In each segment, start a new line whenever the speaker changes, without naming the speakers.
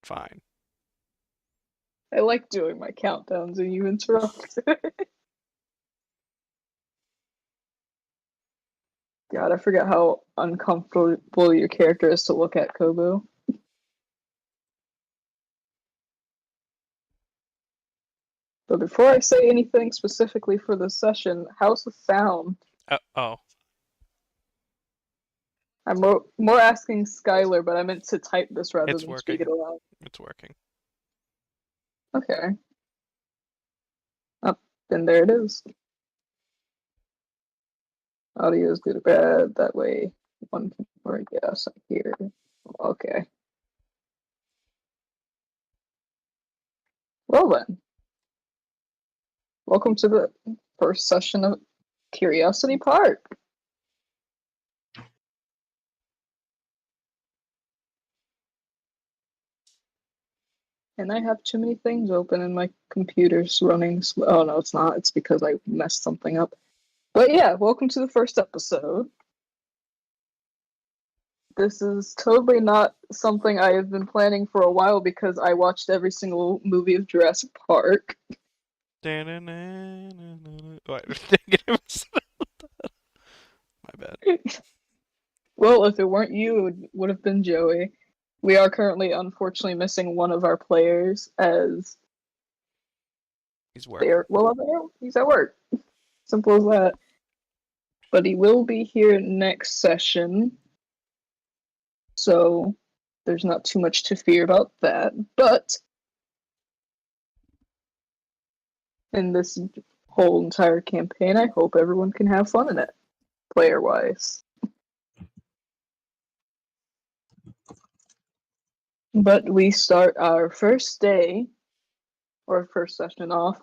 Fine.
I like doing my countdowns and you interrupt. God, I forget how uncomfortable your character is to look at, Kobo. But before I say anything specifically for this session, how's the sound?
Oh.
I'm more asking Skylar, but I meant to type this rather
It's
than
working.
speak it aloud.
It's working.
Okay. Oh, then there it is. Audio is good or bad. That way one can or yes, I hear. Okay. Well then. Welcome to the first session of Curiosity Park. And I have too many things open and my computer's running slow. Oh no, it's not. It's because I messed something up. But yeah, welcome to the first episode. This is totally not something I have been planning for a while because I watched every single movie of Jurassic Park.
Wait, I'm thinking it was my bad.
Well, if it weren't you, it would have been Joey. We are currently, unfortunately, missing one of our players as
He's working.
he's at work. Simple as that. But he will be here next session, so there's not too much to fear about that. But in this whole entire campaign, I hope everyone can have fun in it, player-wise. But we start our first day, or first session off,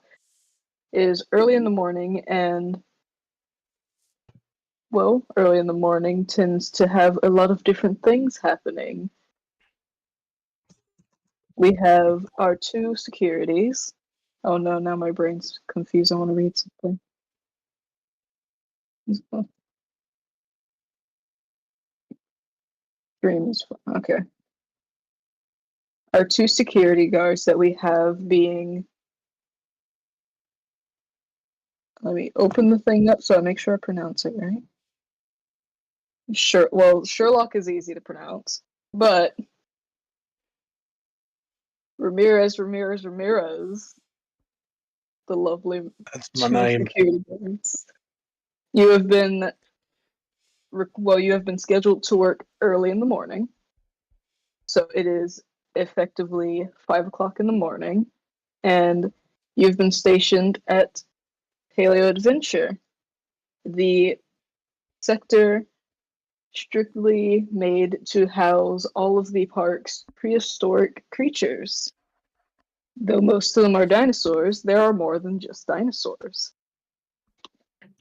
is early in the morning, and well, early in the morning tends to have a lot of different things happening. We have our two securities. Oh no, now my brain's confused. I want to read something. Dream is fun. Okay. Our two security guards that we have being. Let me open the thing up so I make sure I pronounce it right. Sure. Well, Sherlock is easy to pronounce, but Ramirez, the lovely
That's my
two
name.
security guards. You have been scheduled to work early in the morning. So it is effectively 5 o'clock in the morning, and you've been stationed at Paleo Adventure, the sector strictly made to house all of the park's prehistoric creatures. Though most of them are dinosaurs, there are more than just dinosaurs.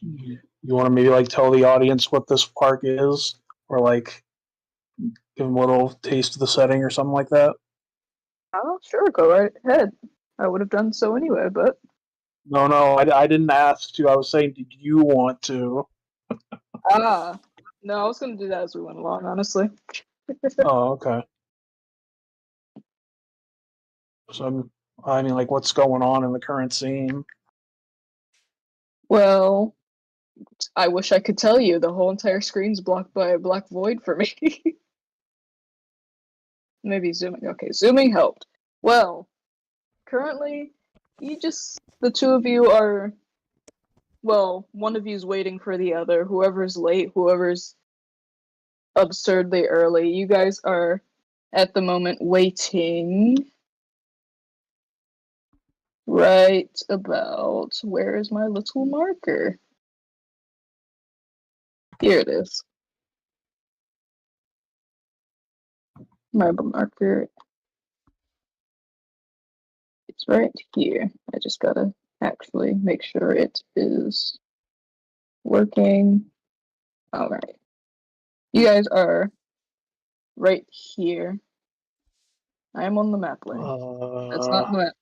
You want to maybe like tell the audience what this park is, or like give them a little taste of the setting or something like that?
Oh, sure, go right ahead. I would have done so anyway, but
No, I didn't ask to. I was saying, did you want to?
no, I was gonna do that as we went along, honestly.
Oh, okay. So I mean, like, what's going on in the current scene?
Well, I wish I could tell you. The whole entire screen's blocked by a black void for me. Maybe zooming. Okay, zooming helped. Well, currently, the two of you are, well, one of you's waiting for the other. Whoever's late, whoever's absurdly early, you guys are at the moment waiting right about, where is my little marker? Here it is. My marker. It's right here. I just gotta actually make sure it is working. All right. You guys are right here. I am on the map link. That's not the map.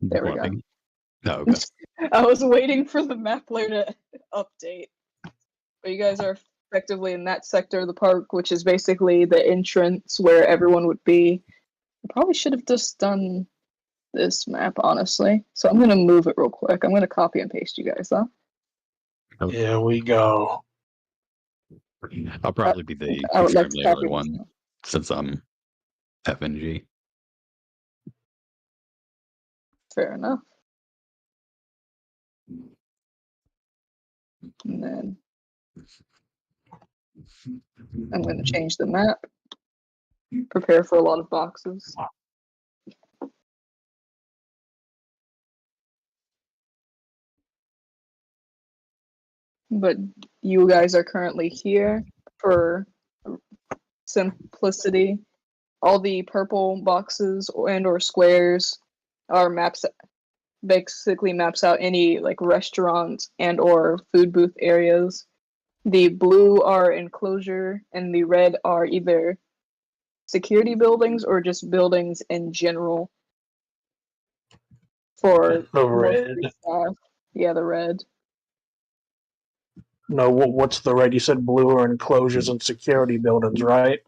There we go.
Oh, okay.
I was waiting for the map layer to update. But you guys are effectively in that sector of the park, which is basically the entrance where everyone would be. I probably should have just done this map, honestly. So I'm gonna move it real quick. I'm gonna copy and paste you guys though.
Here we go.
I'll probably be the
I would like to
extremely
copy
early
this
one
now.
since I'm FNG.
Fair enough. And then I'm gonna change the map. Prepare for a lot of boxes. But you guys are currently here for simplicity. All the purple boxes and or squares are maps, basically maps out any like restaurants and or food booth areas. The blue are enclosure and the red are either security buildings or just buildings in general for
The
mostly
red.
staff. Yeah, the red.
No, what's the red? You said blue are enclosures and security buildings, right?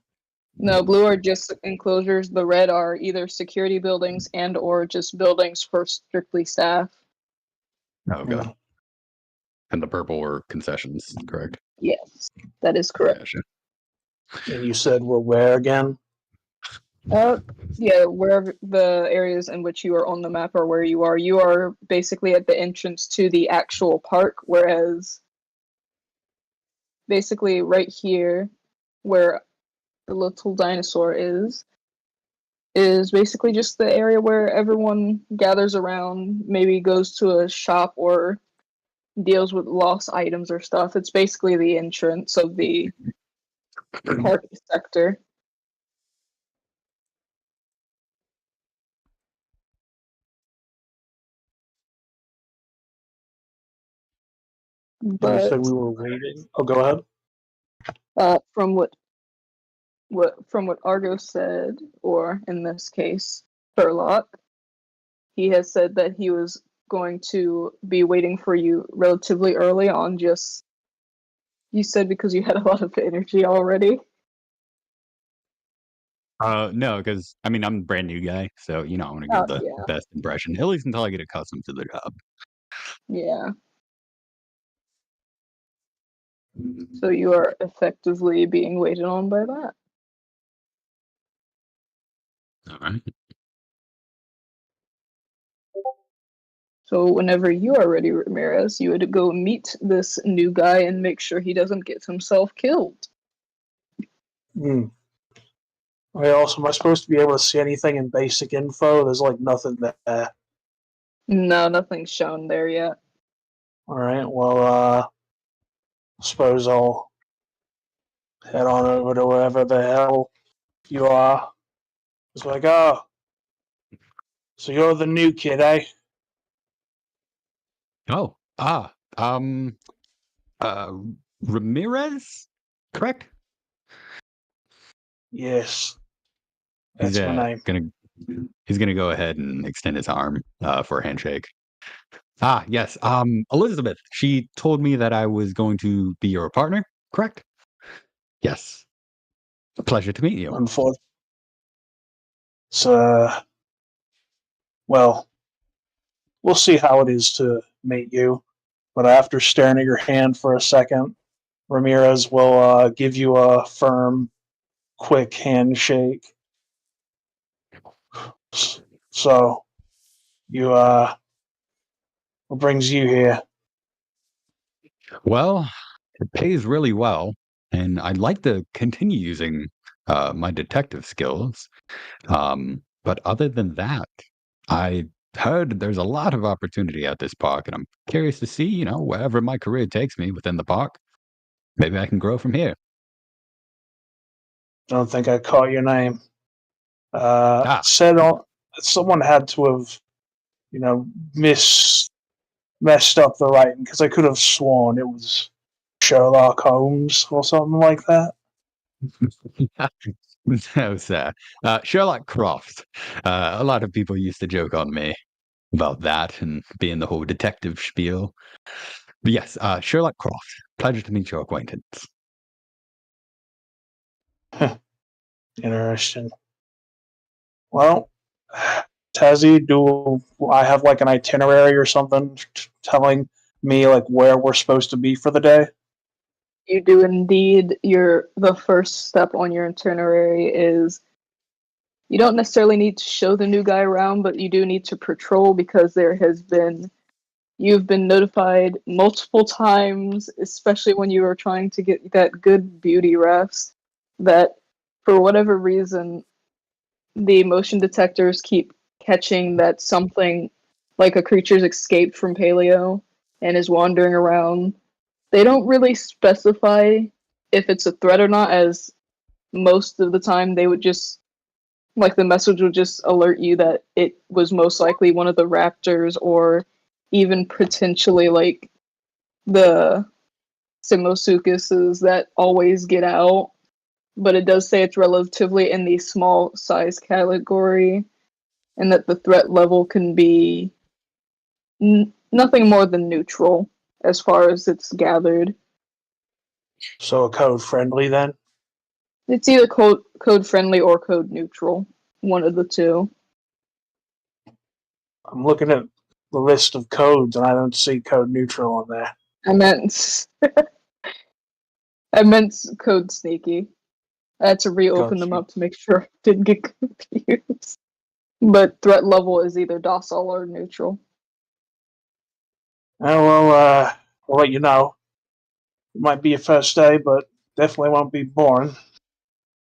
No, blue are just enclosures. The red are either security buildings and or just buildings for strictly staff.
Okay.
Mm.
And the purple were concessions, correct?
Yes, that is correct.
Gotcha.
And you said we're where again?
Yeah, wherever the areas in which you are on the map are where you are basically at the entrance to the actual park, whereas basically right here where the little dinosaur is basically just the area where everyone gathers around, maybe goes to a shop or deals with lost items or stuff. It's basically the entrance of the park sector.
You
But
said we were waiting. Oh, go ahead.
from what Argo said, or in this case, Sherlock, he has said that he was going to be waiting for you relatively early on. Just you said because you had a lot of energy already.
No, because I mean I'm a brand new guy, so I want to give the
Yeah,
best impression, at least until I get accustomed to the job.
yeah. So you are effectively being waited on by that.
All right.
So whenever you are ready, Ramirez, you would go meet this new guy and make sure he doesn't get himself killed.
Hmm. Okay, also, am I supposed to be able to see anything in basic info? There's like nothing there.
No, nothing's shown there yet.
All right, well, suppose I'll head on over to wherever the hell you are. It's like, oh, so you're the new kid, eh?
Oh, Ramirez, correct?
Yes, that's my name.
He's gonna go ahead and extend his arm for a handshake. Ah, yes. Elizabeth, she told me that I was going to be your partner, correct? Yes. A pleasure to meet you.
Unfortunately, so, well, we'll see how it is to meet you. But after staring at your hand for a second, Ramirez will give you a firm, quick handshake. So, what brings you here?
Well, it pays really well, and I'd like to continue using my detective skills. But other than that, I heard there's a lot of opportunity at this park, and I'm curious to see, wherever my career takes me within the park, maybe I can grow from here.
Don't think I caught your name.
Ah.
Someone had to have, messed up the writing because I could have sworn it was Sherlock Holmes or something like that.
No, sir. Sherlock Croft. A lot of people used to joke on me about that and being the whole detective spiel. But yes, Sherlock Croft. Pleasure to meet your acquaintance.
Interesting. Well, Tazzy, do I have like an itinerary or something telling me like where we're supposed to be for the day?
You do indeed. The first step on your itinerary is you don't necessarily need to show the new guy around, but you do need to patrol because you've been notified multiple times, especially when you are trying to get that good beauty rest, that for whatever reason the motion detectors keep catching that something like a creature's escaped from Paleo and is wandering around. They don't really specify if it's a threat or not, as most of the time they would just like the message would just alert you that it was most likely one of the raptors or even potentially like the Simosukuses that always get out. But it does say it's relatively in the small size category and that the threat level can be nothing more than neutral as far as it's gathered.
So a code friendly then?
It's either code friendly or code neutral, one of the two.
I'm looking at the list of codes and I don't see code neutral on there.
I meant I meant code sneaky. I had to reopen them up to make sure I didn't get confused. But threat level is either docile or neutral.
Well, we'll let you know. It might be a first day, but definitely won't be boring.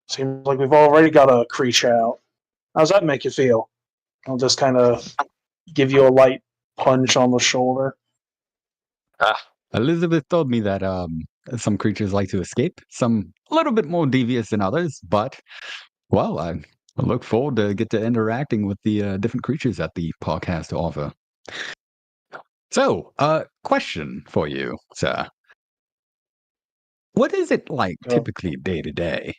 Seems like we've already got a creature out. How's that make you feel? I'll just kind of give you a light punch on the shoulder.
Elizabeth told me that some creatures like to escape, some a little bit more devious than others, but well, I look forward to get to interacting with the different creatures that the park has to offer. So, question for you, sir. What is it like
Go.
typically day to day?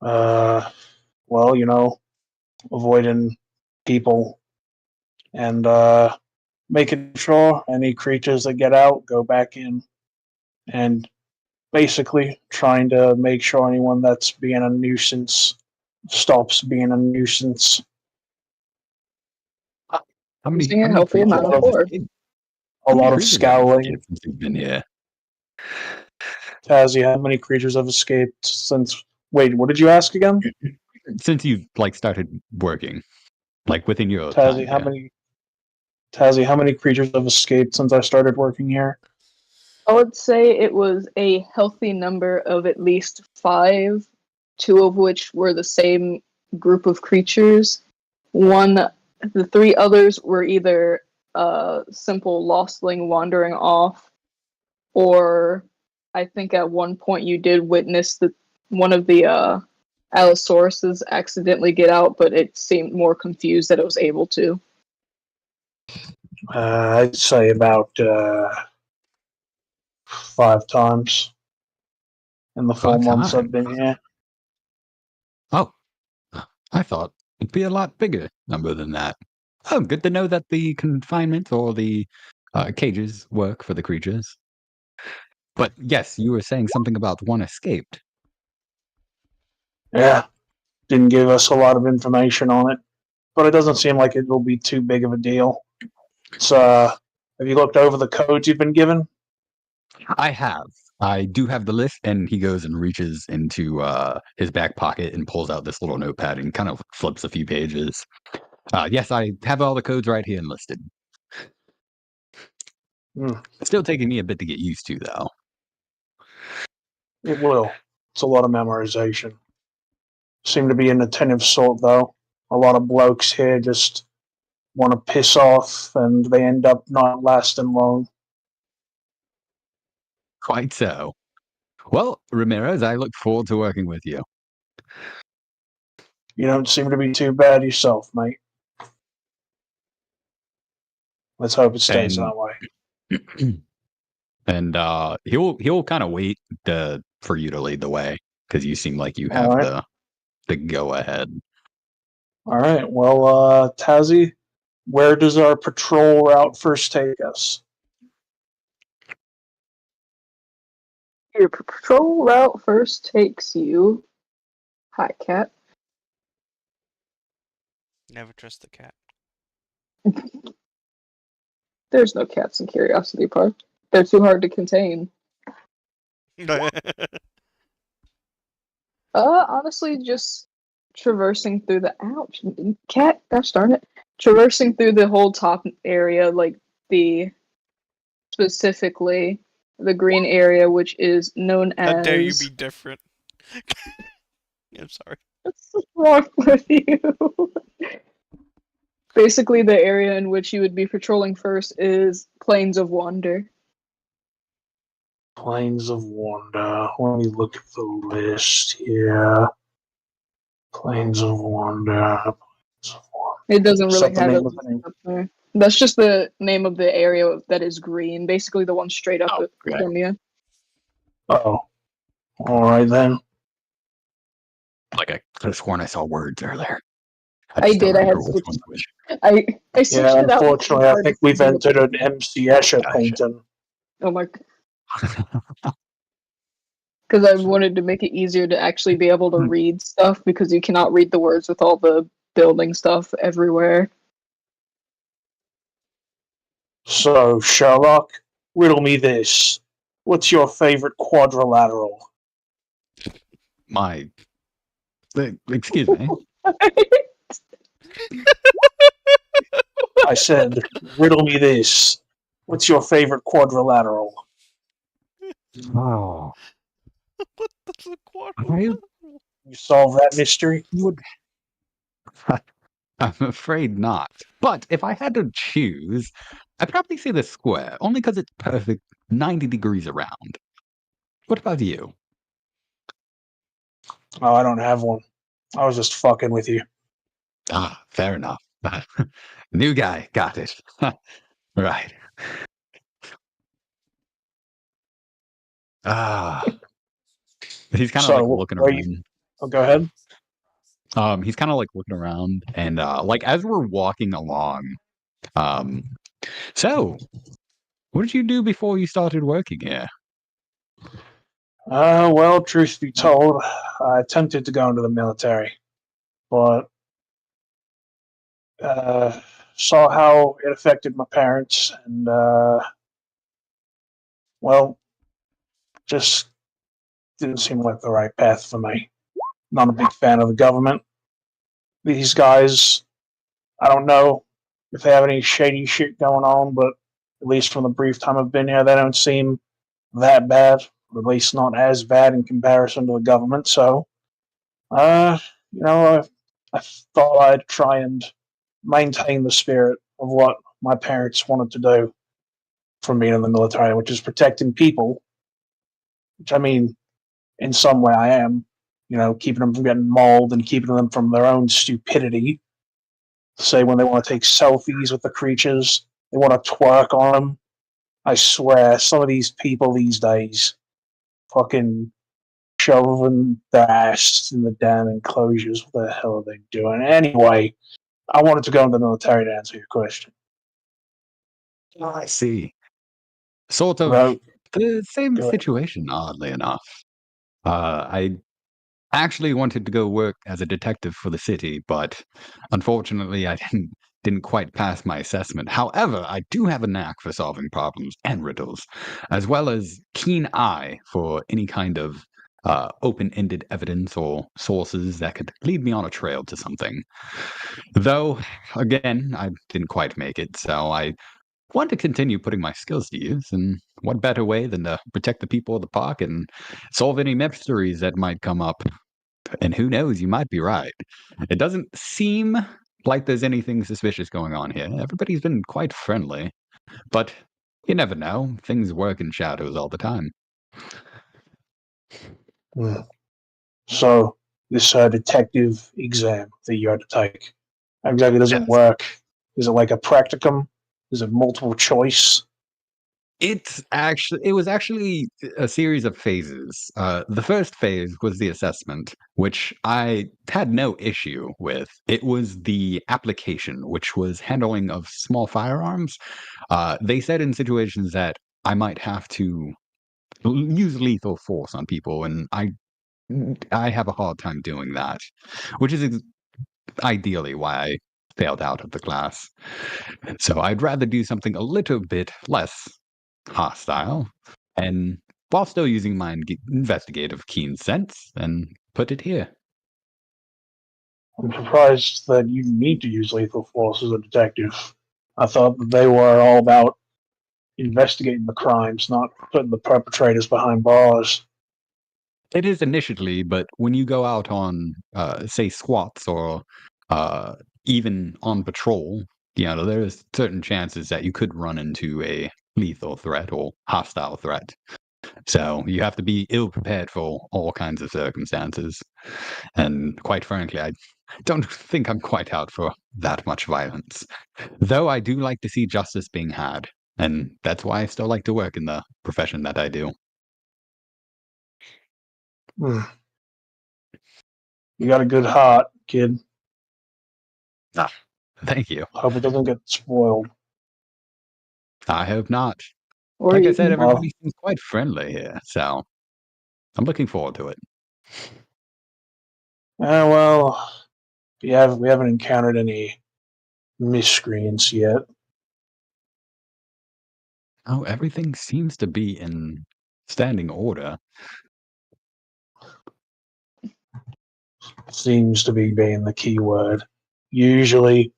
Well, avoiding people and making sure any creatures that get out go back in, and basically trying to make sure anyone that's being a nuisance stops being a nuisance.
How many,
Using a
how many
healthy amount of
creatures have
force.
escaped?
A
How many
lot of
creatures have
scowling.
escaped since you've been here?
Tazzy, how many creatures have escaped since? Wait, what did you ask again?
Since you've started working, within your
Tazzy,
time
how many creatures have escaped since I started working here?
I would say it was a healthy number of at least 5, 2 of which were the same group of creatures. The 3 others were either a simple lostling wandering off, or I think at one point you did witness one of the Allosauruses accidentally get out, but it seemed more confused that it was able to.
I'd say about 5 times in the 4 months I've been here.
Oh, I thought it'd be a lot bigger number than that. Oh, good to know that the confinement or the cages work for the creatures. But yes, you were saying something about one escaped.
Yeah, didn't give us a lot of information on it, but it doesn't seem like it will be too big of a deal. So, have you looked over the codes you've been given?
I have. I do have the list, and he goes and reaches into his back pocket and pulls out this little notepad and kind of flips a few pages. Yes, I have all the codes right here enlisted. Still taking me a bit to get used to, though.
It will. It's a lot of memorization. Seem to be an attentive sort, though. A lot of blokes here just want to piss off, and they end up not lasting long.
Quite so. Well, Ramirez, I look forward to working with you.
You don't seem to be too bad yourself, mate. Let's hope it stays that way.
And he'll kind of wait for you to lead the way because you seem like you have the go ahead.
All right. Well, Tazzy, where does our patrol route first take us?
Your patrol route first takes you. Hi, cat.
Never trust the cat.
There's no cats in Curiosity Park. They're too hard to contain. Honestly, just traversing through the ouch cat. Gosh darn it! Traversing through the whole top area, like specifically the green area, which is known as.
How dare you be different? I'm sorry.
What's wrong with you? Basically, the area in which you would be patrolling first is Plains of Wonder.
Plains of Wonder. Let me look at the list here. Plains of Wonder.
It doesn't
Is
really
that the
have
name
it
of the name?
up there. That's just the name of the area that is green. Basically, the one straight up
Oh, okay.
from you.
Oh. Alright then.
Like I could have sworn I saw words earlier.
I
just don't
did, I had
remember which
switched-
one was which.
I switched
Yeah,
it out.
unfortunately, I think we've entered an MC Escher
Gotcha.
painting.
Oh my! Because I wanted to make it easier to actually be able to read stuff because you cannot read the words with all the building stuff everywhere.
So, Sherlock, riddle me this. What's your favorite quadrilateral?
My. Excuse me.
I said, riddle me this. What's your favorite quadrilateral?
Oh,
What the quadrilateral?
You solve that mystery?
would. I'm afraid not. But if I had to choose, I'd probably say the square, only because it's perfect 90 degrees around. What about you?
Oh, I don't have one. I was just fucking with you.
Ah, fair enough. New guy, got it. Right. Ah. He's kind of
So,
like looking
are you-
around.
Oh, go ahead.
He's kind of like looking around, and like as we're walking along, so what did you do before you started working here?
Well, truth be told, I attempted to go into the military, but saw how it affected my parents, and well, just didn't seem like the right path for me. Not a big fan of the government. These guys, I don't know if they have any shady shit going on, but at least from the brief time I've been here, they don't seem that bad, or at least not as bad in comparison to the government. So, I thought I'd try and maintain the spirit of what my parents wanted to do from being in the military, which is protecting people. Which I mean, in some way, I am. Keeping them from getting mauled and keeping them from their own stupidity. Say when they want to take selfies with the creatures, they want to twerk on them. I swear, some of these people these days, fucking shoving their ass in the damn enclosures. What the hell are they doing? Anyway, I wanted to go in the military to answer your question.
Oh, I see. Sort of
Well,
the same
go ahead.
situation, oddly enough. I actually wanted to go work as a detective for the city, but unfortunately, I didn't quite pass my assessment. However, I do have a knack for solving problems and riddles, as well as keen eye for any kind of open-ended evidence or sources that could lead me on a trail to something. Though, again, I didn't quite make it, so I want to continue putting my skills to use, and what better way than to protect the people of the park and solve any mysteries that might come up. And who knows, you might be right. It doesn't seem like there's anything suspicious going on here. Everybody's been quite friendly, but you never know. Things work in shadows all the time.
So, this detective exam that you had to take, how exactly does it
Yes.
work? Is it like a practicum? Is it multiple choice?
It was actually a series of phases. The first phase was the assessment, which I had no issue with. It was the application, which was handling of small firearms. They said in situations that I might have to use lethal force on people, and I have a hard time doing that, which is ideally why I failed out of the class. So I'd rather do something a little bit less hostile, and while still using my investigative keen sense, and put it here.
I'm surprised that you need to use lethal force as a detective. I thought that they were all about investigating the crimes, not putting the perpetrators behind bars.
It is initially, but when you go out on, say, squats or even on patrol, there's certain chances that you could run into a lethal threat or hostile threat. So you have to be ill prepared for all kinds of circumstances. And quite frankly, I don't think I'm quite out for that much violence. Though I do like to see justice being had, and that's why I still like to work in the profession that I do.
You got a good heart, kid.
Thank you.
Hope it doesn't get spoiled.
I hope not.
Or
Like I
you
said,
can-
everybody seems quite friendly here, so I'm looking forward to it.
Well, we haven't encountered any miscreants yet.
Oh, everything seems to be in standing order.
Seems to be being the key word. Usually,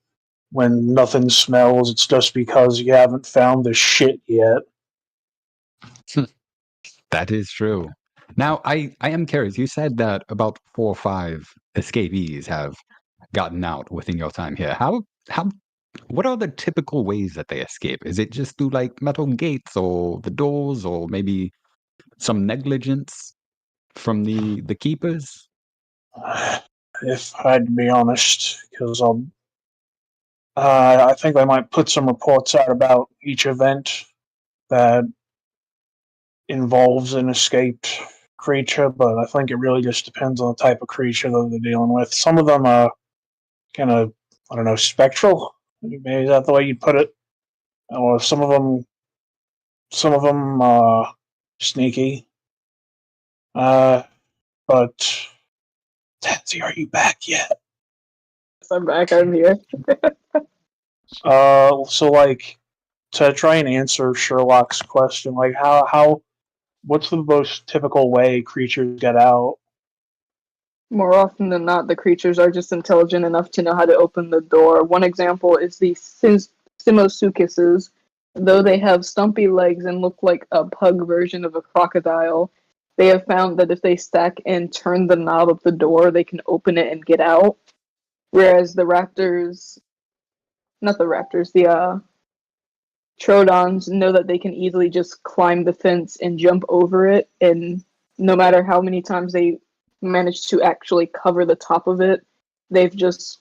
when nothing smells, it's just because you haven't found the shit yet.
That is true. Now, I am curious. You said that about 4 or 5 escapees have gotten out within your time here. What are the typical ways that they escape? Is it just through like metal gates or the doors, or maybe some negligence from the keepers?
If I had to be honest, because I think they might put some reports out about each event that involves an escaped creature, but I think it really just depends on the type of creature that they're dealing with. Some of them are kind of, I don't know, spectral. Maybe is that the way you'd put it? Or some of them sneaky. But Tansy, are you back yet?
I'm back. I'm here.
So like to try and answer Sherlock's question, like what's the most typical way creatures get out?
More often than not, the creatures are just intelligent enough to know how to open the door. One example is the Simosuchuses. Though they have stumpy legs and look like a pug version of a crocodile, they have found that if they stack and turn the knob of the door, they can open it and get out. Whereas the Troodons know that they can easily just climb the fence and jump over it, and no matter how many times they manage to actually cover the top of it, they've just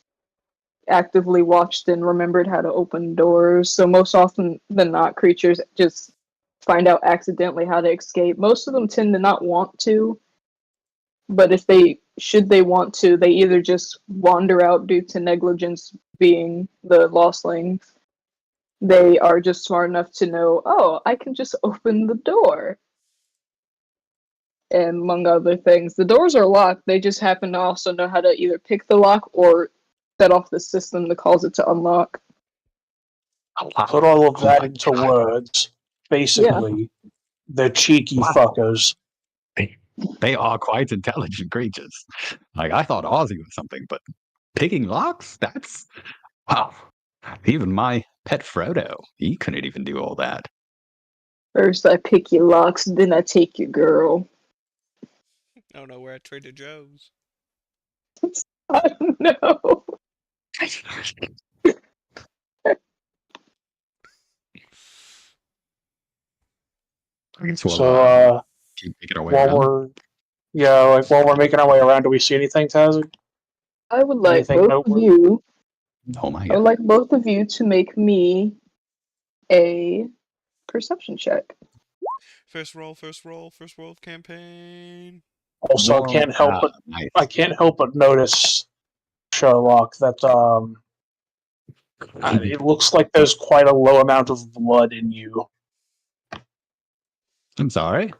actively watched and remembered how to open doors. So most often than not, creatures just find out accidentally how to escape. Most of them tend to not want to, but if they want to, they either just wander out due to negligence being the lostlings. They are just smart enough to know, oh, I can just open the door. And among other things, the doors are locked. They just happen to also know how to either pick the lock or set off the system that calls it to unlock.
Put all of that into words. Basically, they're cheeky fuckers.
They are quite intelligent creatures. Like, I thought Ozzy was something, but picking locks? That's... Wow. Even my pet Frodo, he couldn't even do all that.
First I pick your locks, then I take your girl.
I don't know where at Trader Joe's.
I don't know.
So
keep making our way
while
around.
we're making our way around, do we see anything, Tazzy?
I would like
Anything
both of
noteworthy?
you.
Oh my
I would
god.
like both of you to make me a perception check.
First roll of campaign.
Also, I can't help but notice, Sherlock, that it looks like there's quite a low amount of blood in you.
I'm sorry.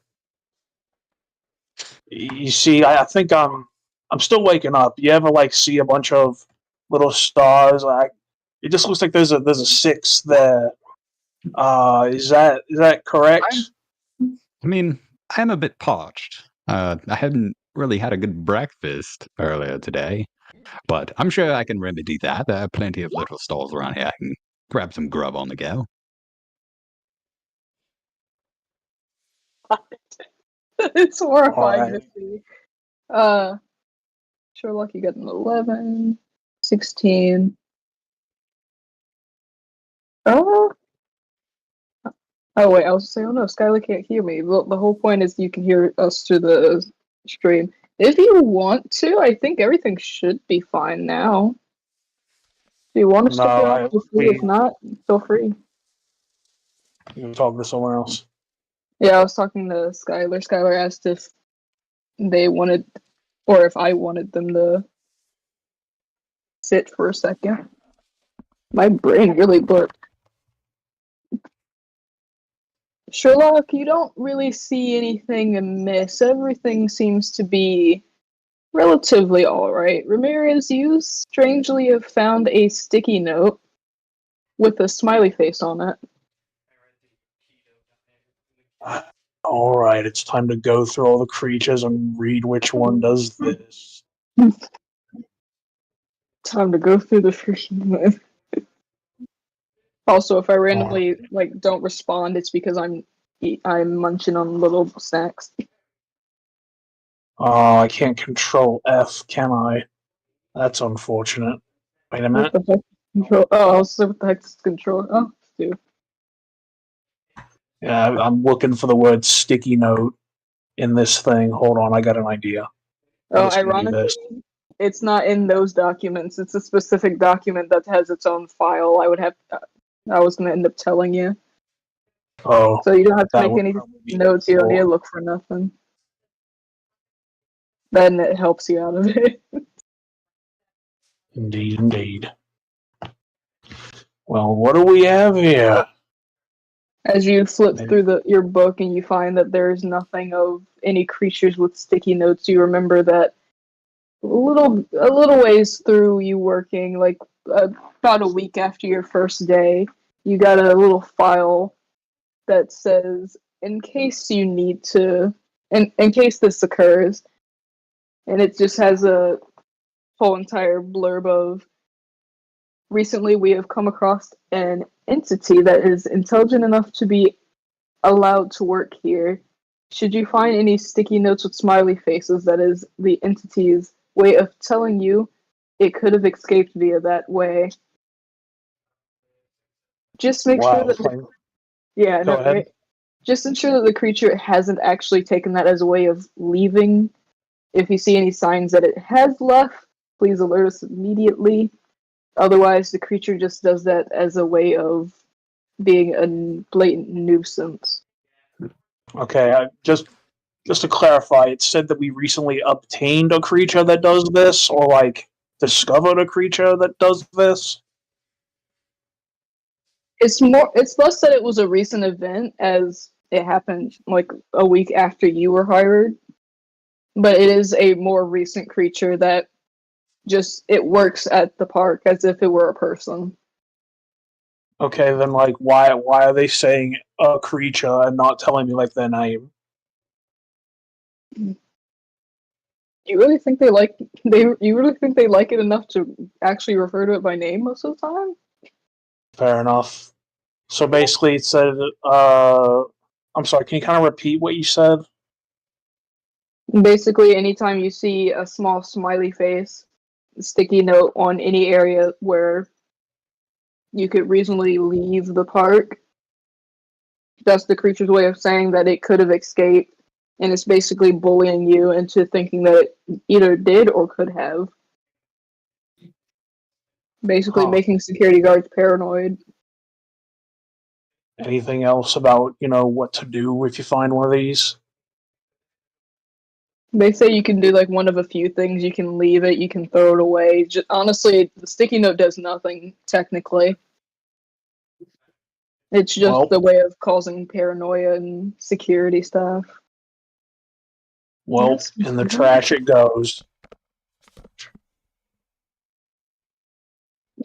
You see, I think I'm still waking up. You ever like see a bunch of little stars? It just looks like there's a six there. Is that correct?
I mean, I'm a bit parched. I hadn't really had a good breakfast earlier today, but I'm sure I can remedy that. There are plenty of little stalls around here. I can grab some grub on the go.
It's horrifying to
Alright.
see. Sherlock, you got an 11, 16. Oh, oh wait, I was saying, oh no, Skylar can't hear me. Well, the whole point is you can hear us through the stream. If you want to, I think everything should be fine now. Do you want to stick
No,
around? Feel free. If not, feel free.
You can talk to someone else.
Yeah, I was talking to Skylar. Skylar asked if they wanted, or if I wanted them to sit for a second. My brain really blipped. Sherlock, you don't really see anything amiss. Everything seems to be relatively alright. Ramirez, you strangely have found a sticky note with a smiley face on it.
Alright, it's time to go through all the creatures and read which one does this.
Time to go through the freaking. Also, if I randomly don't respond, it's because I'm munching on little snacks.
Oh, I can't control F, can I? That's unfortunate. Wait a minute.
What the heck? Control. Oh, I was like, what the heck's control? Oh, dude.
Yeah, I'm looking for the word sticky note in this thing. Hold on, I got an idea.
Oh,
I'm just gonna do
ironically,
this.
it's not in those documents. It's a specific document that has its own file. I was gonna end up telling you.
Oh,
So you don't have to
that
make
would
any
probably be
notes. You don't need to
helpful.
look for nothing. Then it helps you out of it.
Indeed, indeed. Well, what do we have here?
As you flip
Maybe-
through your book and you find that there's nothing of any creatures with sticky notes, you remember that a little ways through you working, like about a week after your first day, you got a little file that says, in case you need to, in case this occurs, and it just has a whole entire blurb of, recently we have come across an entity that is intelligent enough to be allowed to work here. Should you find any sticky notes with smiley faces, that is the entity's way of telling you it could have escaped via that way. Just make sure that yeah,
Go
no,
ahead.
right? Just ensure that the creature hasn't actually taken that as a way of leaving. If you see any signs that it has left, please alert us immediately. Otherwise, the creature just does that as a way of being a blatant nuisance.
Okay, just to clarify, it said that we recently obtained a creature that does this, or like discovered a creature that does this.
It's less that it was a recent event, as it happened like a week after you were hired, but it is a more recent creature that just it works at the park as if it were a person.
Okay, then like why are they saying a creature and not telling me like their name?
You really think they like You really think they like it enough to actually refer to it by name most of the time?
Fair enough. So basically, it said, I'm sorry. Can you kind of repeat what you said?
Basically, anytime you see a small smiley face, sticky note on any area where you could reasonably leave the park, that's the creature's way of saying that it could have escaped, and it's basically bullying you into thinking that it either did or could have. Basically,
Huh.
making security guards paranoid.
Anything else about what to do if you find one of these?
They say you can do like one of a few things. You can leave it, you can throw it away. Honestly, the sticky note does nothing, technically. It's just
Well-
the way of causing paranoia and security stuff.
Well,
Yes,
in the
Mr.
trash it goes.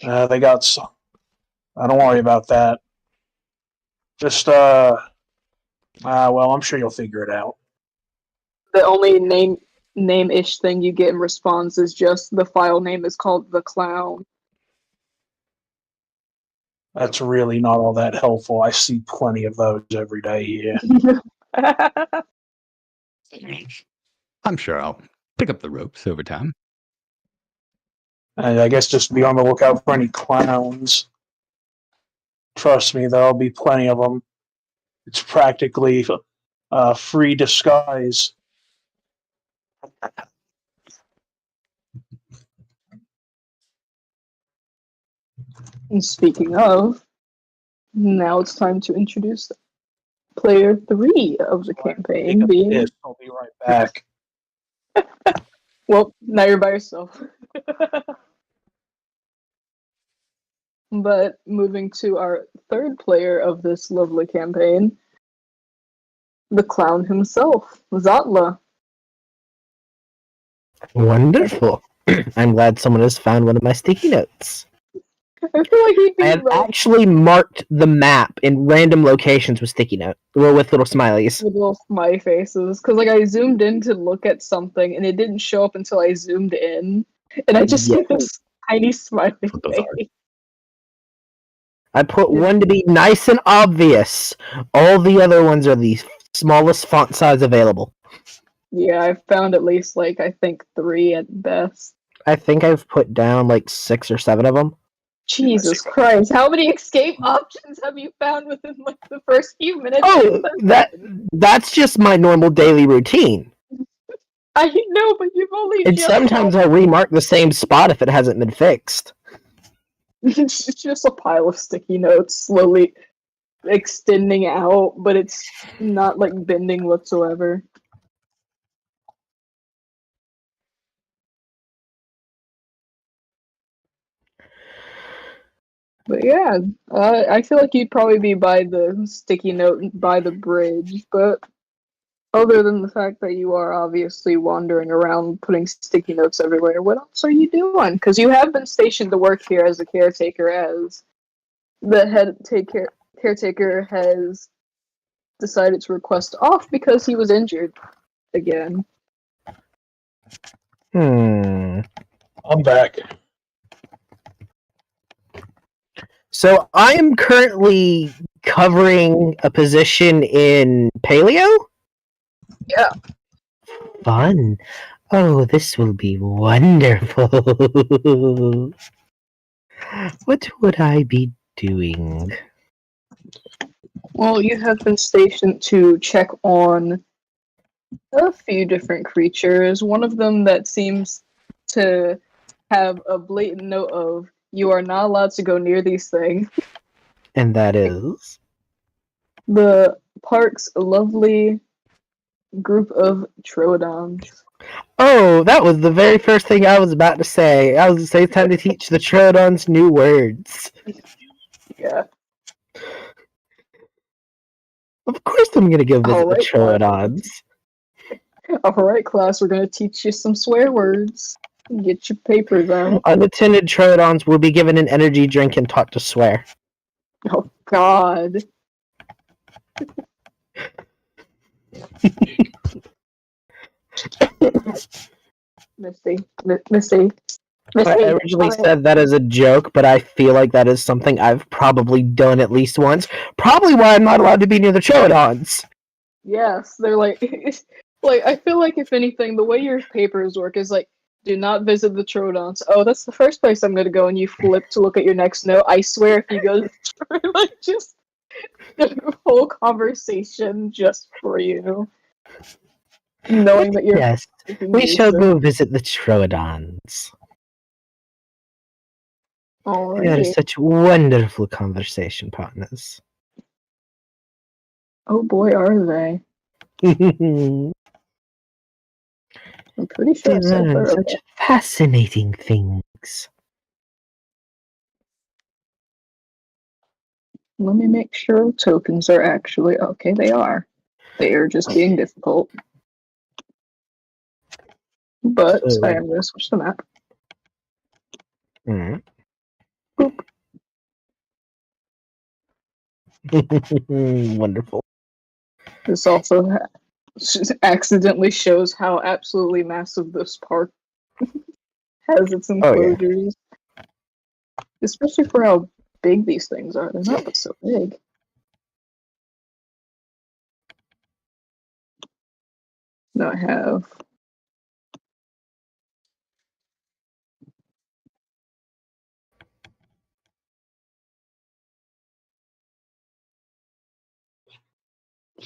They got some. Don't worry about that. Just, well, I'm sure you'll figure it out.
The only name-ish thing you get in response is just the file name is called The Clown.
That's really not all that helpful. I see plenty of those every day here.
I'm sure I'll pick up the ropes over time.
And I guess just be on the lookout for any clowns. Trust me, there'll be plenty of them. It's practically a free disguise.
And speaking of, now it's time to introduce player 3 of the campaign, being...
Yes, I'll be right back.
Well, now you're by yourself. But moving to our third player of this lovely campaign, the clown himself, Zatla.
Wonderful. I'm glad someone has found one of my sticky notes.
I feel like he'd be
I have
right
actually marked the map in random locations with sticky note, or with little smileys.
with little smiley faces, because like I zoomed in to look at something and it didn't show up until I zoomed in, and I just see this tiny smiley
Those are.
face.
I put one to be nice and obvious. All the other ones are the smallest font size available.
Yeah, I've found at least like I think 3 at best.
I think I've put down like 6 or 7 of them.
Jesus Christ, how many escape options have you found within like the first few minutes?
Oh, that's just my normal daily routine.
I know, but you've only
And
just
sometimes I'll remark the same spot if it hasn't been fixed.
it's just a pile of sticky notes slowly extending out, but it's not like bending whatsoever. But yeah, I feel like you'd probably be by the sticky note by the bridge, but other than the fact that you are obviously wandering around putting sticky notes everywhere, what else are you doing? Because you have been stationed to work here as a caretaker, as the caretaker has decided to request off because he was injured again.
Hmm.
I'm back.
So I am currently covering a position in Paleo?
Yeah.
Fun. Oh, this will be wonderful. What would I be doing?
Well, you have been stationed to check on a few different creatures. One of them that seems to have a blatant note of you are not allowed to go near these things.
And that is?
The park's lovely group of Troodons.
Oh, that was the very first thing I was about to say. I was going to say it's time to teach the Troodons new words.
Yeah.
Of course I'm going to go visit the
Alright,
Troodons.
Alright, class, we're gonna teach you some swear words. Get your papers out.
Unattended Troodons will be given an energy drink and taught to swear.
Oh, God. Misty. Misty.
I originally said that as a joke, but I feel like that is something I've probably done at least once. Probably why I'm not allowed to be near the Troodons.
Yes, they're like, like I feel like if anything, the way your papers work is like, do not visit the Troodons. Oh, that's the first place I'm gonna go, and you flip to look at your next note. I swear, if you go, like just the whole conversation just for you, knowing that you're.
Yes, we shall go visit the Troodons. They are
Alright.
such wonderful conversation partners.
Oh boy, are they?
They
I'm pretty sure I said
learn
they're
such
okay.
fascinating things.
Let me make sure tokens are actually okay. They are. They are just being difficult. But
So-
I am going to switch the map.
Mm. Wonderful.
This also accidentally shows how absolutely massive this park has its
Oh, yeah.
enclosures. Especially for how big these things are. They're not so big. Now I have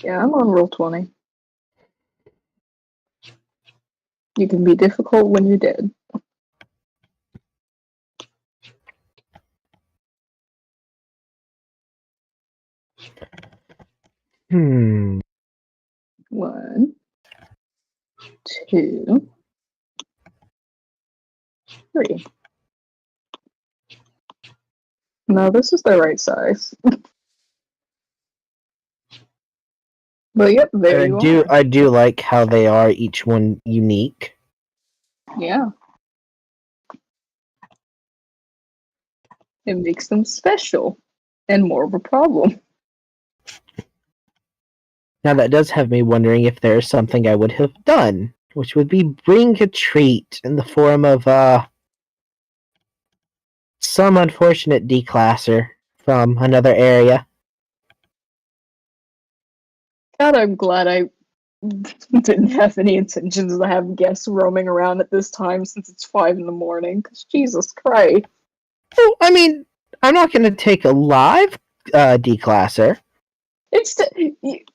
yeah, I'm on roll 20. You can be difficult when you're dead.
Hmm.
1, 2, 3. No, this is the right size. But yep, there you are.
I do like how they are each one unique.
Yeah. It makes them special and more of a problem.
Now that does have me wondering if there's something I would have done, which would be bring a treat in the form of some unfortunate declasser from another area.
God, I'm glad I didn't have any intentions to have guests roaming around at this time since it's 5 in the morning. Because Jesus Christ.
Oh, I mean, I'm not going to take a live declasser.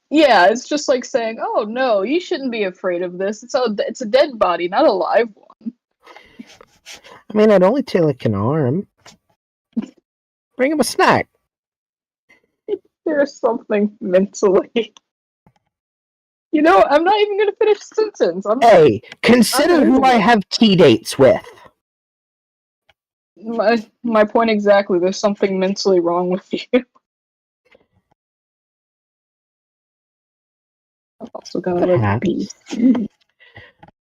Yeah, it's just like saying, "Oh no, you shouldn't be afraid of this. It's a dead body, not a live one."
I mean, I'd only take like an arm. Bring him a snack.
There's something mentally. You know, I'm not even gonna finish the sentence.
Hey, consider who I have tea dates with.
My point exactly. There's something mentally wrong with you. I'm also gonna let be.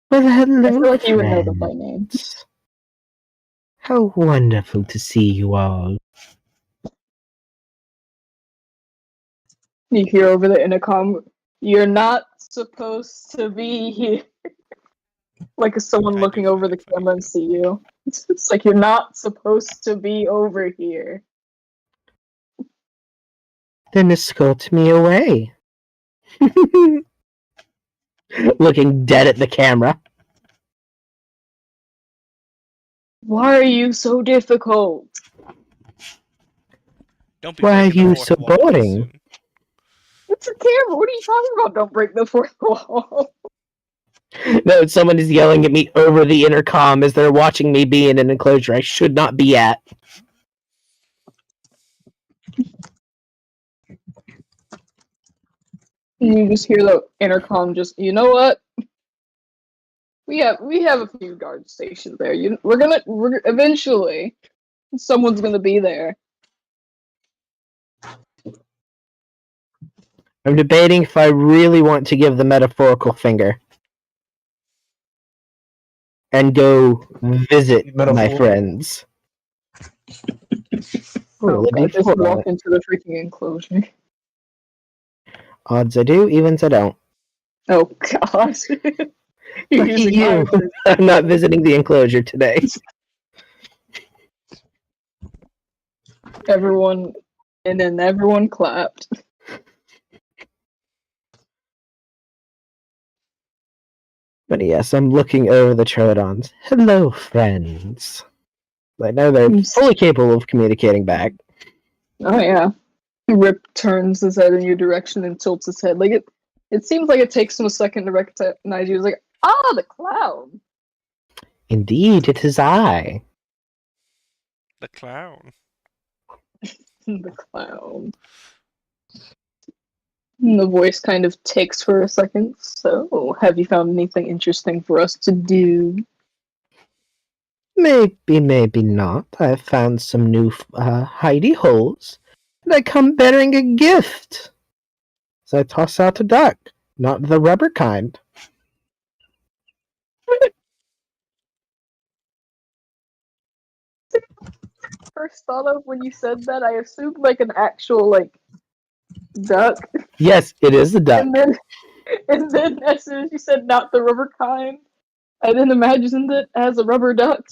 Well, hello,
I feel like you would know them by
friends.
name.
How wonderful to see you all.
You hear over the intercom, "You're not supposed to be here." Like someone
I
looking
do
over
find
the
it funny.
camera and see you. It's like you're not supposed to be over here.
Then escort me away. Looking dead at the camera.
Why are you so difficult?
Don't be
Why are
breaking the
you
fourth
so
wall too
boring?
soon.
It's a camera. What are you talking about? Don't break the fourth wall.
No, someone is yelling at me over the intercom as they're watching me be in an enclosure I should not be at.
And you just hear the intercom. Just you know what? We have a few guard stations there. We're eventually someone's gonna be there.
I'm debating if I really want to give the metaphorical finger and go visit my
Metaphor.
friends.
Oh
Roll a
god, just
d4 on
walk
it.
into the freaking enclosure.
Odds I do, evens I don't.
Oh god. You're
Look at
using
you.
my
I'm not visiting the enclosure today.
everyone, and then everyone clapped.
But yes, I'm looking over the Troodons. Hello, friends. I know they're fully capable of communicating back.
Oh yeah. Rip turns his head in your direction and tilts his head. Like it seems like it takes him a second to recognize you. He's like, "Ah, the clown."
Indeed, it is I.
The clown.
The clown. And the voice kind of takes for a second. "So, have you found anything interesting for us to do?"
Maybe, maybe not. I've found some new hidey holes, and I come bearing a gift. So I toss out a duck, not the rubber kind.
first thought of when you said that. I assumed like an actual like duck,
Yes, it is a duck.
and then as soon as you said not the rubber kind, I then imagined it as a rubber duck.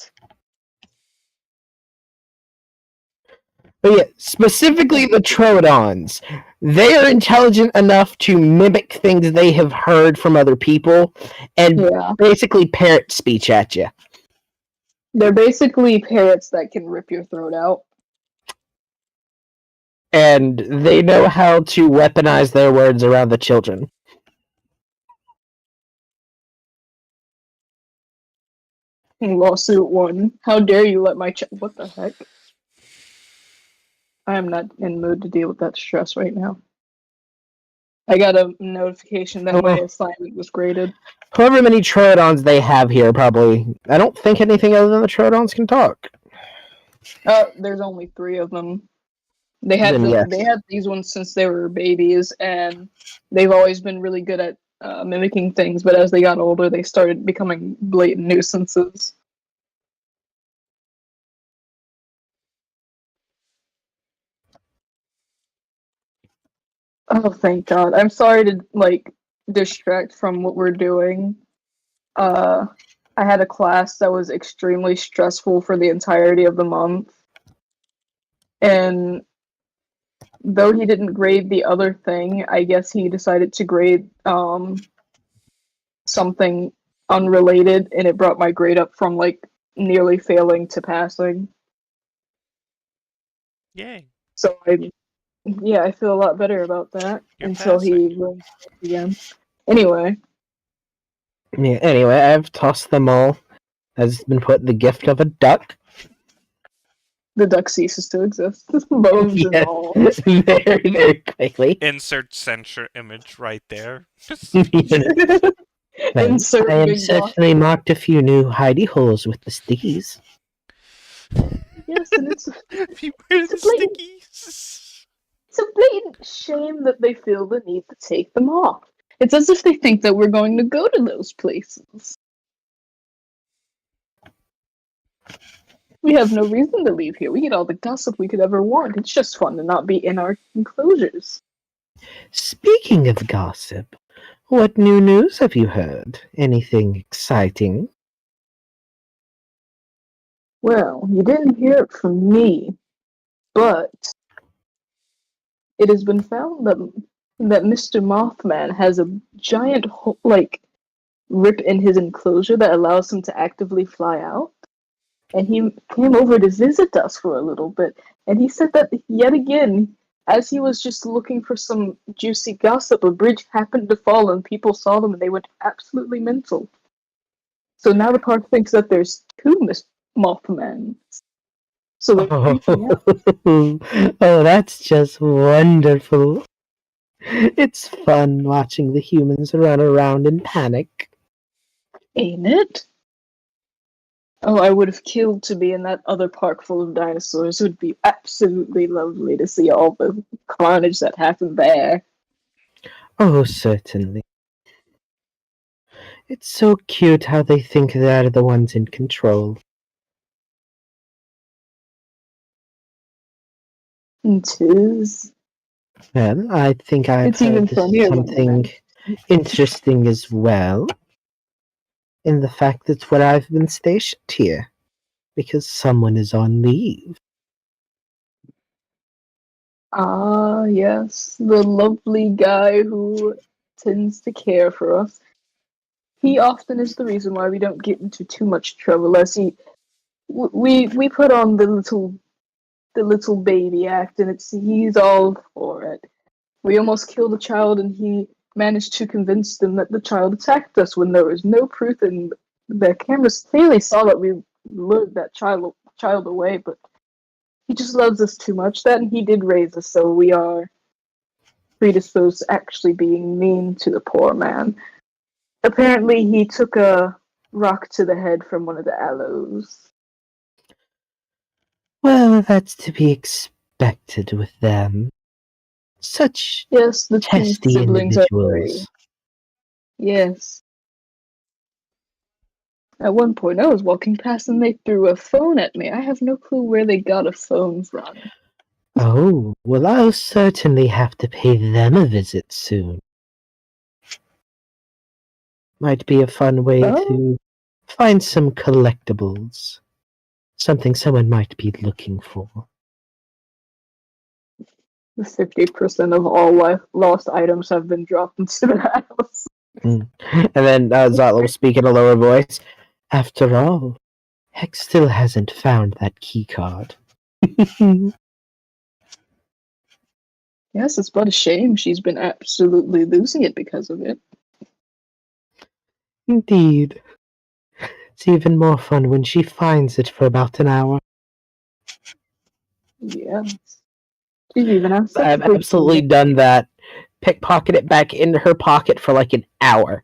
But yeah, specifically the Troodons. They are intelligent enough to mimic things they have heard from other people and
Yeah,
basically parrot speech at you.
they're basically parrots that can rip your throat out.
And they know how to weaponize their words around the children.
Lawsuit 1. How dare you let my what the heck? I am not in mood to deal with that stress right now. I got a notification that my assignment was graded.
However many Troodons they have here, probably. I don't think anything other than the Troodons can talk.
There's only 3 of them. They had
Then yes.
they had these ones since they were babies, and they've always been really good at mimicking things. But as they got older, they started becoming blatant nuisances. Oh, thank God! I'm sorry to like distract from what we're doing. I had a class that was extremely stressful for the entirety of the month, and though he didn't grade the other thing, I guess he decided to grade something unrelated, and it brought my grade up from like nearly failing to passing.
Yay.
So I feel a lot better about that
You're
until he ruins it again. Anyway,
Yeah, anyway, I've tossed them all. Has been put the gift of a duck.
the duck ceases to exist. Bones and
Yes.
all.
Very, very quickly.
Insert censor image right there.
Well,
Insert
I have
big boss.
certainly marked a few new hidey holes with the stickies.
Yes, and it's
Beware the
It's a blatant-
stickies.
it's a blatant shame that they feel the need to take them off. It's as if they think that we're going to go to those places. We have no reason to leave here. We get all the gossip we could ever want. It's just fun to not be in our enclosures.
Speaking of gossip, what new news have you heard? Anything exciting?
Well, you didn't hear it from me, but it has been found that Mr. Mothman has a giant rip in his enclosure that allows him to actively fly out. And he came over to visit us for a little bit, and he said that yet again, as he was just looking for some juicy gossip, a bridge happened to fall and people saw them and they went absolutely mental. So now the park thinks that there's 2 Mothman. So they're freaking out.
Oh, that's just wonderful. It's fun watching the humans run around in panic.
Ain't it? Oh, I would have killed to be in that other park full of dinosaurs. It would be absolutely lovely to see all the carnage that happened there.
Oh, certainly. It's so cute how they think they're the ones in control.
It is.
Well, I think I've
It's even
heard
funnier when
something interesting as well. In the fact that where I've been stationed here, because someone is on leave.
Ah, yes, the lovely guy who tends to care for us. He often is the reason why we don't get into too much trouble. As we put on the little baby act, and he's all for it. We almost killed a child, and he managed to convince them that the child attacked us when there was no proof, and the cameras clearly saw that we lured that child away, but he just loves us too much. That, and he did raise us, so we are predisposed to actually being mean to the poor man. Apparently, he took a rock to the head from one of the aloes.
Well, that's to be expected with them. Such
Yes, the 2
testy
siblings are free.
individuals.
Yes. At one point, I was walking past and they threw a phone at me. I have no clue where they got a phone from.
Oh, well, I'll certainly have to pay them a visit soon. Might be a fun way
Oh.
to find some collectibles. Something someone might be looking for.
50% of all lost items have been dropped into the house.
And then Zotlo will speak in a lower voice. After all, Hex still hasn't found that key card.
Yes, it's but a shame she's been absolutely losing it because of it.
Indeed. It's even more fun when she finds it for about an hour.
Yes. She's even had sex
I've
with
absolutely
me.
done that. Pickpocket it back into her pocket for like an hour.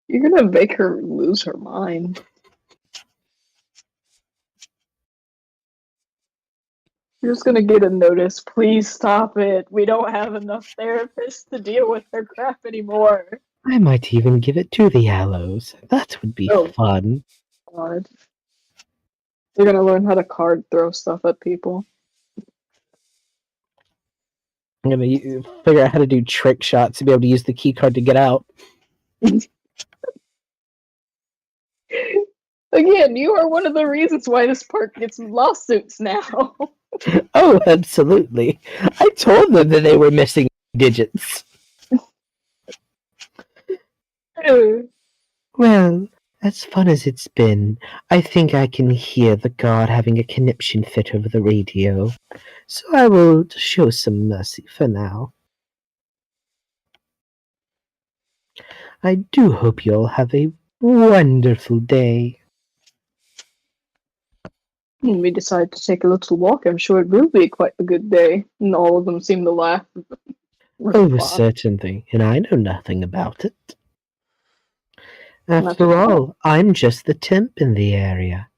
You're gonna make her lose her mind. You're just gonna get a notice. Please stop it. We don't have enough therapists to deal with her crap anymore.
I might even give it to the Aloes. That would be
Oh.
fun.
God. You're gonna learn how to card throw stuff at people.
I'm gonna figure out how to do trick shots to be able to use the key card to get out.
Again, you are one of the reasons why this park gets lawsuits now.
Oh, absolutely. I told them that they were missing digits. Well, as fun as it's been, I think I can hear the guard having a conniption fit over the radio. So I will show some mercy for now. I do hope you'll have a wonderful day.
When we decide to take a little walk, I'm sure it will be quite a good day. And all of them seem to laugh.
Oh, certainly, and I know nothing about it. After
Nothing at
all, I'm just the temp in the area.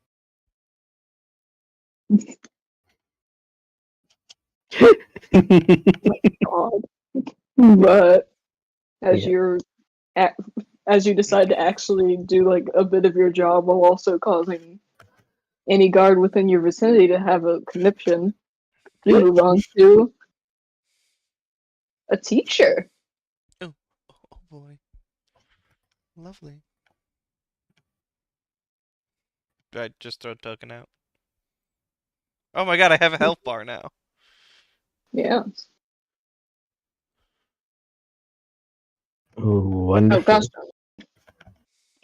God. But as
Yeah.
you're as you decide to actually do like a bit of your job while also causing any guard within your vicinity to have a conniption, you move on to a teacher.
Oh boy. Lovely. Do I just throw a token out? Oh my god, I have a health bar now.
Yeah.
Oh,
Oh
wonderful.
gosh.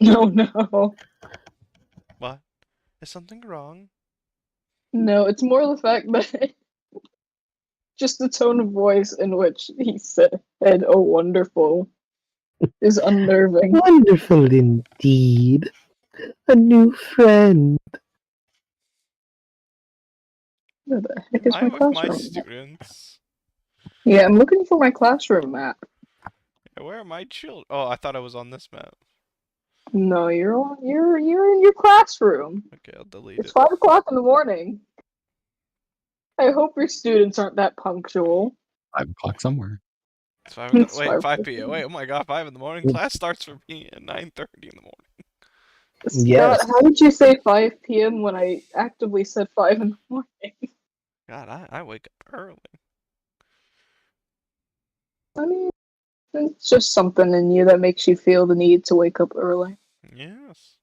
No.
What? Is something wrong?
No, it's more the fact that just the tone of voice in which he said, "Oh, wonderful," is unnerving.
Wonderful indeed. A new friend.
Where the heck is my
I'm with my
classroom?
students.
Yeah, I'm looking for my classroom map.
Yeah, where are my children? Oh, I thought I was on this map.
No, you're in your classroom.
Okay, I'll delete
It's
it.
5 o'clock in the morning. I hope your students aren't that punctual.
5 o'clock somewhere.
It's 5
It's
wait,
5
5 p.m. Wait, oh my god, 5 in the morning? Class starts for me at 9:30 in the morning.
Scott,
Yes.
how did you say 5 p.m. when I actively said 5 in the morning?
God, I wake up early.
I mean, it's just something in you that makes you feel the need to wake up early.
Yes.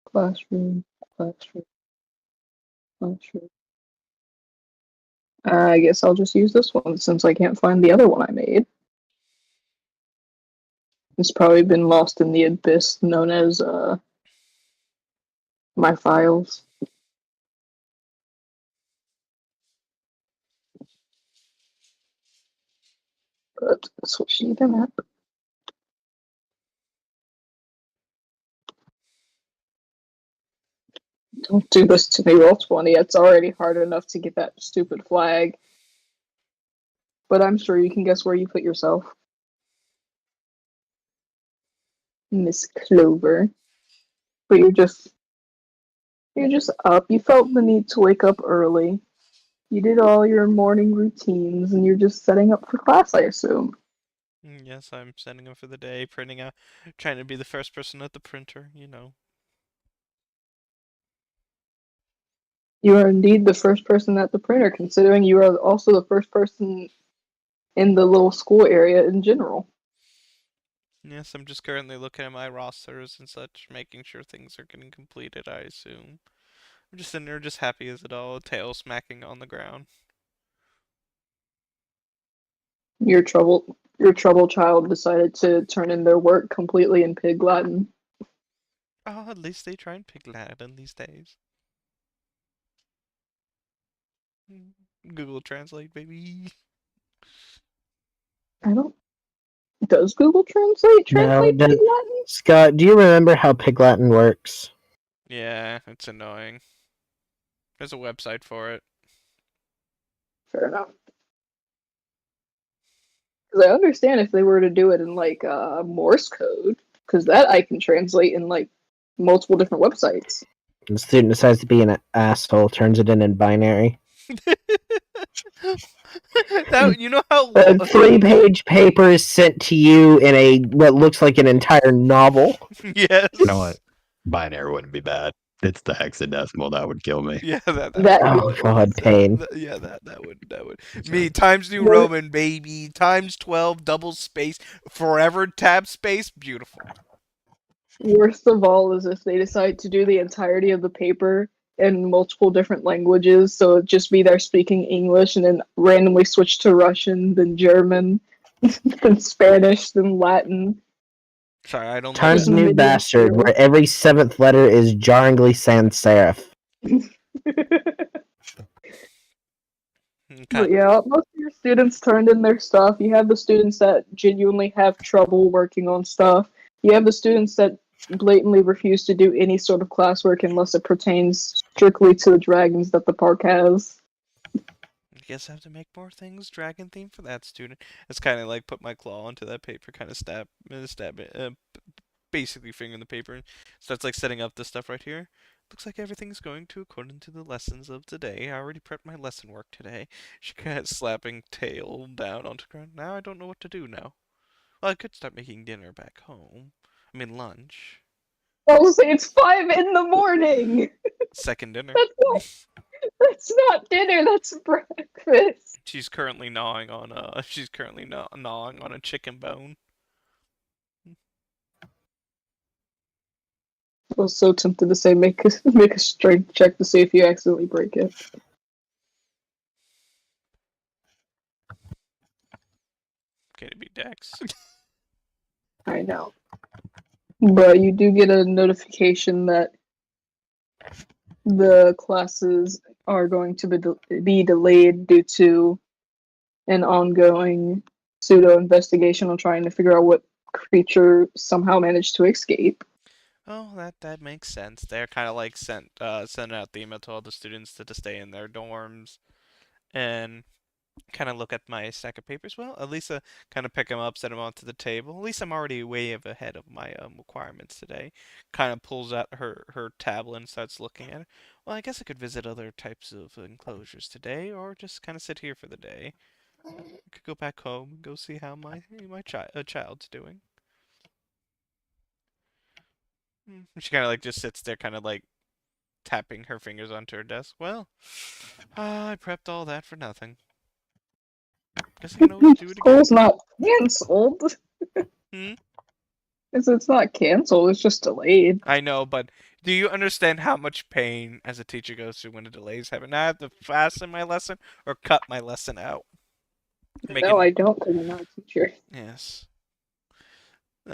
Classroom. I guess I'll just use this one since I can't find the other one I made. It's probably been lost in the abyss known as my files. But switching them up. Don't do this to me, Roll20. It's already hard enough to get that stupid flag. But I'm sure you can guess where you put yourself. Miss Clover. But you're just up. You felt the need to wake up early. You did all your morning routines and you're just setting up for class, I assume.
Yes, I'm sending them for the day, printing out, trying to be the first person at the printer, you know.
You are indeed the first person at the printer, considering you are also the first person in the little school area in general.
Yes, I'm just currently looking at my rosters and such, making sure things are getting completed, I assume. I'm just sitting there just happy as it all, tail smacking on the ground.
Your trouble child decided to turn in their work completely in Pig Latin.
Oh, at least they try and pick Latin these days. Google Translate, baby.
I don't. Does Google
No,
translate Pig Latin?
Scott, do you remember how Pig Latin works?
Yeah, it's annoying. There's a website for it.
Fair enough. Because I understand if they were to do it in like Morse code, because that I can translate in like multiple different websites.
The student decides to be an asshole, turns it in binary.
That you know how
A 3-page paper is sent to you in a what looks like an entire novel.
yes.
You know what? Binary wouldn't be bad. It's the hexadecimal that would kill me.
Yeah, that
That-
Oh god, pain.
yeah, that would. Me Times New Roman, baby. Times 12, double space, forever tab space, beautiful.
Worst of all is if they decide to do the entirety of the paper in multiple different languages, so it'd just be there speaking English and then randomly switch to Russian, then German, then Spanish, then Latin.
Sorry, I don't know
Times
that.
New
Medium
Bastard,
scale.
where every 7th letter is jarringly sans serif.
Okay.
But yeah, most of your students turned in their stuff. You have the students that genuinely have trouble working on stuff. You have the students that blatantly refuse to do any sort of classwork unless it pertains strictly to the dragons that the park has.
I guess I have to make more things dragon themed for that student. It's kind of like put my claw onto that paper, kind of stab it, basically fingering the paper. And starts like setting up this stuff right here. Looks like everything's going to according to the lessons of today. I already prepped my lesson work today. She kind of slapping tail down onto the ground. Now I don't know what to do now. Well, I could start making dinner back home. I mean lunch.
I'll say it's 5 in the morning.
Second dinner.
That's not dinner. That's breakfast.
She's currently gnawing on a chicken bone.
I was so tempted to say make a strength check to see if you accidentally break it.
Can it be Dex?
I know. But you do get a notification that the classes are going to be delayed due to an ongoing pseudo investigation on trying to figure out what creature somehow managed to escape.
Oh, that makes sense. They're kind of like sending out the email to all the students to stay in their dorms and kind of look at my stack of papers. Well, at least kind of pick them up, set them onto the table. At least I'm already way ahead of my requirements today. Kind of pulls out her tablet and starts looking at it. Well, I guess I could visit other types of enclosures today, or just kind of sit here for the day. I could go back home and go see how my child's doing. She kind of like just sits there, kind of like tapping her fingers onto her desk. Well, I prepped all that for nothing. Guess I can always do it again.
School's not cancelled.
Hmm?
It's not canceled, it's just delayed.
I know, but do you understand how much pain as a teacher goes through when a delays happen? Now I have to fasten my lesson or cut my lesson out.
No, I don't, because I'm not a teacher.
Yes.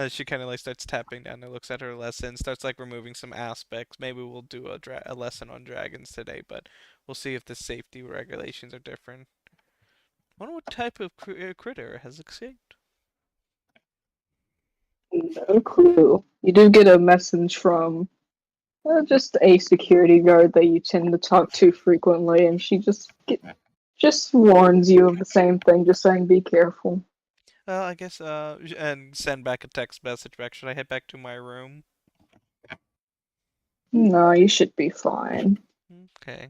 She kind of like starts tapping down and looks at her lesson, starts like removing some aspects. Maybe we'll do a lesson on dragons today, but we'll see if the safety regulations are different. I wonder what type of critter has escaped.
No clue. You do get a message from just a security guard that you tend to talk to frequently, and she just warns you of the same thing, just saying be careful.
Well, I guess and send back a text message back. Should I head back to my room?
No, you should be fine.
Okay.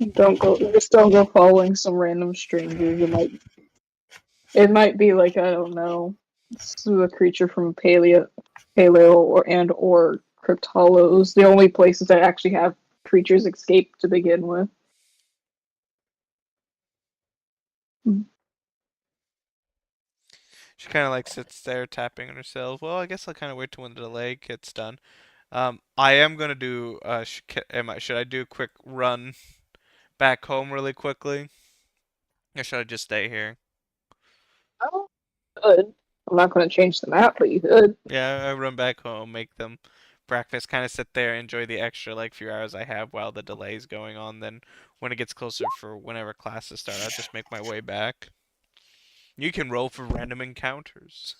Just don't go following some random strangers. It might be like, I don't know, a creature from Paleo or Crypt Hollows. The only places that actually have creatures escape to begin with.
She kind of like sits there tapping on herself. Well, I guess I'll kind of wait till when the delay gets done. I am gonna do. Should I do a quick run back home really quickly, or should I just stay here?
Oh, good. I'm not going to change the map, but you could.
Yeah, I run back home, make them breakfast, kind of sit there, enjoy the extra like few hours I have while the delay's going on. Then when it gets closer for whenever classes start, I'll just make my way back. You can roll for random encounters.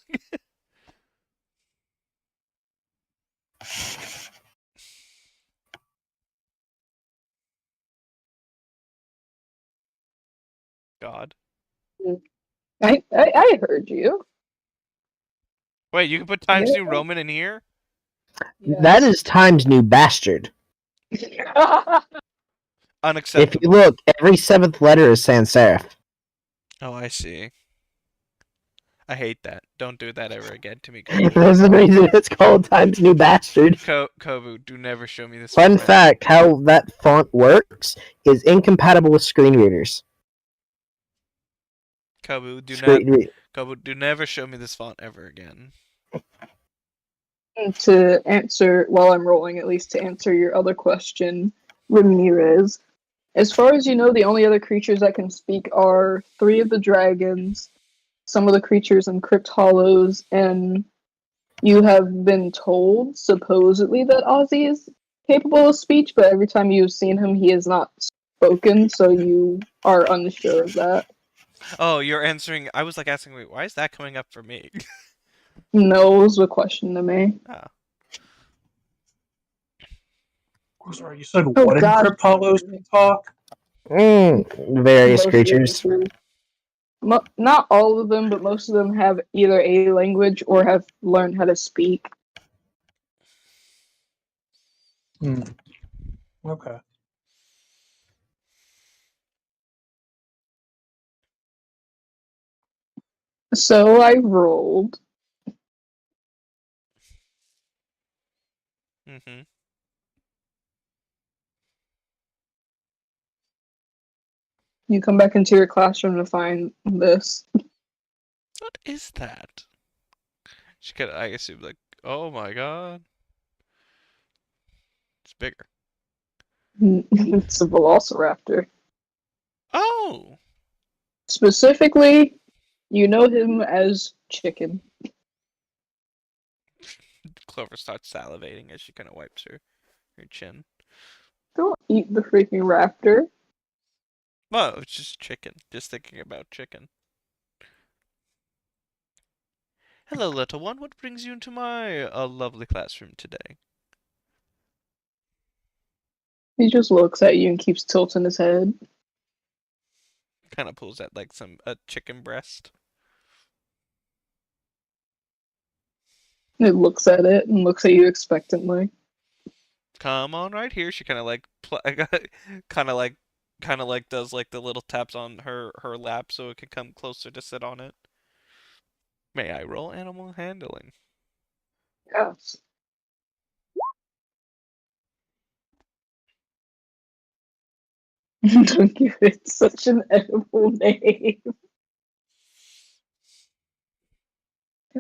God.
I heard you.
Wait, you can put Times
Yeah.
New Roman in here?
That is Times New Bastard. If
Unacceptable.
you look, every seventh letter is sans serif.
Oh, I see. I hate that. Don't do that ever again to me, Kobu.
There's a reason it's called Times New Bastard.
Kobu, do never show me this.
Fun fact, how that font works is incompatible with screen readers.
Kobu, do never show me this font ever again.
To answer, while I'm rolling, at least to answer your other question, Ramirez. As far as you know, the only other creatures that can speak are 3 of the dragons, some of the creatures in Crypt Hollows, and you have been told, supposedly, that Ozzy is capable of speech, but every time you've seen him, he has not spoken, so you are unsure of that.
Oh, you're answering. I was like asking, wait, why is that coming up for me?
No was a question to me.
Oh.
Sorry, you said
Oh,
what in
God.
Crypt Hollows can talk?
Various
Most
creatures.
Not all of them, but most of them have either a language or have learned how to speak.
Okay.
So I rolled.
Mm-hmm.
You come back into your classroom to find this.
What is that? She could, I assume, like, oh my god. It's bigger.
It's a velociraptor.
Oh!
Specifically, you know him as Chicken.
Clover starts salivating as she kind of wipes her chin.
Don't eat the freaking raptor.
Well, it's just chicken. Just thinking about chicken. Hello, little one. What brings you into my lovely classroom today?
He just looks at you and keeps tilting his head.
Kind of pulls at like a chicken breast.
He looks at it and looks at you expectantly.
Come on right here. She kind of like kind of like does like the little taps on her lap so it can come closer to sit on it. May I roll animal handling?
Yes. Don't give it such an edible name.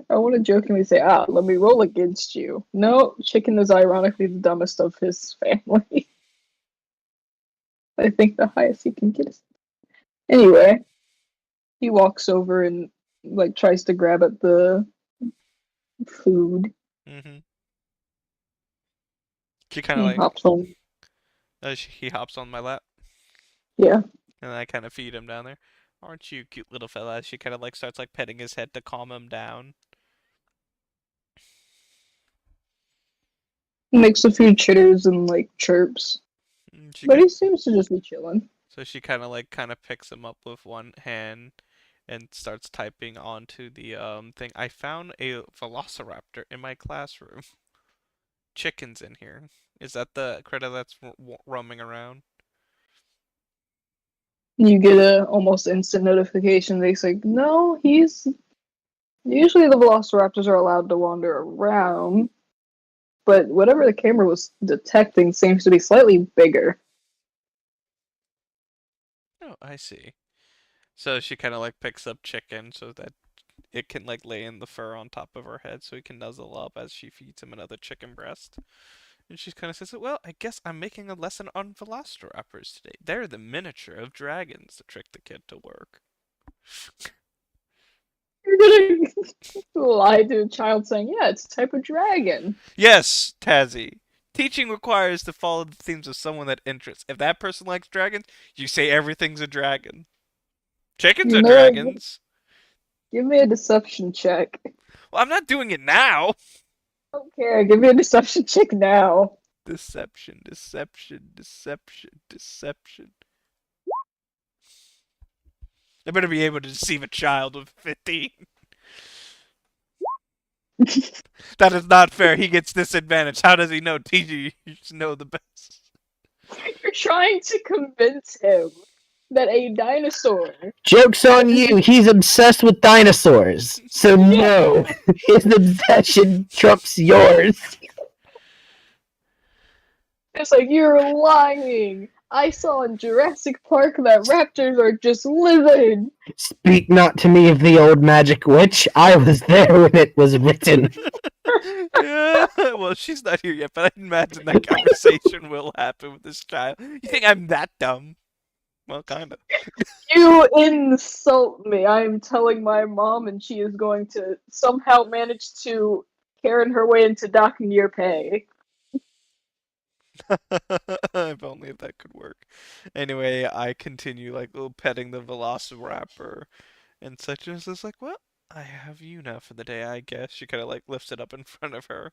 I want to jokingly say, let me roll against you. No, Chicken is ironically the dumbest of his family. I think the highest he can get is. Anyway, he walks over and like tries to grab at the food.
Mm-hmm. She kind
He
of like
hops on.
he hops on my lap,
Yeah.
and I kind of feed him down there. Aren't you cute little fella? She kind of like starts like petting his head to calm him down.
Makes a few chitters and like chirps. But he seems to just be chilling.
So she kind of picks him up with one hand and starts typing onto the thing. I found a velociraptor in my classroom. Chickens in here. Is that the critter that's roaming around?
You get a almost instant notification. They say, no, he's usually the velociraptors are allowed to wander around, but whatever the camera was detecting seems to be slightly bigger.
Oh, I see. So she kind of like picks up chicken so that it can like lay in the fur on top of her head so he can nuzzle up as she feeds him another chicken breast. And she kind of says, well, I guess I'm making a lesson on velociraptors today. They're the miniature of dragons to trick the kid to work.
You're gonna lie to a child saying, yeah, it's a type of dragon.
Yes, Tazzy. Teaching requires to follow the themes of someone that interests. If that person likes dragons, you say everything's a dragon. Chickens
You
are
know,
dragons.
give me a deception check.
Well, I'm not doing it now.
I don't care. Give me a deception check now.
Deception, deception, deception, deception. I better be able to deceive a child of 15. That is not fair. He gets disadvantage. How does he know? TG, you should know the best.
You're trying to convince him that a dinosaur.
Joke's on you. He's obsessed with dinosaurs. So no, his obsession trumps yours.
It's like, you're lying. I saw in Jurassic Park that raptors are just living.
Speak not to me of the old magic witch. I was there when it was written.
Yeah, well, she's not here yet, but I imagine that conversation will happen with this child. You think I'm that dumb? Well, kinda.
You insult me. I am telling my mom, and she is going to somehow manage to Karen her way into docking your pay.
If only if that could work. Anyway, I continue like little petting the velociraptor and such. And it's just like, well, I have you now for the day, I guess. She kind of like lifts it up in front of her.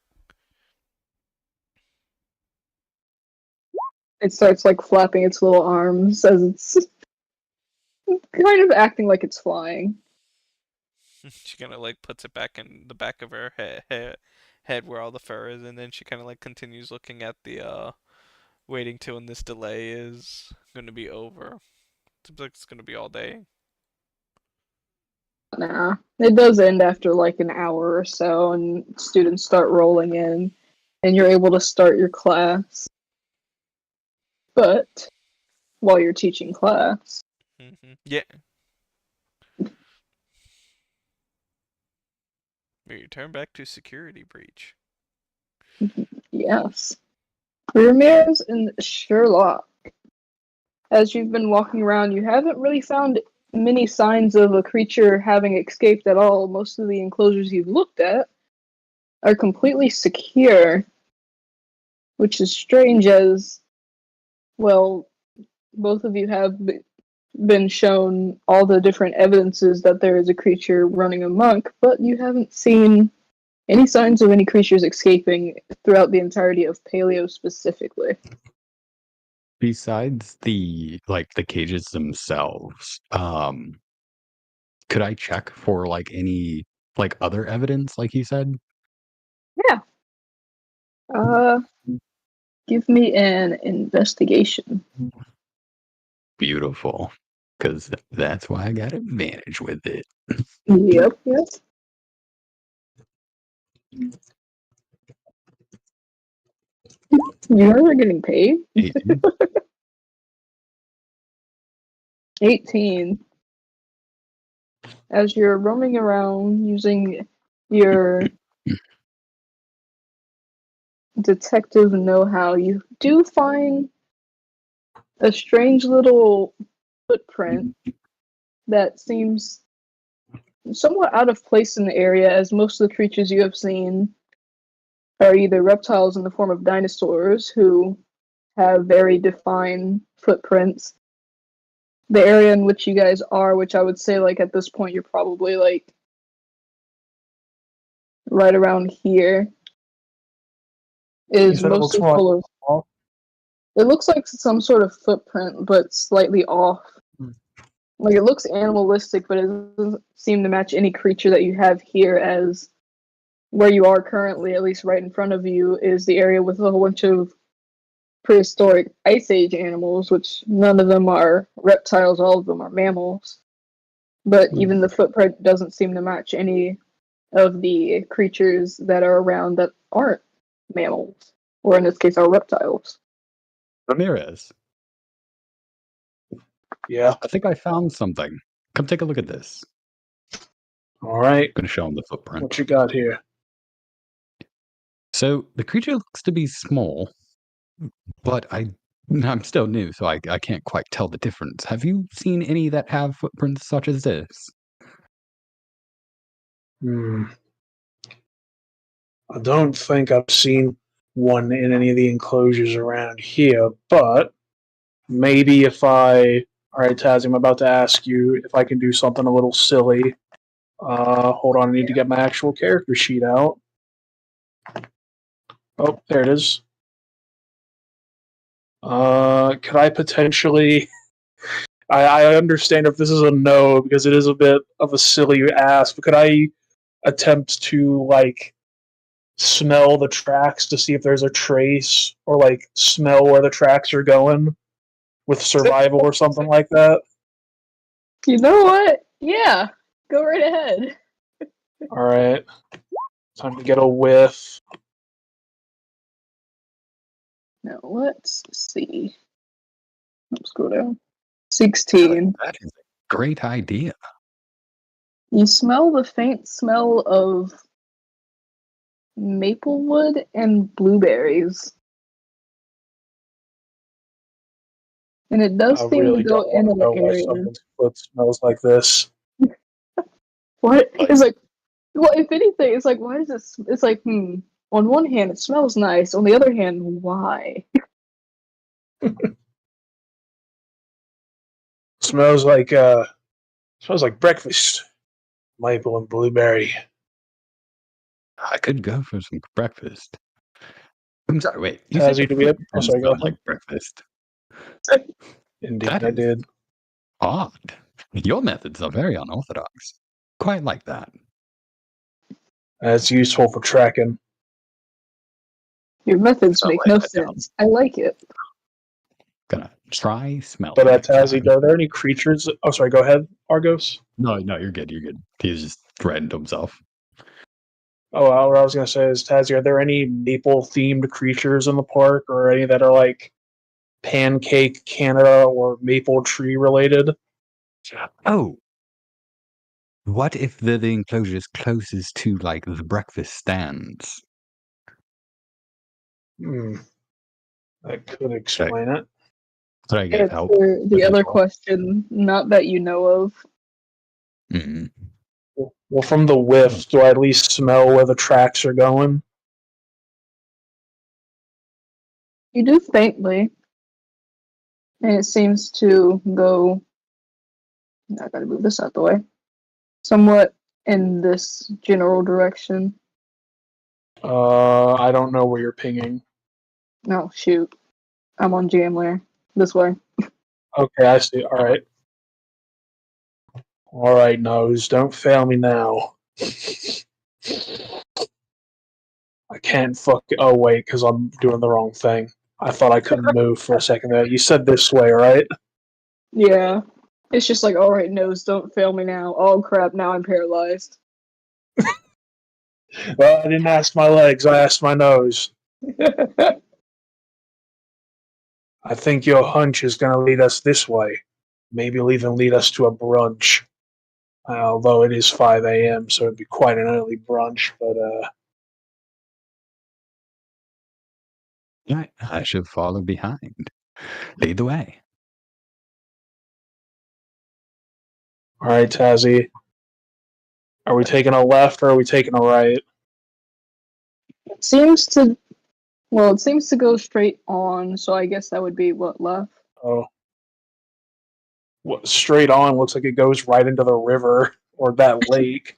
It starts like flapping its little arms as it's kind of acting like it's flying.
She kind of like puts it back in the back of her head where all the fur is, and then she kind of like continues looking at the waiting till when this delay is going to be over. Seems like it's going to be all day.
Nah, it does end after like an hour or so, and students start rolling in, and you're able to start your class. But while you're teaching class,
Yeah. We return back to security breach.
yes, Ramirez and Sherlock. As you've been walking around, you haven't really found many signs of a creature having escaped at all. Most of the enclosures you've looked at are completely secure, which is strange as, well, both of you have been shown all the different evidences that there is a creature running amok, but you haven't seen any signs of any creatures escaping throughout the entirety of Paleo specifically.
Besides the cages themselves, could I check for like any like other evidence, like you said?
Give me an investigation.
Beautiful, because that's why I got advantage with it.
Yep. You are getting paid? 18. As you're roaming around using your detective know-how, you do find a strange little footprint that seems somewhat out of place in the area, as most of the creatures you have seen are either reptiles in the form of dinosaurs who have very defined footprints. The area in which you guys are, which I would say like at this point you're probably like right around here, is
said it looks
mostly
more
full of.
off?
It looks like some sort of footprint, but slightly off. Like it looks animalistic, but it doesn't seem to match any creature that you have here. As where you are currently, at least right in front of you, is the area with a whole bunch of prehistoric Ice Age animals, which none of them are reptiles, all of them are mammals. But even the footprint doesn't seem to match any of the creatures that are around that aren't mammals, or in this case, are reptiles.
Ramirez,
Yeah.
I think I found something. Come take a look at this.
All right.
I'm going to show him the footprint.
What you got here?
So the creature looks to be small, but I'm still new, so I can't quite tell the difference. Have you seen any that have footprints such as this?
I don't think I've seen one in any of the enclosures around here, but maybe if I... Alright, Tazzy, I'm about to ask you if I can do something a little silly. Hold on, I need to get my actual character sheet out. Oh, there it is. Could I potentially... I understand if this is a no, because it is a bit of a silly ask, but could I attempt to, like, smell the tracks to see if there's a trace, or, like, smell where the tracks are going with survival or something like that?
You know what? Yeah, go right ahead.
Alright. Time to get a whiff.
Now let's see. Let's go down. 16.
That is a great idea.
You smell the faint smell of maplewood and blueberries. And it does
I
seem
really
to go
don't want
into
to know
the
why
area.
something's foot smells like this.
What?
Like-
It's like, well, if anything, it's like, why does this? It's like, on one hand, it smells nice. On the other hand, why?
Smells like breakfast. Maple and blueberry.
I could go for some breakfast. I'm sorry, wait. You
Tazzy,
said
do we have... Oh,
footprints
sorry, go
smell
ahead.
like breakfast.
Indeed,
That
I
is-
did.
Odd. Your methods are very unorthodox. Quite like that.
It's useful for tracking.
Your methods
I'll
make
write
no
that down.
sense. I like it.
Gonna try smell.
But
next
Tazzy,
time.
are there any creatures... Oh, sorry, go ahead, Argos.
No, you're good. You're good. He's just threatened himself.
Oh, what I was going to say is, Tazzy, are there any maple-themed creatures in the park, or any that are, like, Pancake Canada or maple tree related?
Oh. What if the enclosure is closest to, like, the breakfast stands?
That could explain it.
Could I get
And
help?
for the
with
other
this one?
question, not that you know of.
Mm.
Well, from the whiff, do I at least smell where the tracks are going?
You do faintly. And it seems to go. I gotta move this out the way. Somewhat in this general direction.
I don't know where you're pinging.
Oh, shoot. I'm on Jamlair. This way.
Okay, I see. Alright. Alright, Nose, don't fail me now. I can't Oh, wait, because I'm doing the wrong thing. I thought I couldn't move for a second there. You said this way, right?
Yeah. It's just like, alright, nose, don't fail me now. Oh crap, now I'm paralyzed.
Well, I didn't ask my legs, I asked my nose. I think your hunch is going to lead us this way. Maybe it'll even lead us to a brunch. Although it is 5 a.m., so it'd be quite an early brunch, but
Right, I should follow behind. Lead the way.
alright, Tazzy. Are we taking a left or are we taking a right?
It seems to go straight on, so I guess that would be what, left?
Oh. What, straight on looks like it goes right into the river or that lake.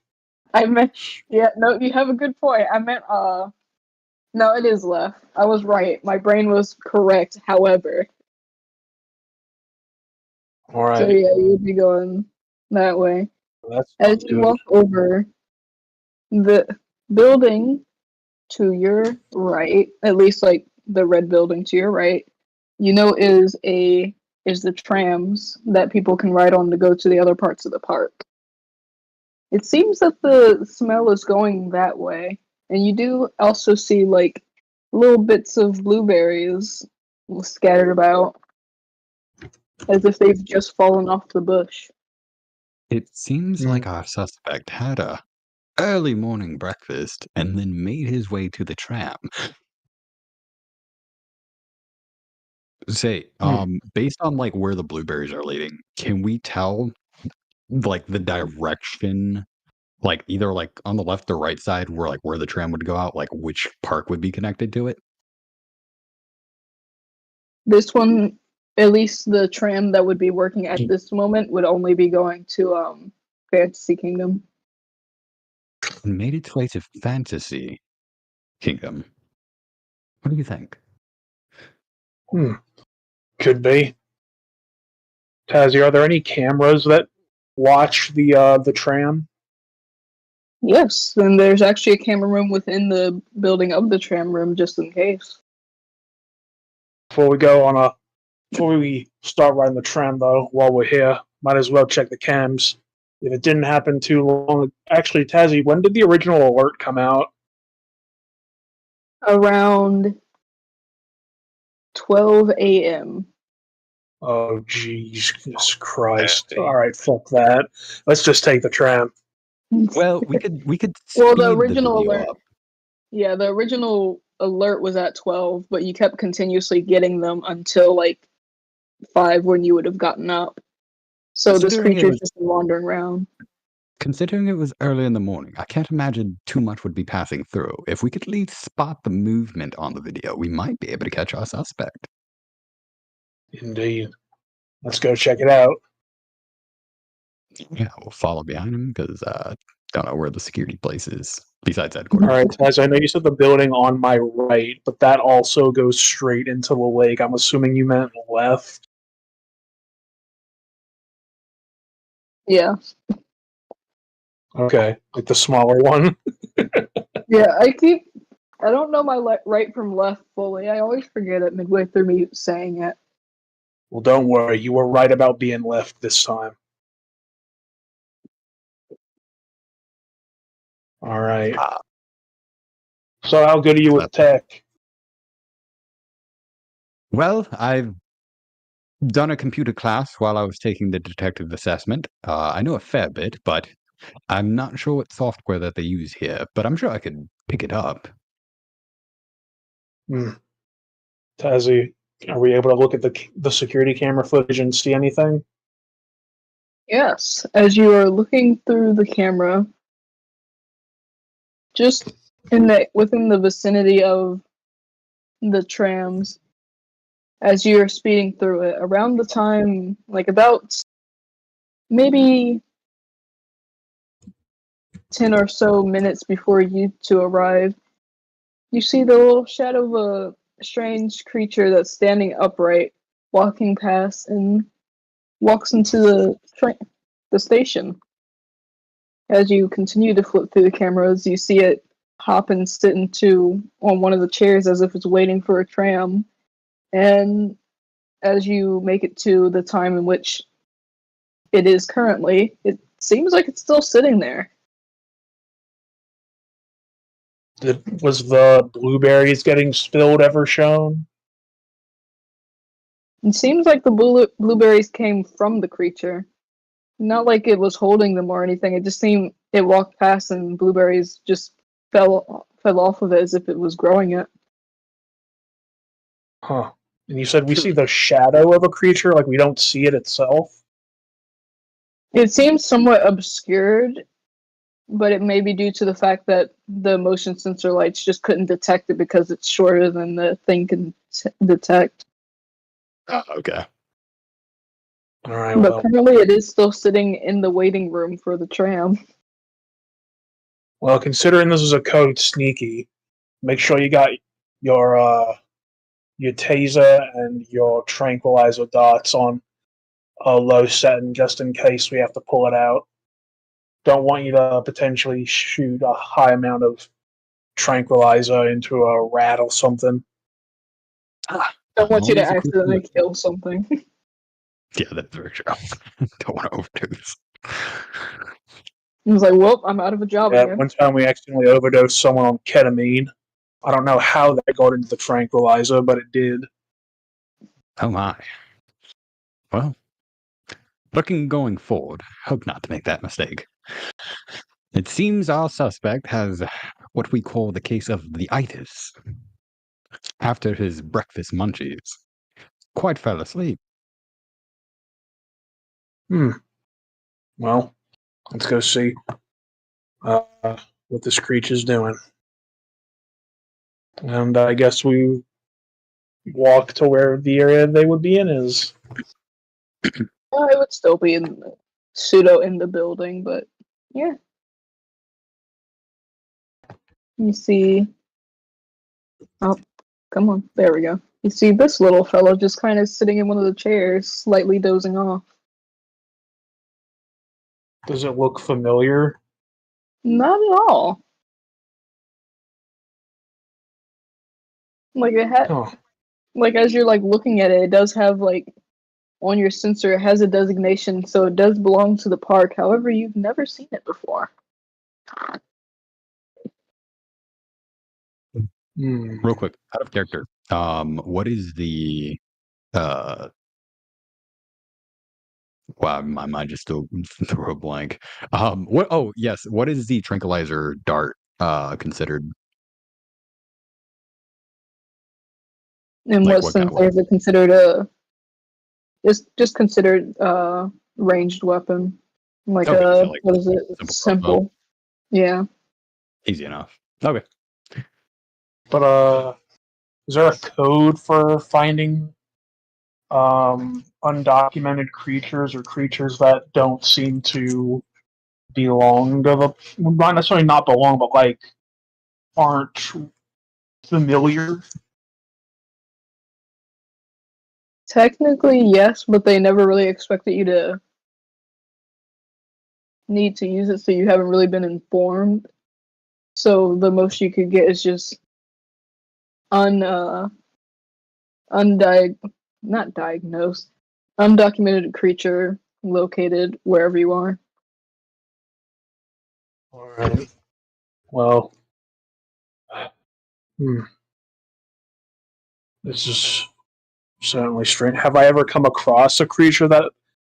I meant yeah, no, you have a good point. I meant no, it is left. I was right. My brain was correct, however.
Alright.
So yeah, you'd be going that way.
That's not
As you
good.
walk over the building to your right, at least like the red building to your right, you know is the trams that people can ride on to go to the other parts of the park. It seems that the smell is going that way, and you do also see like little bits of blueberries scattered about, as if they've just fallen off the bush.
It seems like our suspect had a early morning breakfast and then made his way to the tram. Say, based on like where the blueberries are leading, can we tell like the direction, like either like on the left or right side where the tram would go out, like which park would be connected to it?
This one, at least the tram that would be working at this moment, would only be going to Fantasy Kingdom.
Made its way to Fantasy Kingdom. What do you think?
Could be. Tazzy, are there any cameras that watch the tram?
Yes, and there's actually a camera room within the building of the tram room, just in case.
Before we start riding the tram, though, while we're here, might as well check the cams. If it didn't happen too long, actually, Tazzy, when did the original alert come out?
Around 12 a.m.
Oh, Jesus Christ! All right, fuck that. Let's just take the tram.
Well, we could
Well,
speed
the
the
original
video
alert.
up.
Yeah, the original alert was at 12, but you kept continuously getting them until like 5 when you would have gotten up. So this
Considering it
creature's
was-
just been wandering around.
Considering it was early in the morning, I can't imagine too much would be passing through. If we could at least spot the movement on the video, we might be able to catch our suspect.
Indeed. Let's go check it out.
Yeah, we'll follow behind him because don't know where the security place is besides
All
headquarters.
right, Tazzy, I know you said the building on my right, but that also goes straight into the lake. I'm assuming you meant left.
Yeah.
Okay, like the smaller one.
Yeah, I don't know my right from left fully. I always forget it midway through me saying it.
Well, don't worry, you were right about being left this time. All right. So, how good are you with tech?
Well, I've done a computer class while I was taking the detective assessment. I know a fair bit, but I'm not sure what software that they use here, but I'm sure I could pick it up.
Tazzy, are we able to look at the security camera footage and see anything?
Yes, as you are looking through the camera, just within the vicinity of the trams, as you're speeding through it, around the time, like about maybe 10 or so minutes before you two arrive, you see the little shadow of a strange creature that's standing upright, walking past, and walks into the station. As you continue to flip through the cameras, you see it hop and sit on one of the chairs as if it's waiting for a tram. And as you make it to the time in which it is currently, it seems like it's still sitting there.
Was the blueberries getting spilled ever shown?
It seems like the blueberries came from the creature. Not like it was holding them or anything. It just seemed it walked past and blueberries just fell off of it as if it was growing it.
Huh. And you said we see the shadow of a creature, like we don't see it itself?
It seems somewhat obscured, but it may be due to the fact that the motion sensor lights just couldn't detect it because it's shorter than the thing can detect.
Okay.
All right,
But
well.
currently it is still sitting in the waiting room for the tram.
Well, considering this is a code sneaky, make sure you got your taser and your tranquilizer darts on a low setting just in case we have to pull it out. Don't want you to potentially shoot a high amount of tranquilizer into a rat or something.
Don't want you to
Always a quick
accidentally
look.
kill something.
Yeah, that's very true. Don't want to overdose.
He was like, well, I'm out of a job
Yeah,
again.
one time we accidentally overdosed someone on ketamine. I don't know how that got into the tranquilizer, but it did.
Oh my. Well, looking going forward, hope not to make that mistake. It seems our suspect has what we call the case of the itis. After his breakfast munchies, quite fell asleep.
Well, let's go see what this creature's doing. And I guess we walk to where the area they would be in is.
I would still be in the building, but yeah. You see. Oh, come on. There we go. You see this little fellow just kind of sitting in one of the chairs, slightly dozing off.
Does it look familiar?
Not at all. Like it had,
Huh.
like as you're like looking at it, it does have like on your sensor, it has a designation, so it does belong to the park. However, you've never seen it before.
Real quick, out of character. What is the wow, my mind just still threw a blank. What oh yes, what is the tranquilizer dart considered?
In
Like
what
what kind
sense
of
is it considered a just considered ranged weapon? Like
okay,
a
so like
what is it?
simple crossbow.
Simple. Yeah.
Easy enough. Okay.
But is there a code for finding undocumented creatures or creatures that don't seem to belong to the not necessarily not belong, but like aren't familiar?
Technically, yes, but they never really expected you to need to use it, so you haven't really been informed. So the most you could get is just undiag not diagnosed, undocumented creature located wherever you are.
All right. Well, this is certainly strange. Have I ever come across a creature that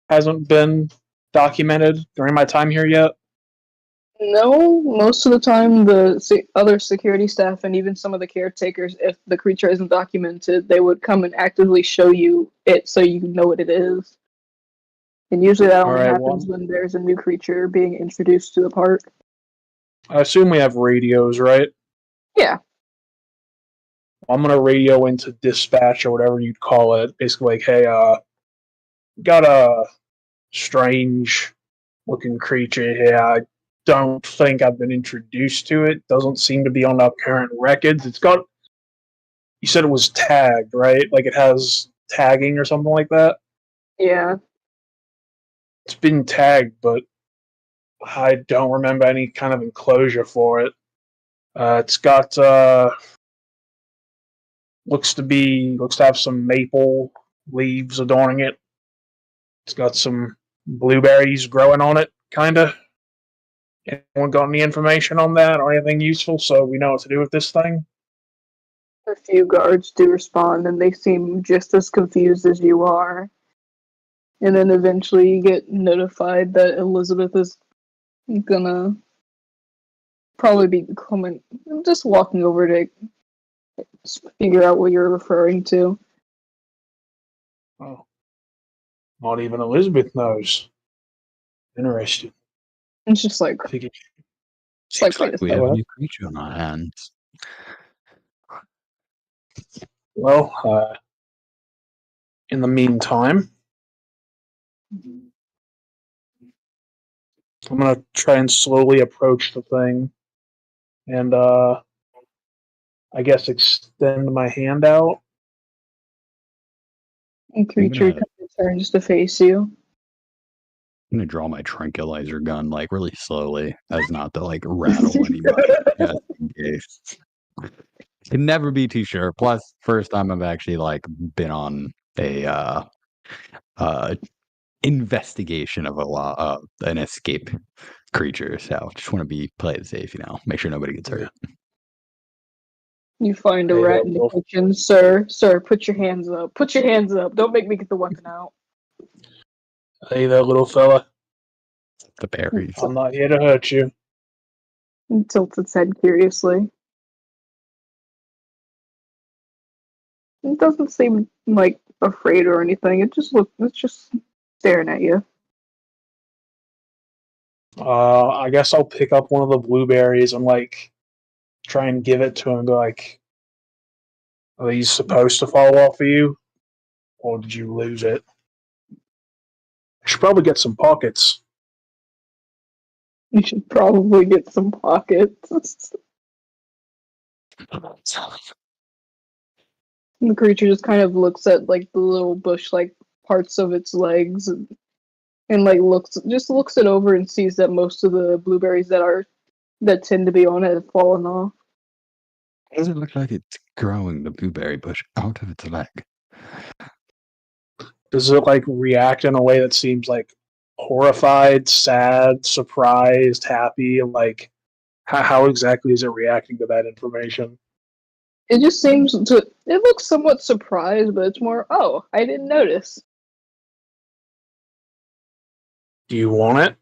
hasn't been documented during my time here yet?
No, most of the time the other security staff and even some of the caretakers, if the creature isn't documented, they would come and actively show you it so you know what it is. And usually that only
Alright,
happens
well,
when there's a new creature being introduced to the park.
I assume we have radios, right?
Yeah.
I'm gonna radio into dispatch or whatever you'd call it. Basically, like, hey, got a strange looking creature here. I don't think I've been introduced to it. Doesn't seem to be on our current records. It's got. You said it was tagged, right? Like it has tagging or something like that.
Yeah.
It's been tagged, but I don't remember any kind of enclosure for it. It's got looks to have some maple leaves adorning it. It's got some blueberries growing on it, kinda. Anyone got any information on that or anything useful so we know what to do with this thing?
A few guards do respond and they seem just as confused as you are. And then eventually you get notified that Elizabeth is gonna probably be coming, just walking over to figure out what you're referring to.
Oh. Not even Elizabeth knows. Interesting.
It's just like,
Figured-
it's like,
Seems like
wait a
we have a
second.
new creature on our hands.
Well, in the meantime, I'm gonna try and slowly approach the thing, and I guess extend my hand out.
a creature
gonna-
turns to face you.
I'm gonna draw my tranquilizer gun like really slowly, as not to like rattle anybody, just in case. Can never be too sure. Plus, first time I've actually like been on a investigation of an escape creature. So just want to play it safe, make sure nobody gets hurt.
You find a
Hey,
rat in the
Wolf.
kitchen, sir. Sir, put your hands up. Put your hands up. Don't make me get the weapon out.
Hey there, little fella.
The berries.
I'm not here to hurt you.
He tilts its head curiously. It doesn't seem like afraid or anything. It's just staring at you.
I guess I'll pick up one of the blueberries and like try and give it to him. And be like, are these supposed to fall off of you, or did you lose it? I should probably get some pockets.
You should probably get some pockets. And the creature just kind of looks at like the little bush like parts of its legs and like looks it over and sees that most of the blueberries that tend to be on it have fallen off.
Does it look like it's growing the blueberry bush out of its leg?
Does it like react in a way that seems like horrified, sad, surprised, happy? Like, how exactly is it reacting to that information?
It just seems to. It looks somewhat surprised, but it's more. Oh, I didn't notice.
Do you want it?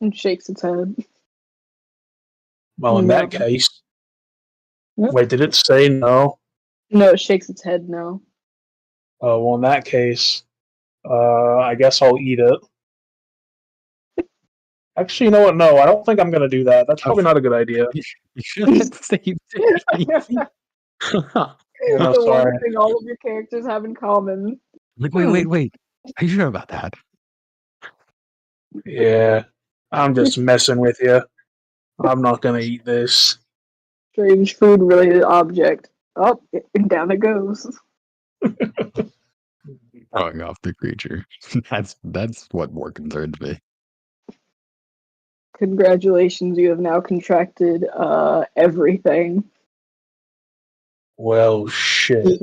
And shakes its head.
Well, in that
No.
case.
Yep.
Wait, did it say no?
No, it shakes its head no.
Oh, well, in that case, I guess I'll eat it. Actually, you know what? No, I don't think I'm going to do that. That's probably not a good idea.
You should have saved it.
It's
No,
the
sorry.
one thing all of your characters have in common.
Like, wait. Are you sure about that?
Yeah, I'm just messing with you. I'm not going to eat this.
Strange food-related object. Oh, and down it goes.
Throwing off the creature. That's what more concerns me.
Congratulations, you have now contracted everything.
Well, shit.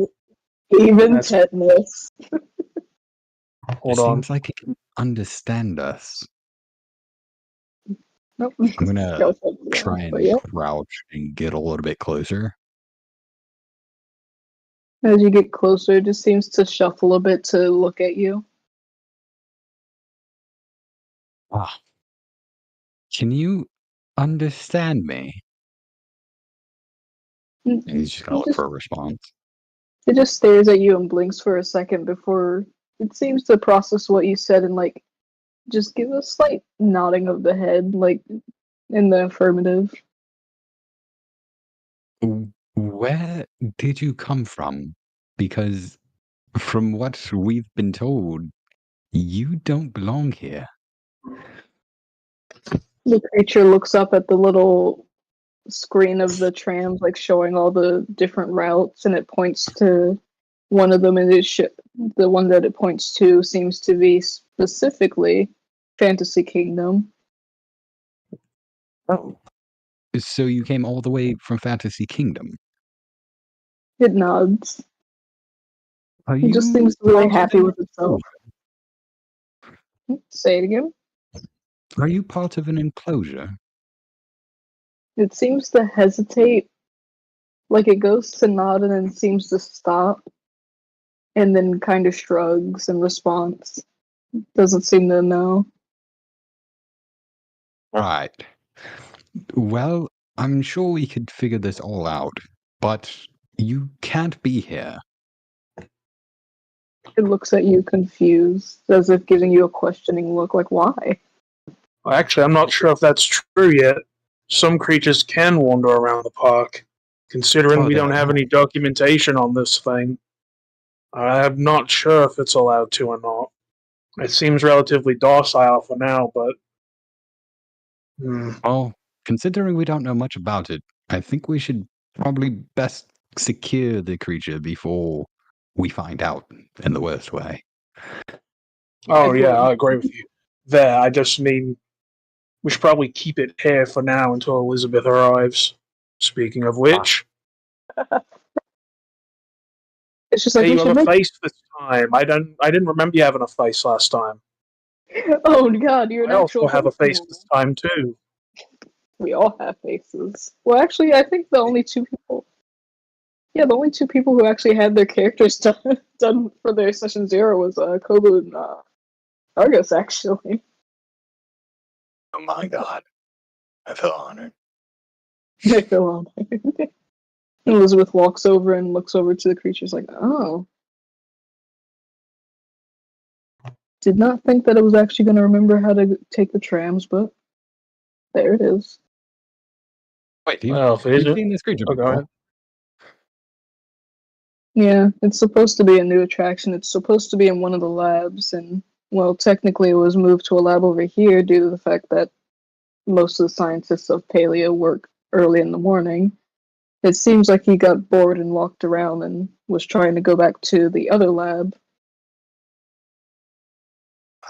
Even
That's-
tetanus.
Hold
It
on.
seems like it can understand us.
Nope.
I'm gonna
Go ahead,
try and
but yeah.
crouch and get a little bit closer.
As you get closer, it just seems to shuffle a bit to look at you.
Ah. Can you understand me? And he's just gonna look for a response.
It just stares at you and blinks for a second before it seems to process what you said and like just give a slight nodding of the head, like in the affirmative.
Where did you come from? Because from what we've been told, you don't belong here.
The creature looks up at the little screen of the trams, like showing all the different routes, and it points to one of them, and the one that it points to seems to be specifically Fantasy Kingdom.
Oh. So you came all the way from Fantasy Kingdom?
It nods.
Are
It just
you
seems really
part of
happy
an
with itself. Say it again.
Are you part of an enclosure?
It seems to hesitate, like it goes to nod and then seems to stop, and then kind of shrugs in response. Doesn't seem to know.
Right. Well, I'm sure we could figure this all out, but you can't be here.
It looks at you confused, as if giving you a questioning look, like, why?
Well, actually, I'm not sure if that's true yet. Some creatures can wander around the park. Considering
Oh,
we
they
don't have
are.
any documentation on this thing, I'm not sure if it's allowed to or not. It seems relatively docile for now, but...
Well, considering we don't know much about it, I think we should probably best secure the creature before we find out in the worst way.
Oh, yeah, I agree with you. There, I just mean... We should probably keep it here for now until Elizabeth arrives. Speaking of which,
It's just like
Hey,
we
you have
should
a
make.
face this time. I didn't remember you having a face last time.
Oh God, you're an
I also
actual
have a
host
face
now.
this time too.
We all have faces. Well, actually, I think the only two people. Yeah, the only two people who actually had their characters done for their session 0 was Kobu and Argus, actually.
Oh my god. I feel honored.
I feel honored. Elizabeth walks over and looks over to the creatures like, oh. Did not think that it was actually going to remember how to take the trams, but there it is.
Wait,
Well, if it
you've
isn't,
seen this creature
oh, go
before?
ahead.
Yeah, it's supposed to be a new attraction. It's supposed to be in one of the labs, and, well, technically it was moved to a lab over here due to the fact that most of the scientists of Paleo work early in the morning. It seems like he got bored and walked around and was trying to go back to the other lab.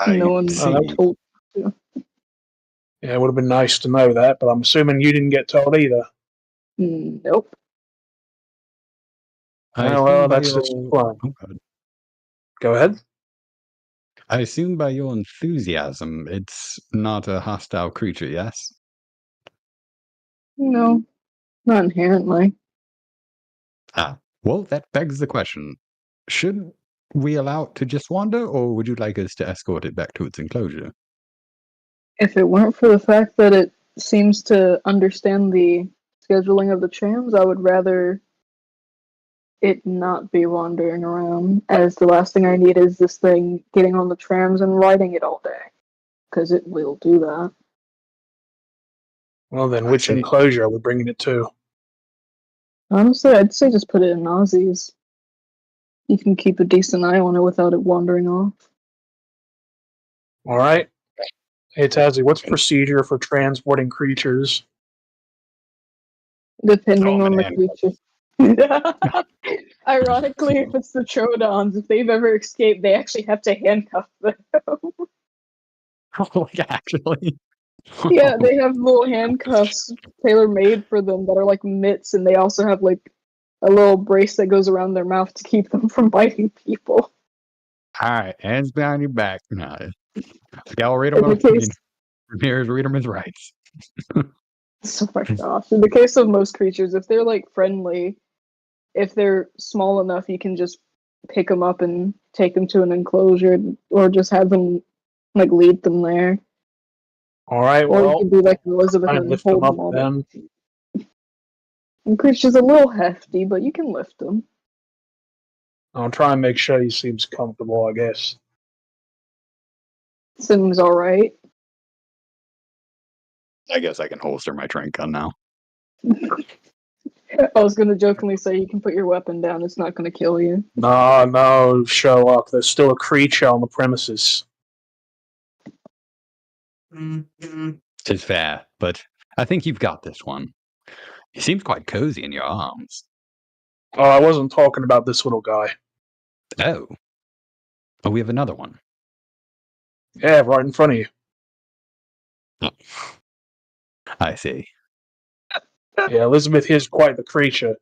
No one
see.
told.
Yeah, it would have been nice to know that, but I'm assuming you didn't get told either.
Nope.
I
Well,
assume by
that's
your...
disappointing.
Oh, God.
Go ahead.
I assume by your enthusiasm, it's not a hostile creature, yes?
No, not inherently.
Ah, well, that begs the question. Should we allow it to just wander, or would you like us to escort it back to its enclosure?
If it weren't for the fact that it seems to understand the scheduling of the trams, I would rather it not be wandering around, as the last thing I need is this thing getting on the trams and riding it all day. Because it will do that.
Well, then, which
see.
enclosure are we bringing it to?
Honestly, I'd say just put it in Ozzy's. You can keep a decent eye on it without it wandering off.
All right. Hey, Tazzy, what's procedure for transporting creatures?
Depending
Oh,
on the
man.
creature. Ironically, if it's the Troodons, if they've ever escaped, they actually have to handcuff them.
Oh, yeah, actually.
Yeah, they have little handcuffs tailor-made for them that are like mitts, and they also have like a little brace that goes around their mouth to keep them from biting people.
All right, hands behind your back. No, y'all read them.
In the case,
Here's Readerman's rights.
oh my gosh, in the case of most creatures, if they're like friendly, if they're small enough, you can just pick them up and take them to an enclosure, or just have them like lead them there.
All right,
Or you
well,
can be like Elizabeth
try and
and
lift
hold
them up
them all.
then.
And creature's a little hefty, but you can lift them.
I'll try and make sure he seems comfortable, I guess.
Seems alright.
I guess I can holster my trank gun now.
I was gonna jokingly say you can put your weapon down, it's not gonna kill you.
No, Sherlock, there's still a creature on the premises.
Tis fair, but I think you've got this one. He seems quite cozy in your arms.
Oh, I wasn't talking about this little guy.
Oh. Oh, we have another one.
Yeah, right in front of you.
I see.
Yeah, Elizabeth is quite the creature.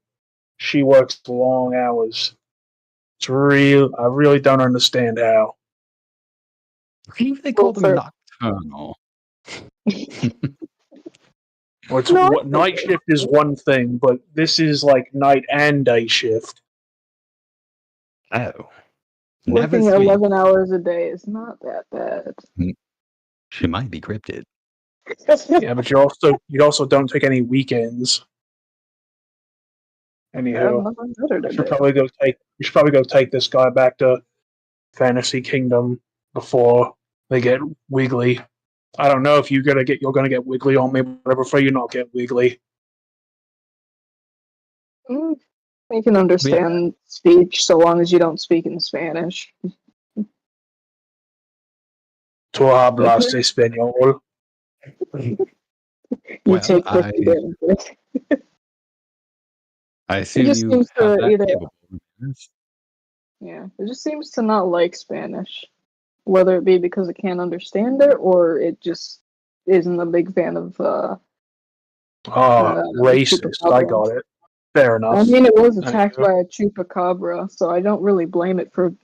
She works long hours. It's real. I really don't understand how.
I believe they call them
Sir.
nocturnal.
Well, it's
No,
night shift is one thing, but this is like night and day shift.
Oh. Never
working
sweet.
11 hours a day is not that bad.
She might be cryptid.
Yeah, but you also don't take any weekends.
I have
Anyhow,
nothing better to
you should
do.
probably go take this guy back to Fantasy Kingdom before they get wiggly. I don't know if you're gonna get wiggly on me, but I prefer you not get wiggly.
You can understand speech so long as you don't speak in Spanish.
Tu hablas español.
You
Well,
take what you get.
I assume
just
you
seems
have
to
that
either-
capability.
Yeah, it just seems to not like Spanish. Whether it be because it can't understand it or it just isn't a big fan of
Racist. I got it. Fair enough.
I mean, it was attacked
Anyway.
by a chupacabra, so I don't really blame it for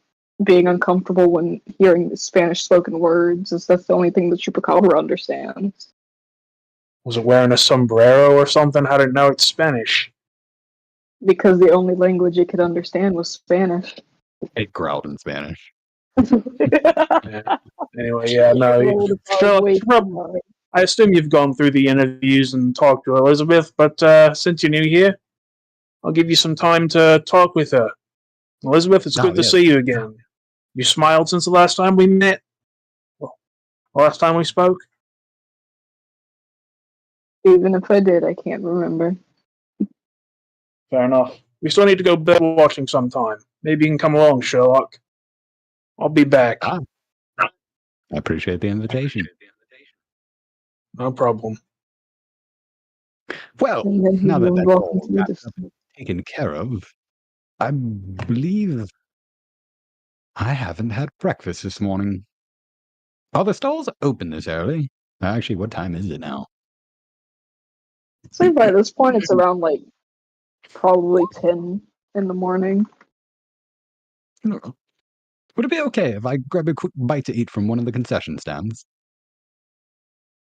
being uncomfortable when hearing the Spanish spoken words, as that's the only thing the chupacabra understands.
Was it wearing a sombrero or something? How did it know it's Spanish?
Because the only language it could understand was Spanish.
It growled in Spanish.
Anyway, yeah, no.
Rolled about
Sure,
way
sure.
too hard.
I assume you've gone through the interviews and talked to Elizabeth, but since you're new here, I'll give you some time to talk with her. Elizabeth, it's
Oh,
good to
yes.
see you again. You smiled since the last time we met? Well, last time we spoke?
Even if I did, I can't remember.
Fair enough. We still need to go bird watching sometime. Maybe you can come along, Sherlock. I'll be back.
Ah. I appreciate the invitation.
No problem.
Well,
And then he
now that
moved
that's
off
all
into the
wrapped up
distance.
and taken care of, I believe I haven't had breakfast this morning. Are the stalls open this early? Actually, what time is it now?
So by this point, it's around like probably 10 in the morning.
I don't know. Would it be okay if I grab a quick bite to eat from one of the concession stands?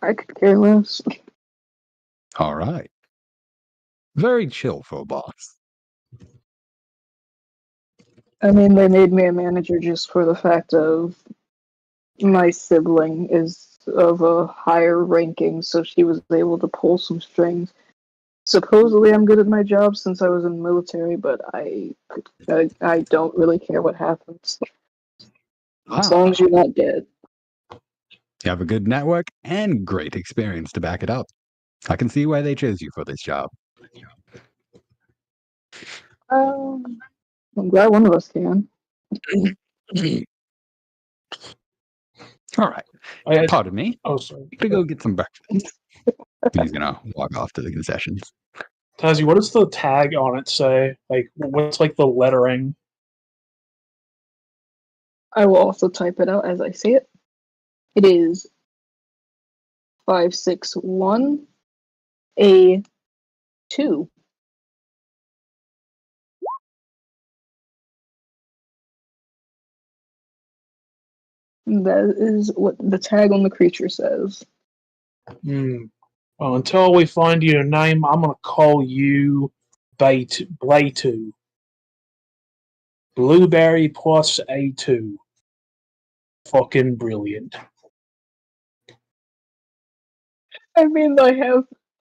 I could care less.
All right. Very chill for a boss.
I mean, they made me a manager just for the fact of my sibling is of a higher ranking, so she was able to pull some strings. Supposedly, I'm good at my job since I was in the military, but I don't really care what happens as long as you're not dead.
You have a good network and great experience to back it up. I can see why they chose you for this job.
I'm glad one of us can.
All right.
I had,
Pardon me.
oh, sorry.
I'm gonna go get some breakfast. He's gonna walk off to the concessions.
Tazzy, what does the tag on it say? Like, what's like the lettering?
I will also type it out as I see it. It is 561 A2. That is what the tag on the creature says.
Well, until we find your name, I'm gonna call you Blaytu. Blueberry plus A2. Fucking brilliant.
I mean,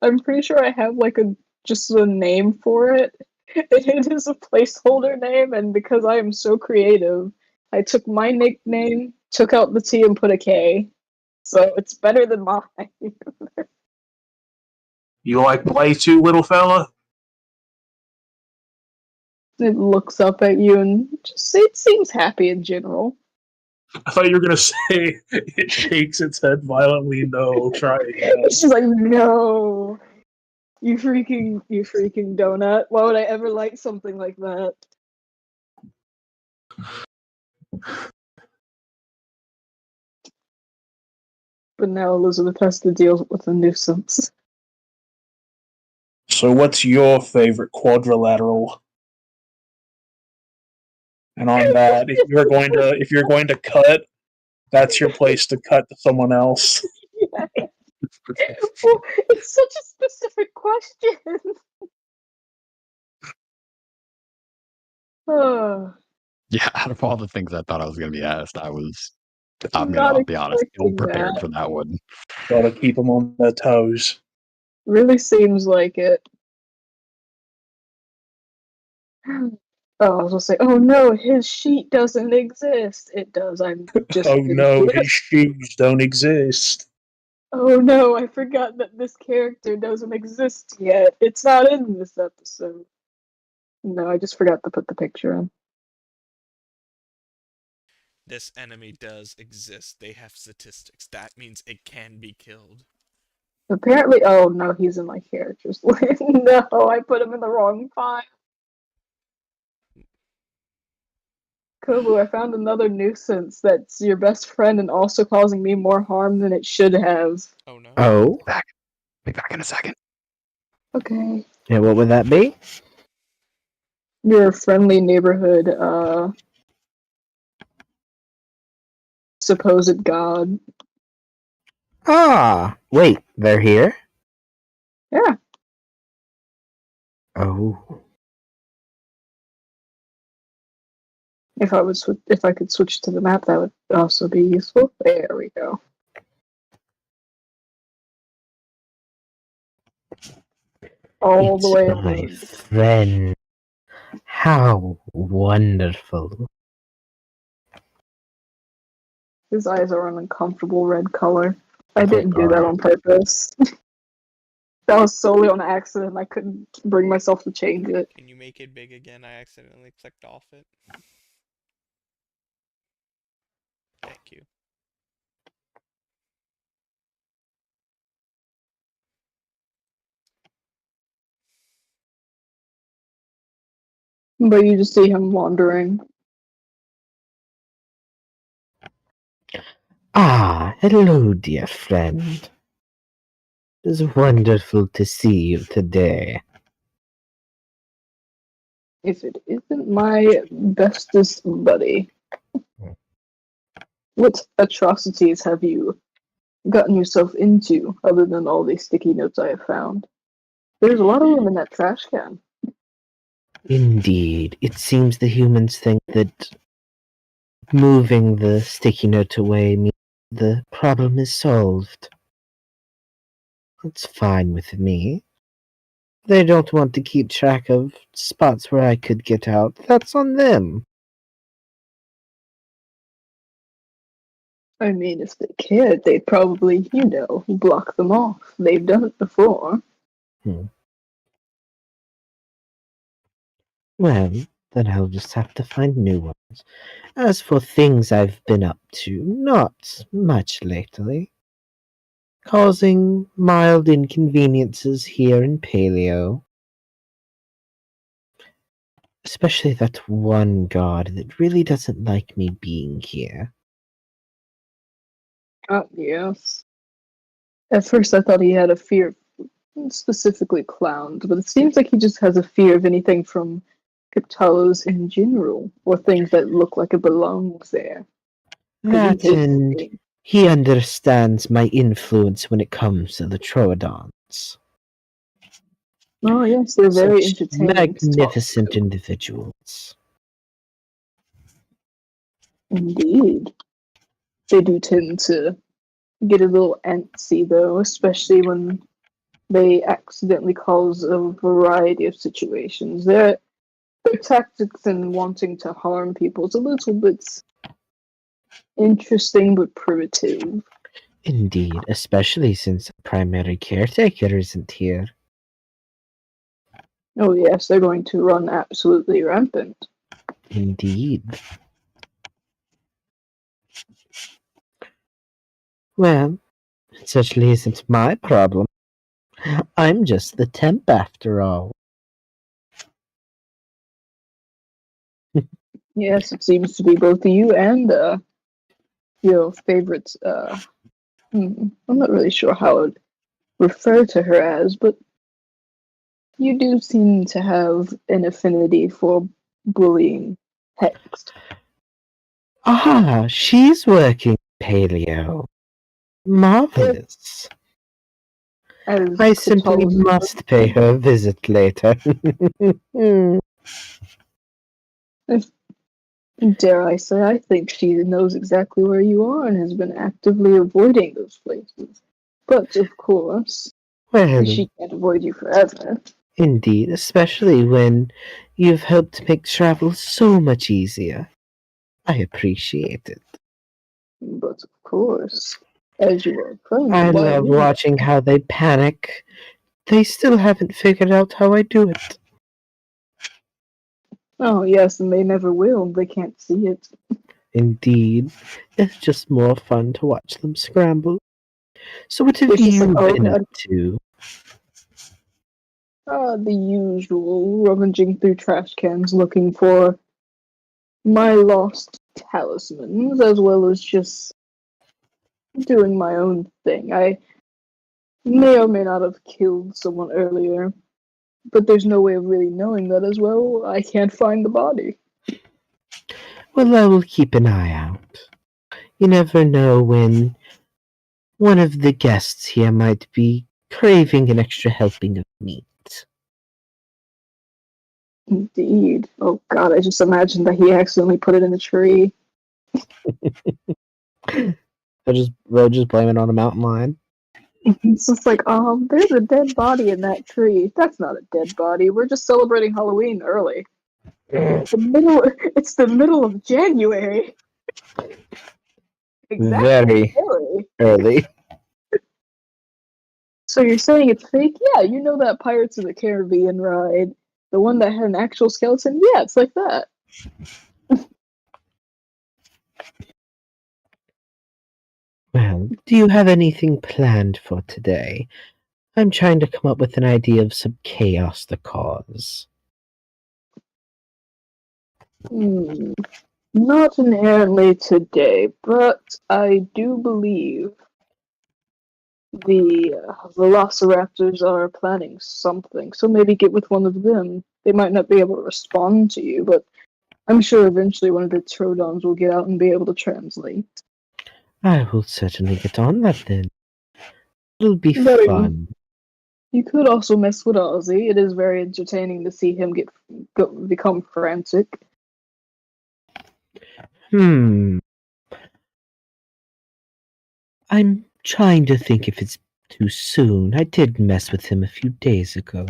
I'm pretty sure I have like just a name for it. It is a placeholder name, and because I am so creative, I took my nickname, took out the T, and put a K. So it's better than mine.
You like Blaytu, little fella?
It looks up at you and just it seems happy in general.
I thought you were gonna say it shakes its head violently. No, try again.
She's like, no, you freaking donut. Why would I ever like something like that? But now Elizabeth has to deal with a nuisance.
So, what's your favorite quadrilateral? And on that, if you're going to cut, that's your place to cut to someone else.
Well, it's such a specific question.
Yeah, out of all the things I thought I was gonna be asked, I'll
Not
be honest, ill
expecting
prepared
that.
for that one.
Gotta keep them on their toes.
Really seems like it. Oh, I was gonna say, oh no, his sheet doesn't exist. It does. I'm just.
Oh
an
no,
idiot.
his shoes don't exist.
Oh no, I forgot that this character doesn't exist yet. It's not in this episode. No, I just forgot to put the picture in.
This enemy does exist. They have statistics. That means it can be killed.
Apparently, oh no, he's in my characters list. No, I put him in the wrong file. Kobu, I found another nuisance that's your best friend and also causing me more harm than it should have.
Oh no.
Oh,
Be back in a second.
Okay.
and what would that be?
your friendly neighborhood supposed god.
Ah, wait, they're here?
Yeah.
Oh.
If I could switch to the map, that would also be useful. There we go. All the
It's
way
my
above.
friend. How wonderful.
His eyes are an uncomfortable red color. I
They
didn't do that
are.
on purpose. That was solely on accident. I couldn't bring myself to change it.
Can you make it big again? I accidentally clicked off it. Thank you.
But you just see him wandering.
Ah, hello, dear friend. It is wonderful to see you today.
If it isn't my bestest buddy. What atrocities have you gotten yourself into other than all these sticky notes I have found? There's a lot of them in that trash can.
Indeed, it seems the humans think that moving the sticky note away means the problem is solved. It's fine with me. They don't want to keep track of spots where I could get out. That's on them.
I mean, if they cared, they'd probably, block them off. They've done it before.
Well, then I'll just have to find new ones. As for things I've been up to, not much lately. Causing mild inconveniences here in Paleo. Especially that one god that really doesn't like me being here.
Oh, yes. At first I thought he had a fear of specifically clowns, but it seems like he just has a fear of anything from Cthulhu's in general, or things that look like it belongs there. 'Cause he
That
hates
and
things.
he understands my influence when it comes to the Troodons.
Oh, yes, they're very
Such
entertaining to talk
magnificent
to.
individuals.
Indeed. They do tend to get a little antsy, though, especially when they accidentally cause a variety of situations. Their tactics in wanting to harm people is a little bit interesting but primitive.
Indeed, especially since the primary caretaker isn't here.
Oh, yes, they're going to run absolutely rampant.
Indeed. Well, it certainly isn't my problem. I'm just the temp after all.
Yes, it seems to be both you and your favorite. I'm not really sure how I would refer to her as, but you do seem to have an affinity for bullying Hex.
Ah, she's working Paleo. Marvelous.
As
I simply
Cthulhu's-
must pay her a visit later.
Dare I say, I think she knows exactly where you are and has been actively avoiding those places. But of course,
Well,
she can't avoid you forever.
indeed, especially when you've helped make travel so much easier. I appreciate it.
But of course, as you are a friend,
I
why
love
wouldn't
watching how they panic. They still haven't figured out how I do it.
Oh, yes, and they never will. They can't see it.
Indeed, it's just more fun to watch them scramble. So what have
It's just
you
like, oh,
been
God.
up to?
The usual rummaging through trash cans looking for my lost talismans, as well as just doing my own thing. I may or may not have killed someone earlier, but there's no way of really knowing that as well. I can't find the body.
Well, I will keep an eye out. You never know when one of the guests here might be craving an extra helping of meat.
Indeed. Oh god, I just imagined that he accidentally put it in the tree.
They'll just blame it on a mountain lion.
It's just like, there's a dead body in that tree. That's not a dead body. We're just celebrating Halloween early. It's the middle of January. Exactly.
Very early.
So you're saying it's fake? Yeah, you know that Pirates of the Caribbean ride, the one that had an actual skeleton? Yeah, it's like that.
Well, do you have anything planned for today? I'm trying to come up with an idea of some chaos to cause.
Not inherently today, but I do believe the Velociraptors are planning something, so maybe get with one of them. They might not be able to respond to you, but I'm sure eventually one of the Troodons will get out and be able to translate.
I will certainly get on that then. It'll be
Very
fun.
You could also mess with Ozzy. It is very entertaining to see him become frantic.
I'm trying to think if it's too soon. I did mess with him a few days ago.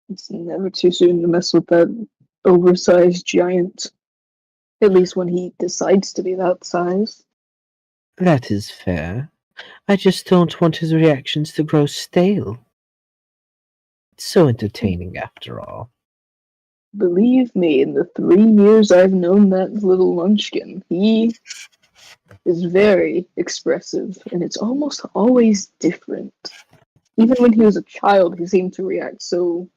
It's never too soon to mess with that oversized giant. At least when he decides to be that size.
That is fair. I just don't want his reactions to grow stale. It's so entertaining after all.
Believe me, in the 3 years I've known that little munchkin, he is very expressive, and it's almost always different. Even when he was a child, he seemed to react so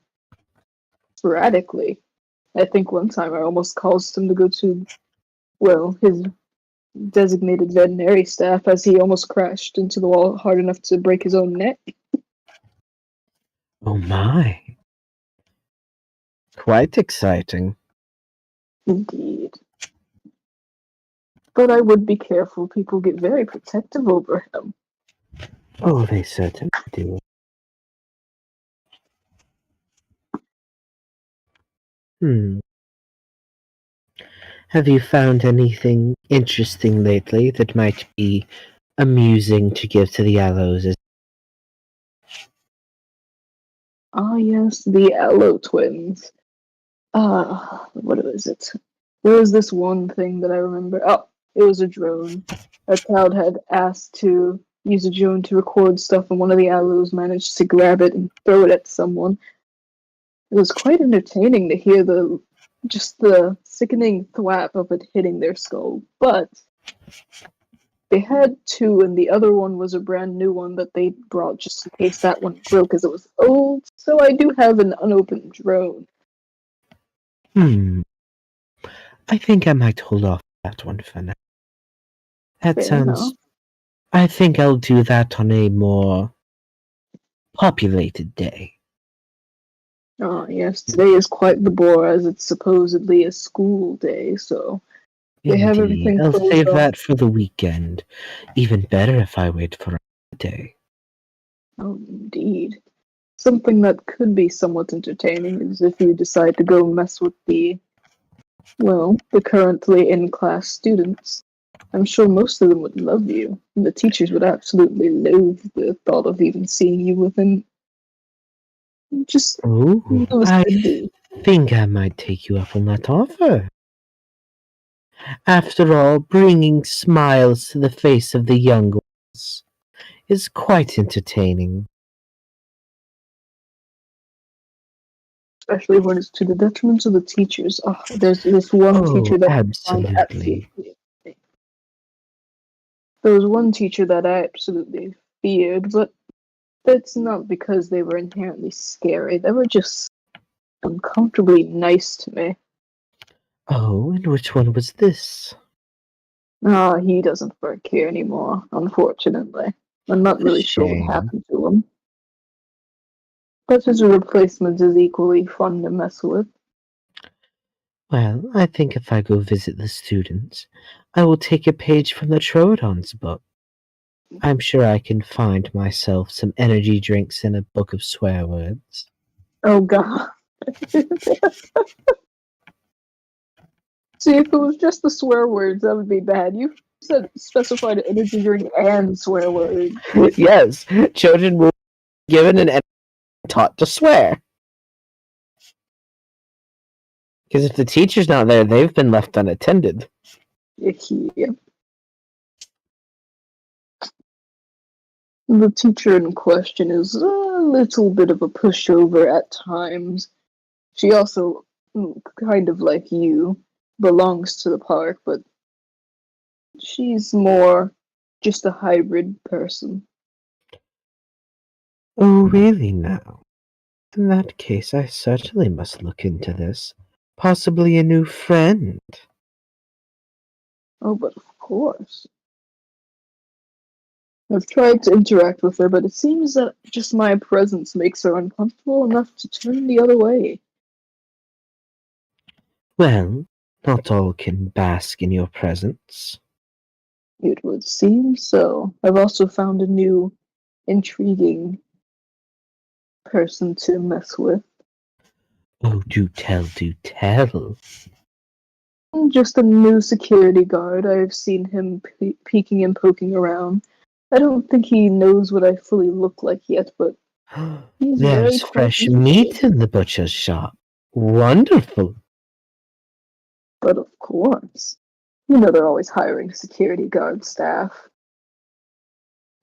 sporadically. I think one time I almost caused him to go to, well, his designated veterinary staff as he almost crashed into the wall hard enough to break his own neck.
Oh my. Quite exciting.
Indeed. But I would be careful. People get very protective over him.
Oh, they certainly do. Have you found anything interesting lately that might be amusing to give to the Allos?
Ah, yes, the Allo twins. What was it? There was this one thing that I remember. Oh, it was a drone. A child had asked to use a drone to record stuff, and one of the Allos managed to grab it and throw it at someone. It was quite entertaining to hear the sickening thwap of it hitting their skull. But they had two, and the other one was a brand new one that they brought just in case that one broke because it was old. So I do have an unopened drone.
I think I might hold off that one for now. That
Fair
sounds...
enough.
I think I'll do that on a more populated day.
Oh, yes, today is quite the bore as it's supposedly a school day, so they have everything
I'll
closed
save
off.
that for the weekend. Even better if I wait for a day.
Oh, indeed. Something that could be somewhat entertaining is if you decide to go mess with the currently in-class students. I'm sure most of them would love you, and the teachers would absolutely loathe the thought of even seeing you with them. Just
Oh,
those
I
could be.
think I might take you up on that offer. After all, bringing smiles to the face of the young ones is quite entertaining.
Especially when it's to the detriment of the teachers. Oh, there's this one teacher that I find
absolutely.
There was one teacher that I absolutely feared, but that's not because they were inherently scary. They were just uncomfortably nice to me.
Oh, and which one was this?
Ah, he doesn't work here anymore, unfortunately. I'm not really sure what
Shame.
happened to him. But his replacement is equally fun to mess with.
Well, I think if I go visit the students, I will take a page from the Troodon's book. I'm sure I can find myself some energy drinks and a book of swear words.
Oh god. See, if it was just the swear words, that would be bad. You said specified energy drink and swear words.
Yes, children will be given and taught to swear. Because if the teacher's not there, they've been left unattended.
Yeah. The teacher in question is a little bit of a pushover at times. She also, kind of like you, belongs to the park, but she's more just a hybrid person.
Oh, really now? In that case, I certainly must look into this. Possibly a new friend.
Oh, but of course. I've tried to interact with her, but it seems that just my presence makes her uncomfortable enough to turn the other way.
Well, not all can bask in your presence.
It would seem so. I've also found a new, intriguing person to mess with.
Oh, do tell, do tell.
Just a new security guard. I've seen him peeking and poking around. I don't think he knows what I fully look like yet, but he's very
There's fresh
close-minded.
meat in the butcher's shop. Wonderful.
But of course. You know they're always hiring security guard staff.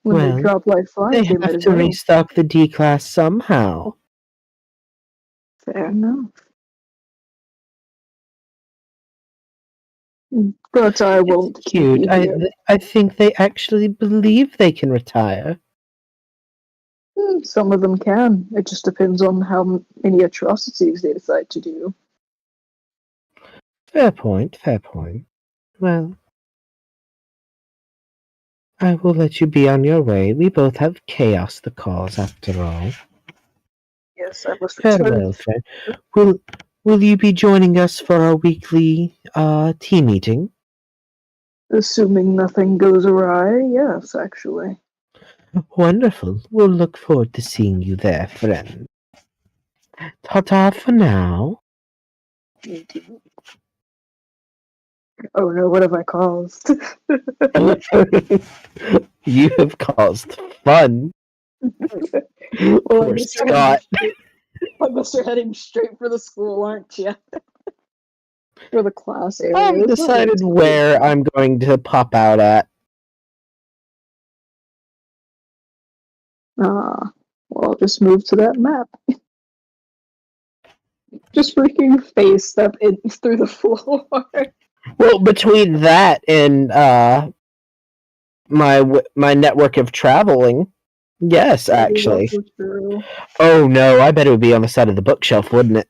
When
Well,
they drop like flies,
They
they might
have
as
to
well.
restock the D class somehow.
Fair enough. But I won't keep
Cute.
you here.
I think they actually believe they can retire.
Some of them can. It just depends on how many atrocities they decide to do.
Fair point, fair point. Well, I will let you be on your way. We both have chaos the cause, after all.
Yes, I must return.
Farewell, friend. Will you be joining us for our weekly tea meeting?
Assuming nothing goes awry, yes, actually.
Wonderful. We'll look forward to seeing you there, friend. Ta-ta for now.
Oh no, what have I caused?
You have caused fun.
Well,
Poor Scott.
I guess you're heading straight for the school, aren't you? For the class area.
I've decided where I'm going to pop out at.
Well, I'll just move to that map. Just freaking face step in through the floor.
Well, between that and my network of traveling, yes, actually.
That's true.
Oh no, I bet it would be on the side of the bookshelf, wouldn't it?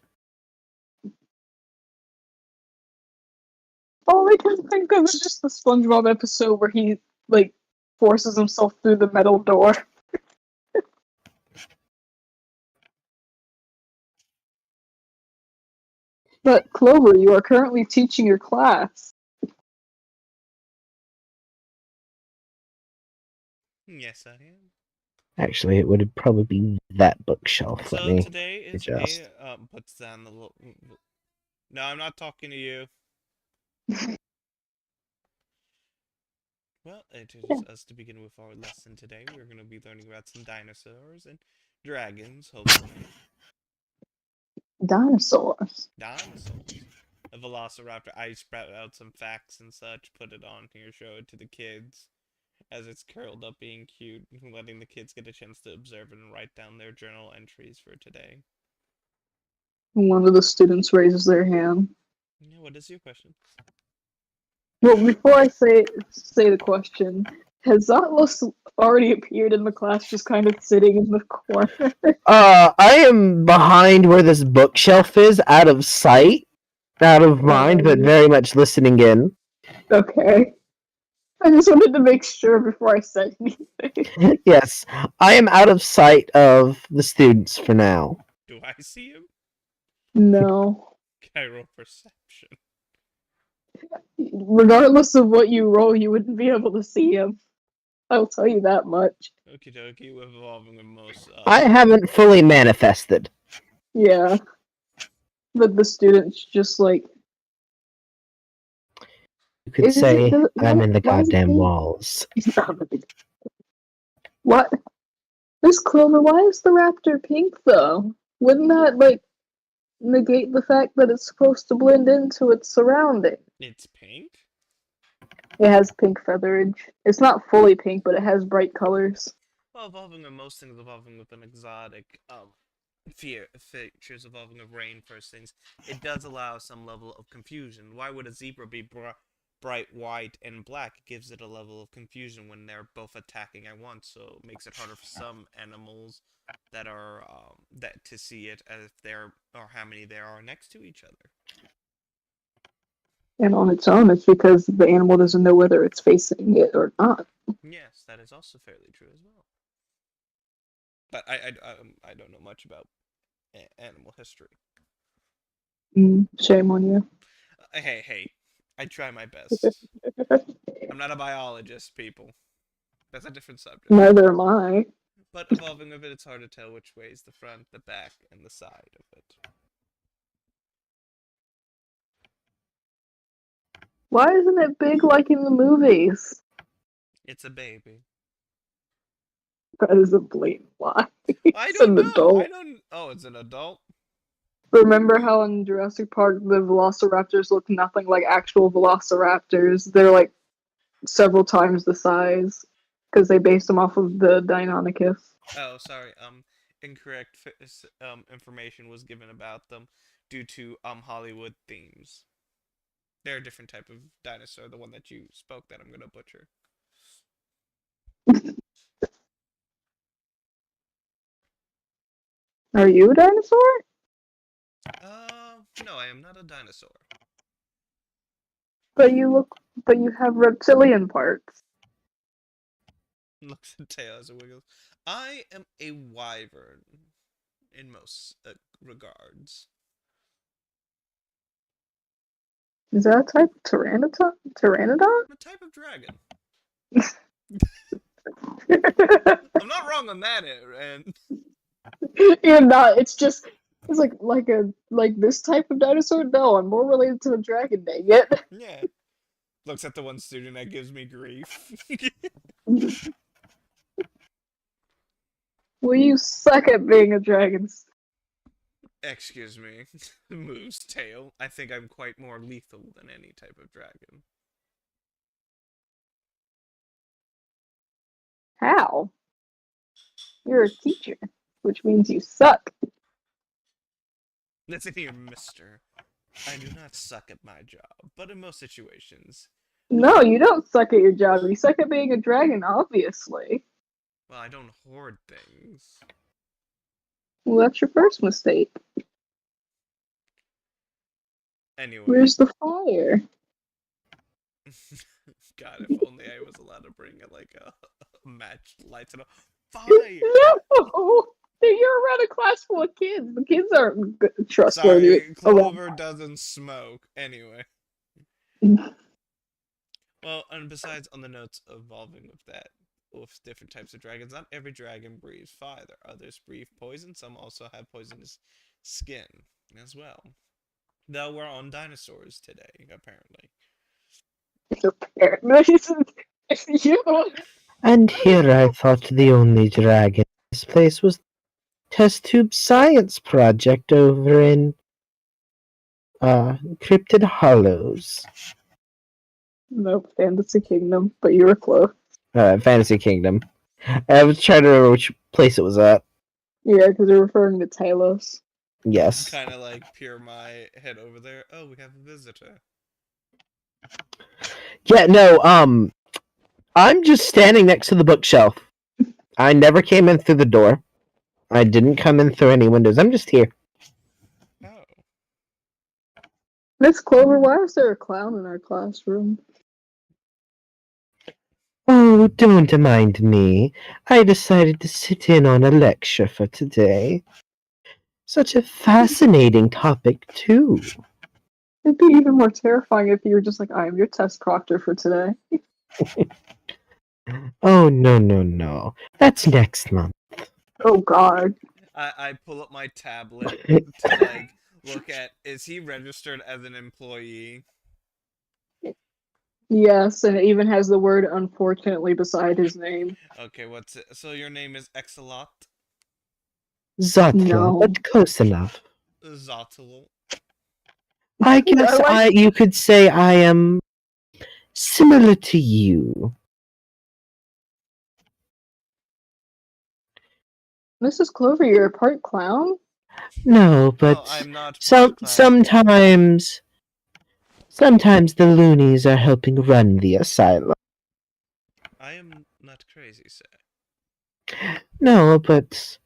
All I can think of is just the SpongeBob episode where he like forces himself through the metal door. But Clover, you are currently teaching your class.
Yes, I am.
Actually, it would probably be that bookshelf. Let
So
me.
today is
adjust.
puts down the little. No, I'm not talking to you. Well, it is us to begin with our lesson today. We're going to be learning about some dinosaurs and dragons, hopefully.
Dinosaurs.
Dinosaurs. A velociraptor. I sprout out some facts and such, put it on here, show it to the kids. As it's curled up being cute, letting the kids get a chance to observe it and write down their journal entries for today.
One of the students raises their hand.
Yeah, what is your question?
Well, before I say the question, has Zotlos already appeared in the class, just kind of sitting in the corner?
I am behind where this bookshelf is, out of sight, out of mind, but very much listening in.
Okay. I just wanted to make sure before I said anything.
Yes, I am out of sight of the students for now.
Do I see him?
No.
Can I roll perception?
Regardless of what you roll, you wouldn't be able to see him. I'll tell you that much.
Okie dokie, we're evolving with most.
I haven't fully manifested.
Yeah. But the students just like.
You could
Is it
say
the-
I'm in the
why is it
goddamn
pink?
walls.
What? Miss Clover, why is the raptor pink though? Wouldn't that like negate the fact that it's supposed to blend into its surrounding?
It's pink?
It has pink featherage. It's not fully pink, but it has bright colors.
Well, evolving with most things, evolving with an exotic features, evolving with rain first things, it does allow some level of confusion. Why would a zebra be bright white and black? It gives it a level of confusion when they're both attacking at once, so it makes it harder for some animals that are that to see it as if there or how many there are next to each other.
And on its own, it's because the animal doesn't know whether it's facing it or not.
Yes, that is also fairly true as well. But I don't know much about animal history.
Shame on you.
Hey, I try my best. I'm not a biologist, people. That's a different subject.
Neither am I.
But evolving with it, it's hard to tell which way is the front, the back, and the side of it.
Why isn't it big like in the movies?
It's a baby.
That is a blatant lie.
I
It's
don't
an
know.
adult.
Oh, it's an adult?
Remember how in Jurassic Park the velociraptors look nothing like actual velociraptors? They're like several times the size because they based them off of the Deinonychus.
Oh, sorry. Incorrect information was given about them due to Hollywood themes. They're a different type of dinosaur, the one that you spoke that I'm gonna butcher.
Are you a dinosaur?
No, I am not a dinosaur.
But you have reptilian parts.
Looks at tail as it wiggles. I am a wyvern in most regards.
Is that a type of pteranodon?
I'm a type of dragon. I'm not wrong on that, and
You're not. It's like this type of dinosaur. No, I'm more related to a dragon. Dang it!
yeah. Looks at the one student that gives me grief.
Well, you suck at being a dragon.
Excuse me. Moves tail. I think I'm quite more lethal than any type of dragon.
How? You're a teacher, which means you suck.
Listen here, mister. I do not suck at my job, but in most situations.
No, you don't suck at your job. You suck at being a dragon, obviously.
Well, I don't hoard things.
Well, that's your first mistake.
Anyway.
Where's the fire?
God, if only I was allowed to bring a match lights and a fire.
No! You're around a class full of kids. The kids aren't trustworthy.
Sorry, Clover doesn't smoke. Anyway. Well, and besides, on the notes of evolving with that, with different types of dragons, not every dragon breathes fire. Others breathe poison. Some also have poisonous skin as well. Though we're on dinosaurs today, apparently.
And here I thought the only dragon in this place was test tube science project over in Cryptid Hollows.
Nope, Fantasy Kingdom, but you were close.
Fantasy Kingdom. I was trying to remember which place it was at.
Yeah, because you're referring to Talos.
Yes.
Kind of like peer my head over there. Oh, we have a visitor.
Yeah, no, I'm just standing next to the bookshelf. I never came in through the door. I didn't come in through any windows. I'm just here.
Oh.
Miss Clover, why is there a clown in our classroom?
Oh, don't mind me. I decided to sit in on a lecture for today. Such a fascinating topic, too.
It'd be even more terrifying if you were just like, I am your test proctor for today.
Oh, no. That's next month.
Oh god.
I pull up my tablet to like look at, is he registered as an employee?
Yes, and it even has the word unfortunately beside his name.
Okay, what's it? So your name is Exelot
Zotla,
No.
but close enough.
Zotl.
I guess
like-
you could say I am similar to you.
Mrs. Clover, you're a part clown?
No, but
No, I'm not.
some
part clown.
sometimes the loonies are helping run the asylum.
I am not crazy, sir.
No, but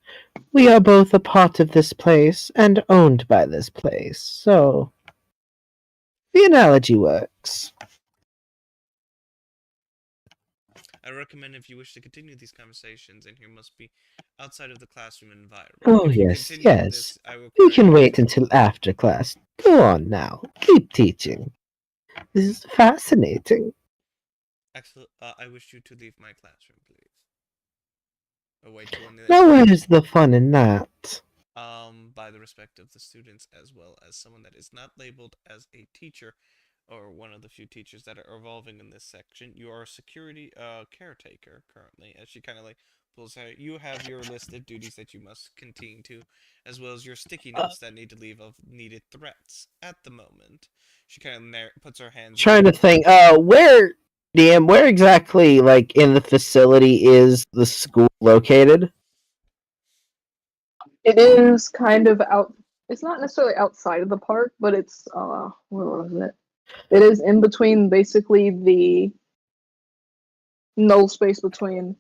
we are both a part of this place and owned by this place, so the analogy works.
I recommend if you wish to continue these conversations, and here must be outside of the classroom environment.
Oh,
If you
yes,
continue
yes.
This, I will
We can
correct
wait
you.
until after class. Go on now. Keep teaching. This is fascinating.
Excellent. I wish you to leave my classroom, please. Or wait till when
Now where's the fun in that?
by the respect of the students, as well as someone that is not labeled as a teacher or one of the few teachers that are evolving in this section. You are a security caretaker currently, as she kind of like pulls out. You have your list of duties that you must continue to, as well as your sticky notes that need to leave of needed threats at the moment. She kind of puts her hands
Trying to think, where exactly, like, in the facility is the school located?
It is kind of out. It's not necessarily outside of the park, but it's where was it? It is in between, basically the null space between.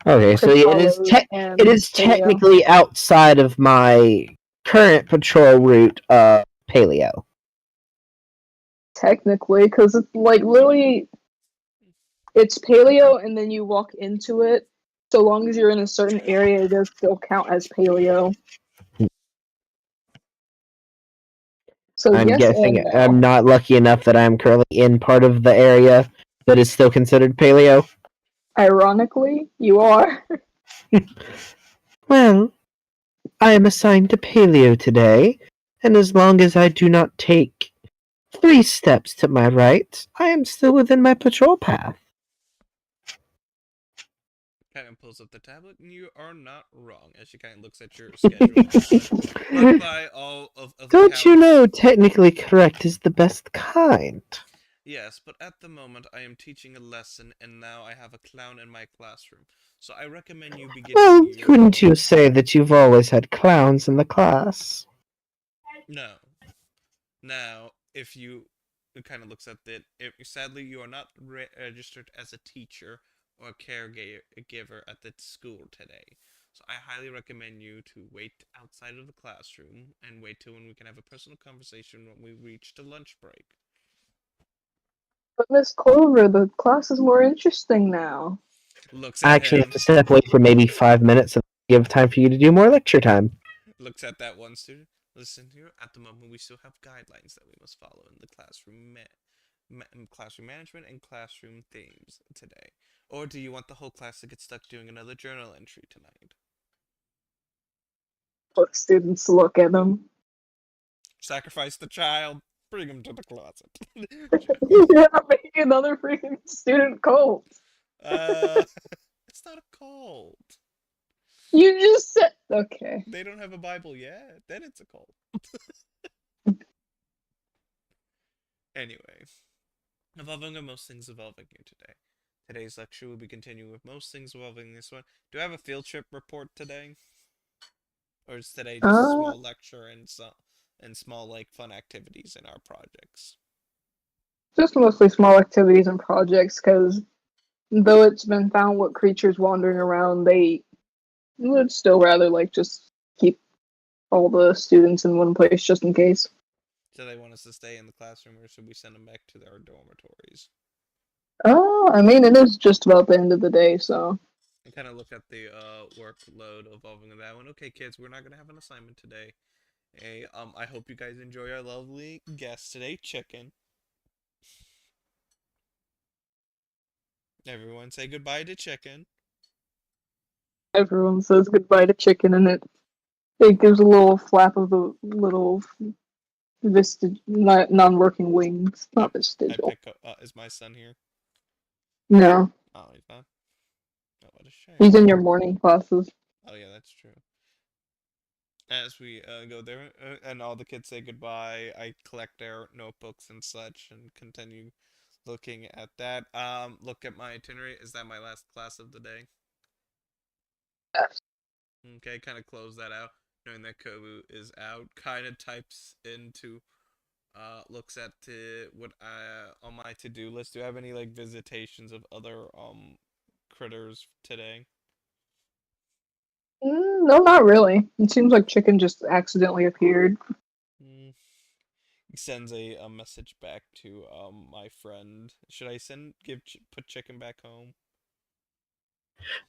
Okay, so
Chris
it is
Hollows and
it is
Paleo.
technically outside of my current patrol route, Paleo.
Technically, because it's like literally, it's Paleo, and then you walk into it. So long as you're in a certain area, it does still count as Paleo. So
I'm
yes
guessing
and no.
I'm not lucky enough that I'm currently in part of the area that is still considered Paleo.
Ironically, you are.
Well, I am assigned to Paleo today, and as long as I do not take 3 steps to my right, I am still within my patrol path.
kind of pulls up the tablet, and you are not wrong. As she kind of looks at your schedule, look by all of the
Don't you
counts.
know technically correct is the best kind?
Yes, but at the moment I am teaching a lesson, and now I have a clown in my classroom. So I recommend you begin.
Well, couldn't you say that you've always had clowns in the class?
No. Now, if you it kind of looks at it, sadly you are not registered as a teacher or a caregiver at the school today. So I highly recommend you to wait outside of the classroom and wait till when we can have a personal conversation when we reach the lunch break.
But Miss Clover, the class is more interesting now.
Looks
I
at
actually
him.
have to step away for maybe 5 minutes and give time for you to do more lecture time.
Looks at that one student. Listen here. At the moment, we still have guidelines that we must follow in the classroom, classroom management and classroom themes today. Or do you want the whole class to get stuck doing another journal entry tonight?
But students look at them.
Sacrifice the child. Bring him to the closet.
You're not making another freaking student cult.
It's not a cult.
You just said okay.
They don't have a Bible yet. Then it's a cult. Anyway, evolving on most things evolving here today. Today's lecture will be continuing with most things evolving this one. Do I have a field trip report today? Or is today just a small lecture and small like fun activities in our projects?
Just mostly small activities and projects, because though it's been found what creatures wandering around, they would still rather like just keep all the students in one place just in case.
Do they want us to stay in the classroom, or should we send them back to their dormitories?
Oh, I mean, it is just about the end of the day, so.
And kind of look at the workload evolving of that one. Okay, kids, we're not gonna have an assignment today. Hey, I hope you guys enjoy our lovely guest today, Chicken. Everyone say goodbye to Chicken.
Everyone says goodbye to Chicken, and it gives a little flap of the little non-working wings. Not
I
vestigial.
pick up. Is my son here?
No,
Oh, he's not. Oh, what a shame.
he's in your morning classes.
Oh yeah, that's true. As we go there, and all the kids say goodbye, I collect their notebooks and such, and continue looking at that. Look at my itinerary. Is that my last class of the day?
Yes.
Okay, kind of close that out, knowing that Kobu is out. Kind of types into, looks at what on my to-do list. Do I have any like visitations of other critters today?
No, not really. It seems like Chicken just accidentally appeared.
Mm. He sends a message back to my friend. Should I put Chicken back home?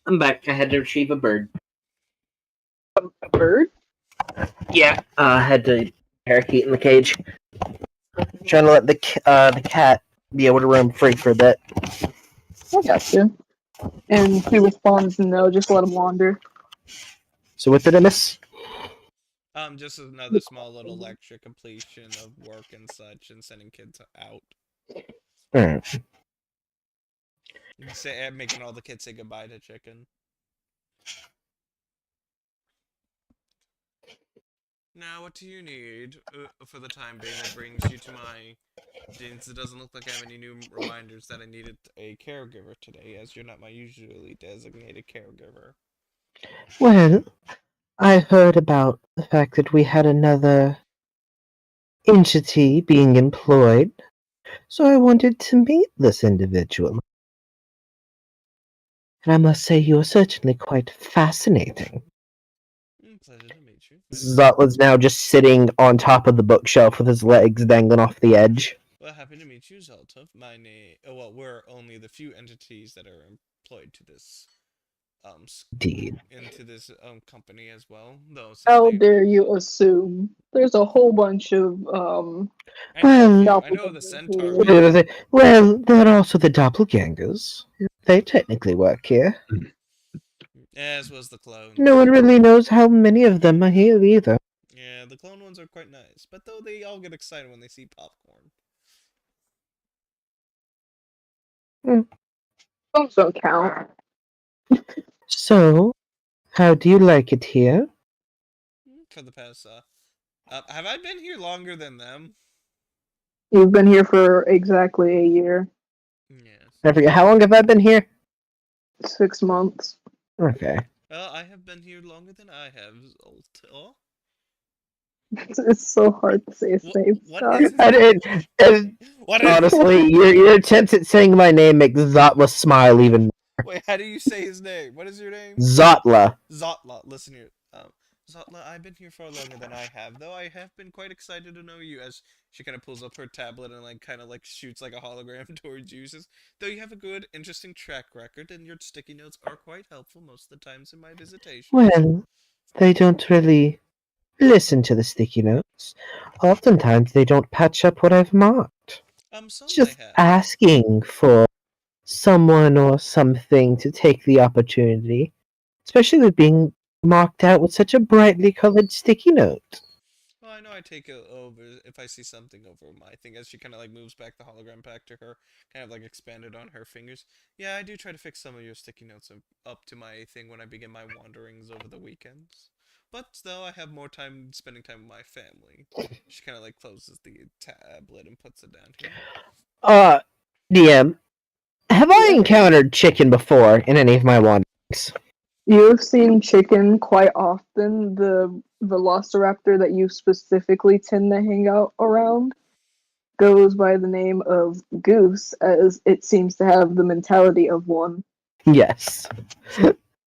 I'm back. I had to retrieve a bird.
A bird?
Yeah, I had to parakeet in the cage. Trying to let the cat be able to roam free for a bit.
I got you. And he responds, no, just let him wander.
So what did I miss?
Just another small little lecture completion of work and such, and sending kids out.
Alright.
Making all the kids say goodbye to Chicken. Now, what do you need for the time being that brings you to my... Since it doesn't look like I have any new reminders that I needed a caregiver today, as you're not my usually designated caregiver.
Well, I heard about the fact that we had another entity being employed, so I wanted to meet this individual. And I must say, you are certainly quite fascinating.
Pleasure to meet you.
Zotla's now just sitting on top of the bookshelf with his legs dangling off the edge.
Well, happy to meet you, Zoltov. My name... well, we're only the few entities that are employed to this...
Indeed.
into this company as well, though.
How dare you assume? There's a whole bunch of
I know the centaur.
Well, they're also the doppelgangers. They technically work here.
As was the clone.
No one really knows how many of them are here either.
Yeah, the clone ones are quite nice, but though they all get excited when they see popcorn.
Those don't count.
So, how do you like it here?
For the past, have I been here longer than them?
You've been here for exactly a year.
Yes.
I forget, how long have I been here?
6 months.
Okay.
Well, I have been here longer than I have, Zoltov.
It's so hard to say his name.
What is
What honestly, your attempts at saying my name makes Zotla smile even more.
Wait, how do you say his name? What is your name?
Zotla.
Zotla. Listen here. Zotla, I've been here far longer than I have, though I have been quite excited to know you. As she kind of pulls up her tablet and kind of shoots like a hologram towards you. Says, though you have a good, interesting track record, and your sticky notes are quite helpful most of the times in my visitation.
Well, they don't really listen to the sticky notes. Oftentimes, they don't patch up what I've marked.
Some
Just
they have.
asking for someone or something to take the opportunity, especially with being marked out with such a brightly colored sticky note.
Well, I know I take it over if I see something over my thing, as she kind of moves back the hologram back to her, kind of expanded on her fingers. Yeah, I do try to fix some of your sticky notes up to my thing when I begin my wanderings over the weekends. But though I have more time spending time with my family. She kind of closes the tablet and puts it down here.
DM, have I encountered Chicken before in any of my wanderings?
You've seen Chicken quite often. The Velociraptor that you specifically tend to hang out around goes by the name of Goose, as it seems to have the mentality of one.
Yes.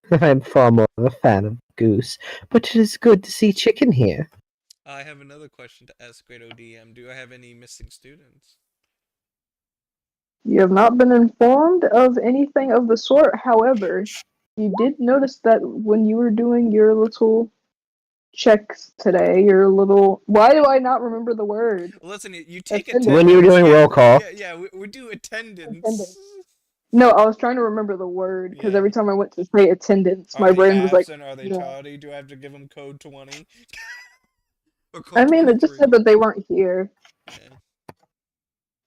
I'm far more of a fan of Goose, but it is good to see Chicken here.
I have another question to ask Great ODM. Do I have any missing students?
You have not been informed of anything of the sort. However, you did notice that when you were doing your little checks today, your little. Why do I not remember the word?
Listen, you take
Attendance.
attendance.
When you were doing
yeah,
roll call.
Yeah, we do attendance.
Attendance. No, I was trying to remember the word because
Yeah.
every time I went to say attendance,
Are
my
they
brain was like,
absent? Are they
no.
tardy? Do I have to give them code 20? Or
I
code
mean, it just
23?
said that they weren't here.
Yeah.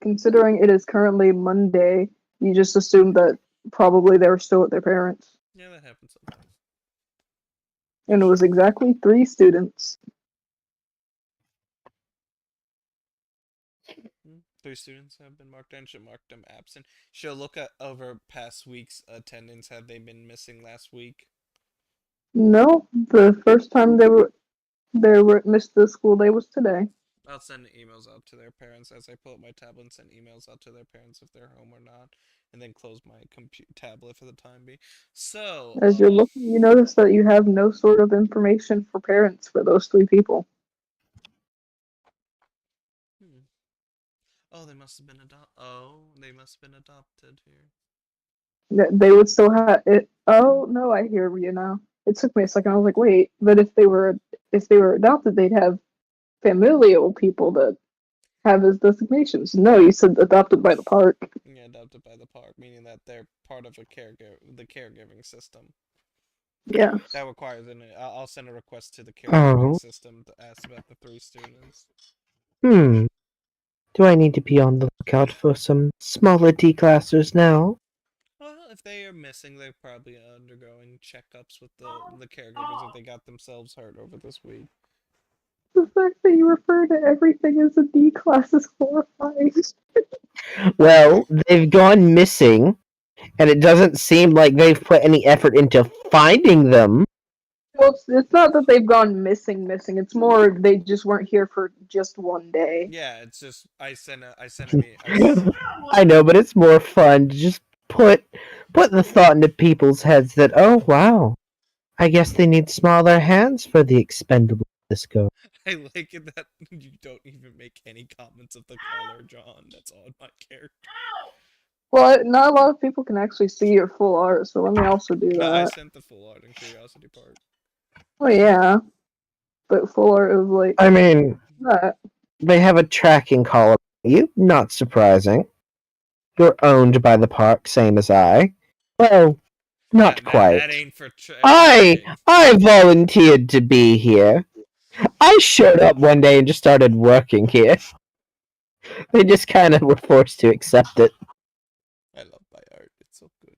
Considering it is currently Monday, you just assumed that probably they were still with their parents.
Yeah, that happens sometimes.
And it was exactly 3 students.
3 students have been marked and should mark them absent. She'll look at over past week's attendance. Have they been missing last week?
No, the first time they were missed the school day was today.
I'll send emails out to their parents as I pull up my tablet and send emails out to their parents if they're home or not, and then close my tablet for the time being. So,
As you're looking, you notice that you have no sort of information for parents for those 3 people.
oh, they must have been adopted here.
They would still have it. Oh no, I hear you now. It took me a second. I was like, wait, but if they were adopted, they'd have familial people that have his designations. No, you said adopted by the park.
Yeah, adopted by the park, meaning that they're part of the caregiving system.
Yeah.
That requires I'll send a request to the
Oh.
caregiving system to ask about the 3 students.
Do I need to be on the lookout for some smaller D-classers now?
Well, if they are missing, they're probably undergoing checkups with the caregivers if they got themselves hurt over this week.
The fact that you refer to everything as a D class is horrifying.
Well, they've gone missing, and it doesn't seem like they've put any effort into finding them.
Well, it's not that they've gone missing. It's more they just weren't here for just one day.
Yeah, it's just I sent a
I know, but it's more fun to just put the thought into people's heads that, oh wow, I guess they need smaller hands for the expendable disco.
I like it that you don't even make any comments of the color, John. That's on my character.
Well, not a lot of people can actually see your full art, so let me also do
No, I
that.
sent the full art in Curiosity Park.
Oh yeah, but full art of like
I mean,
that.
they have a tracking collar on you, not surprising. You're owned by the park, same as I. Well, not
Yeah,
quite.
That ain't for
I volunteered to be here. I showed up one day and just started working here. They just kind of were forced to accept it.
I love my art. It's so good.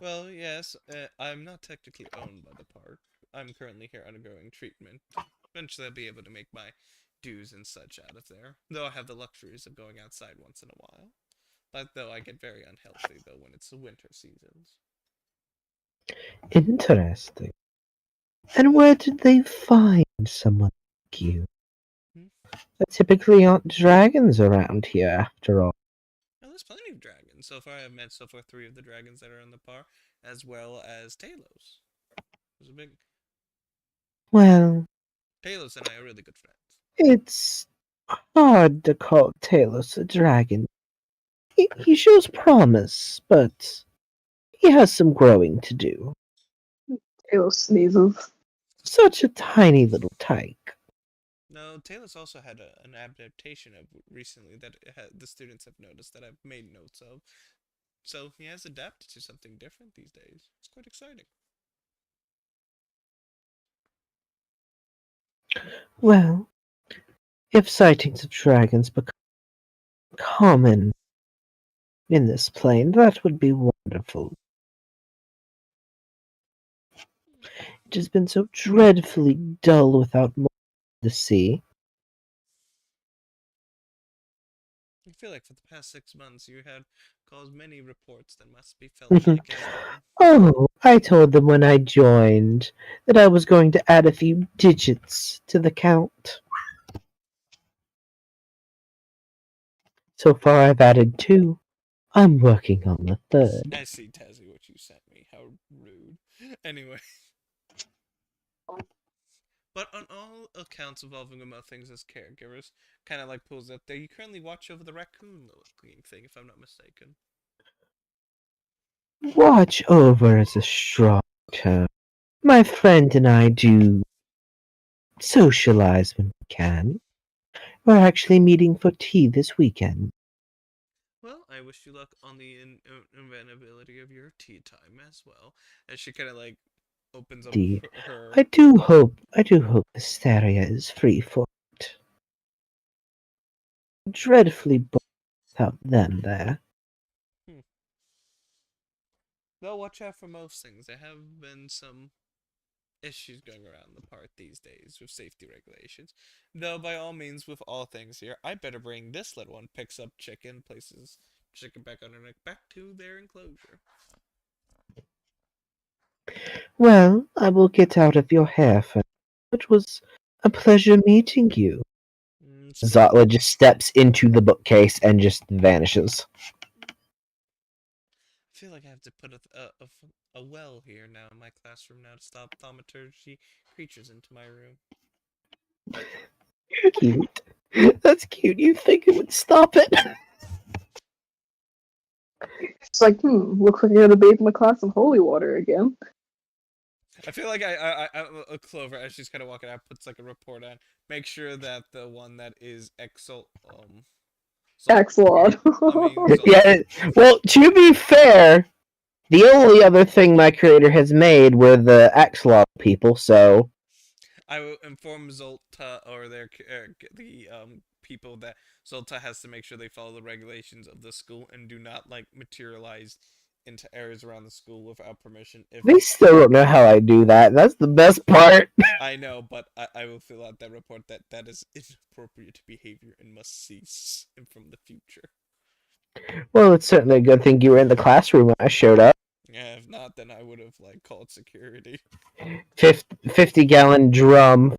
Well, yes, I'm not technically owned by the park. I'm currently here undergoing treatment. Eventually I'll be able to make my dues and such out of there. Though I have the luxuries of going outside once in a while. But though I get very unhealthy though when it's the winter seasons.
Interesting. And where did they find someone like you? There typically aren't dragons around here, after all.
Now, there's plenty of dragons. So far I've met 3 of the dragons that are in the park, as well as Talos. There's a big
Well,
Talos and I are really good friends.
it's hard to call Talos a dragon. He shows promise, but he has some growing to do.
Tail sneezes.
Such a tiny little tyke.
No, Talos also had an adaptation of recently that the students have noticed that I've made notes of. So he has adapted to something different these days. It's quite exciting.
Well, if sightings of dragons become common in this plane, that would be wonderful. It has been so dreadfully dull without more to see.
I feel like for the past 6 months you had caused many reports that must be felt like as
Oh, I told them when I joined that I was going to add a few digits to the count. So far I've added 2. I'm working on the 3rd.
I see, Tazzy, what you sent me. How rude. Anyway. But on all accounts involving about things as caregivers, kind of like pulls up there, you currently watch over the raccoon-looking thing, if I'm not mistaken.
Watch over is a strong term. My friend and I do socialize when we can. We're actually meeting for tea this weekend.
Well, I wish you luck on the inevitability of your tea time as well. And she kind of like opens up
Indeed.
her.
I do hope Wisteria is free for it. Dreadfully bored without them there.
Well, watch out for most things. There have been some issues going around the park these days with safety regulations. Though, by all means, with all things here, I better bring this little one, picks up chicken, places chicken back on her neck, back to their enclosure.
Well, I will get out of your hair first. It was a pleasure meeting you. Zotla just steps into the bookcase and just vanishes.
I feel like I have to put a well here now in my classroom now to stop thaumaturgy creatures into my room.
Cute. That's cute. You think it would stop it?
It's like, looks like I gotta bathe my class in holy water again.
I feel like Clover, as she's kind of walking out, puts like a report on. Make sure that the one that is
Axelod.
Yeah. Well, to be fair, the only other thing my creator has made were the Axelot people. So
I will inform Zolta or the people that Zolta has to make sure they follow the regulations of the school and do not like materialize into areas around the school without permission. If
they still don't know how I do that. That's the best part.
I know, but I will fill out that report that is inappropriate behavior and must cease from the future.
Well, it's certainly a good thing you were in the classroom when I showed up.
Yeah, if not, then I would have like called security.
50-gallon drum,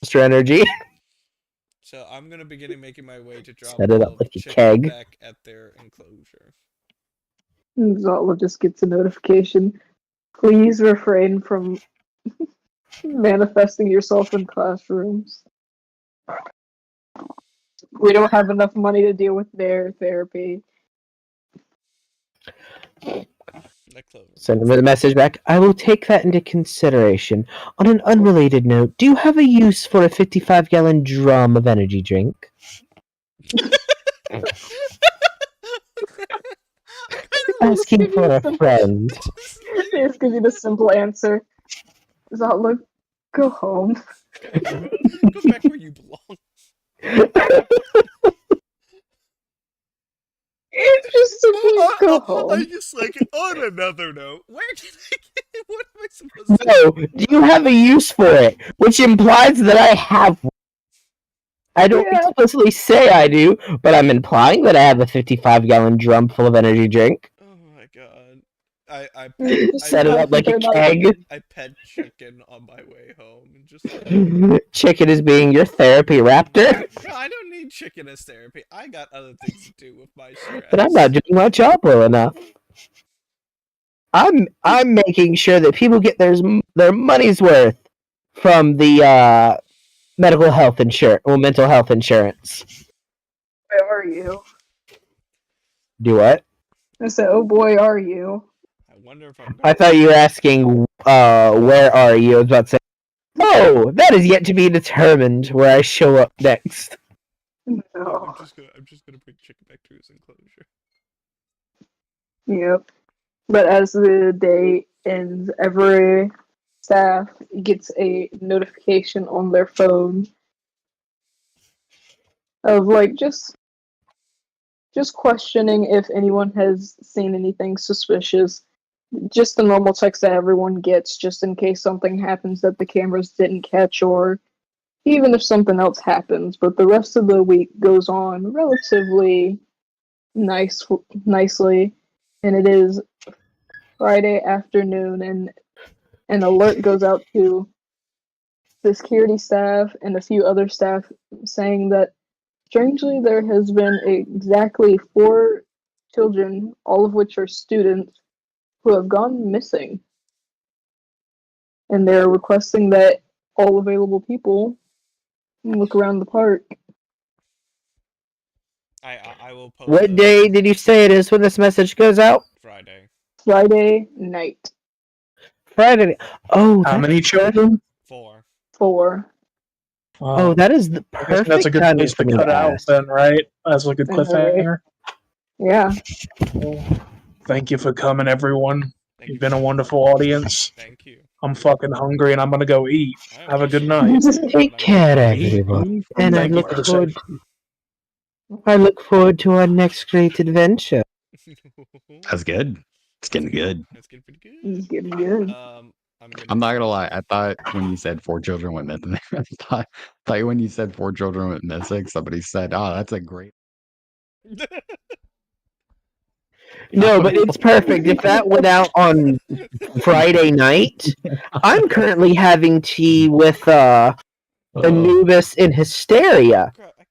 Monster Energy.
So I'm gonna begin making my way to drop
Set it up
all
like a
chicken
keg.
back at their enclosure.
Zotla just gets a notification. Please refrain from manifesting yourself in classrooms. We don't have enough money to deal with their therapy.
Like Clover.
Send him a message back. I will take that into consideration. On an unrelated note, do you have a use for a 55-gallon drum of energy drink? Asking for a friend.
They just give you the simple answer. Zotla, go home.
Go back where you belong.
Just simply go home.
I just like it. On another note, where can I get? What am I supposed to?
No, do you have a use for it? Which implies that I have one. I don't explicitly say I do, but I'm implying that I have a 55-gallon drum full of energy drink.
Oh my god! I
Set it up like a keg.
I pet chicken on my way home and just.
Chicken is being your therapy raptor.
No, I don't need chicken as therapy. I got other things to do with my stress.
But I'm not doing my job well enough. I'm making sure that people get their money's worth from the mental health insurance.
Where are you?
Do what?
I said, oh boy, are you?
I wonder if I'm.
I thought you were asking, where are you? I was about to say, oh, that is yet to be determined where I show up next.
No,
No.
I'm just gonna bring chicken back to his enclosure.
Yep. But as the day ends, every staff gets a notification on their phone of like just questioning if anyone has seen anything suspicious. Just the normal text that everyone gets, just in case something happens that the cameras didn't catch, or even if something else happens. But the rest of the week goes on relatively nicely, and it is Friday afternoon, and an alert goes out to the security staff and a few other staff saying that strangely there has been exactly 4 children, all of which are students, who have gone missing. And they're requesting that all available people and look around the park.
I will post
What
a
day did you say it is when this message goes out?
Friday.
Friday night.
Friday. Oh,
How
that's
many children?
4.
4.
Oh, that is the
I guess
perfect
that's a good
timing
place
for
to
me
cut
to
out
ask.
then, right? That's a good
I know, right?
cliffhanger.
Yeah.
Well, thank you for coming, everyone.
Thank
You've
you
been
for
a
having
wonderful
me.
audience.
Thank you.
I'm fucking hungry and I'm gonna go eat.
I
Have a good
appreciate
night.
you saying that,
Take
but I'm
care,
gonna
everyone, and I
Thank you
look
for the
forward.
session.
I look forward to our next great adventure.
That's good. It's getting good.
That's getting pretty good.
It's getting good.
I'm not gonna lie. I thought when you said 4 children went missing, I thought when you said 4 children went missing, somebody said, "Oh, that's a great."
No, but it's perfect. If that went out on Friday night, I'm currently having tea with Anubis in Hysteria.
Crap, I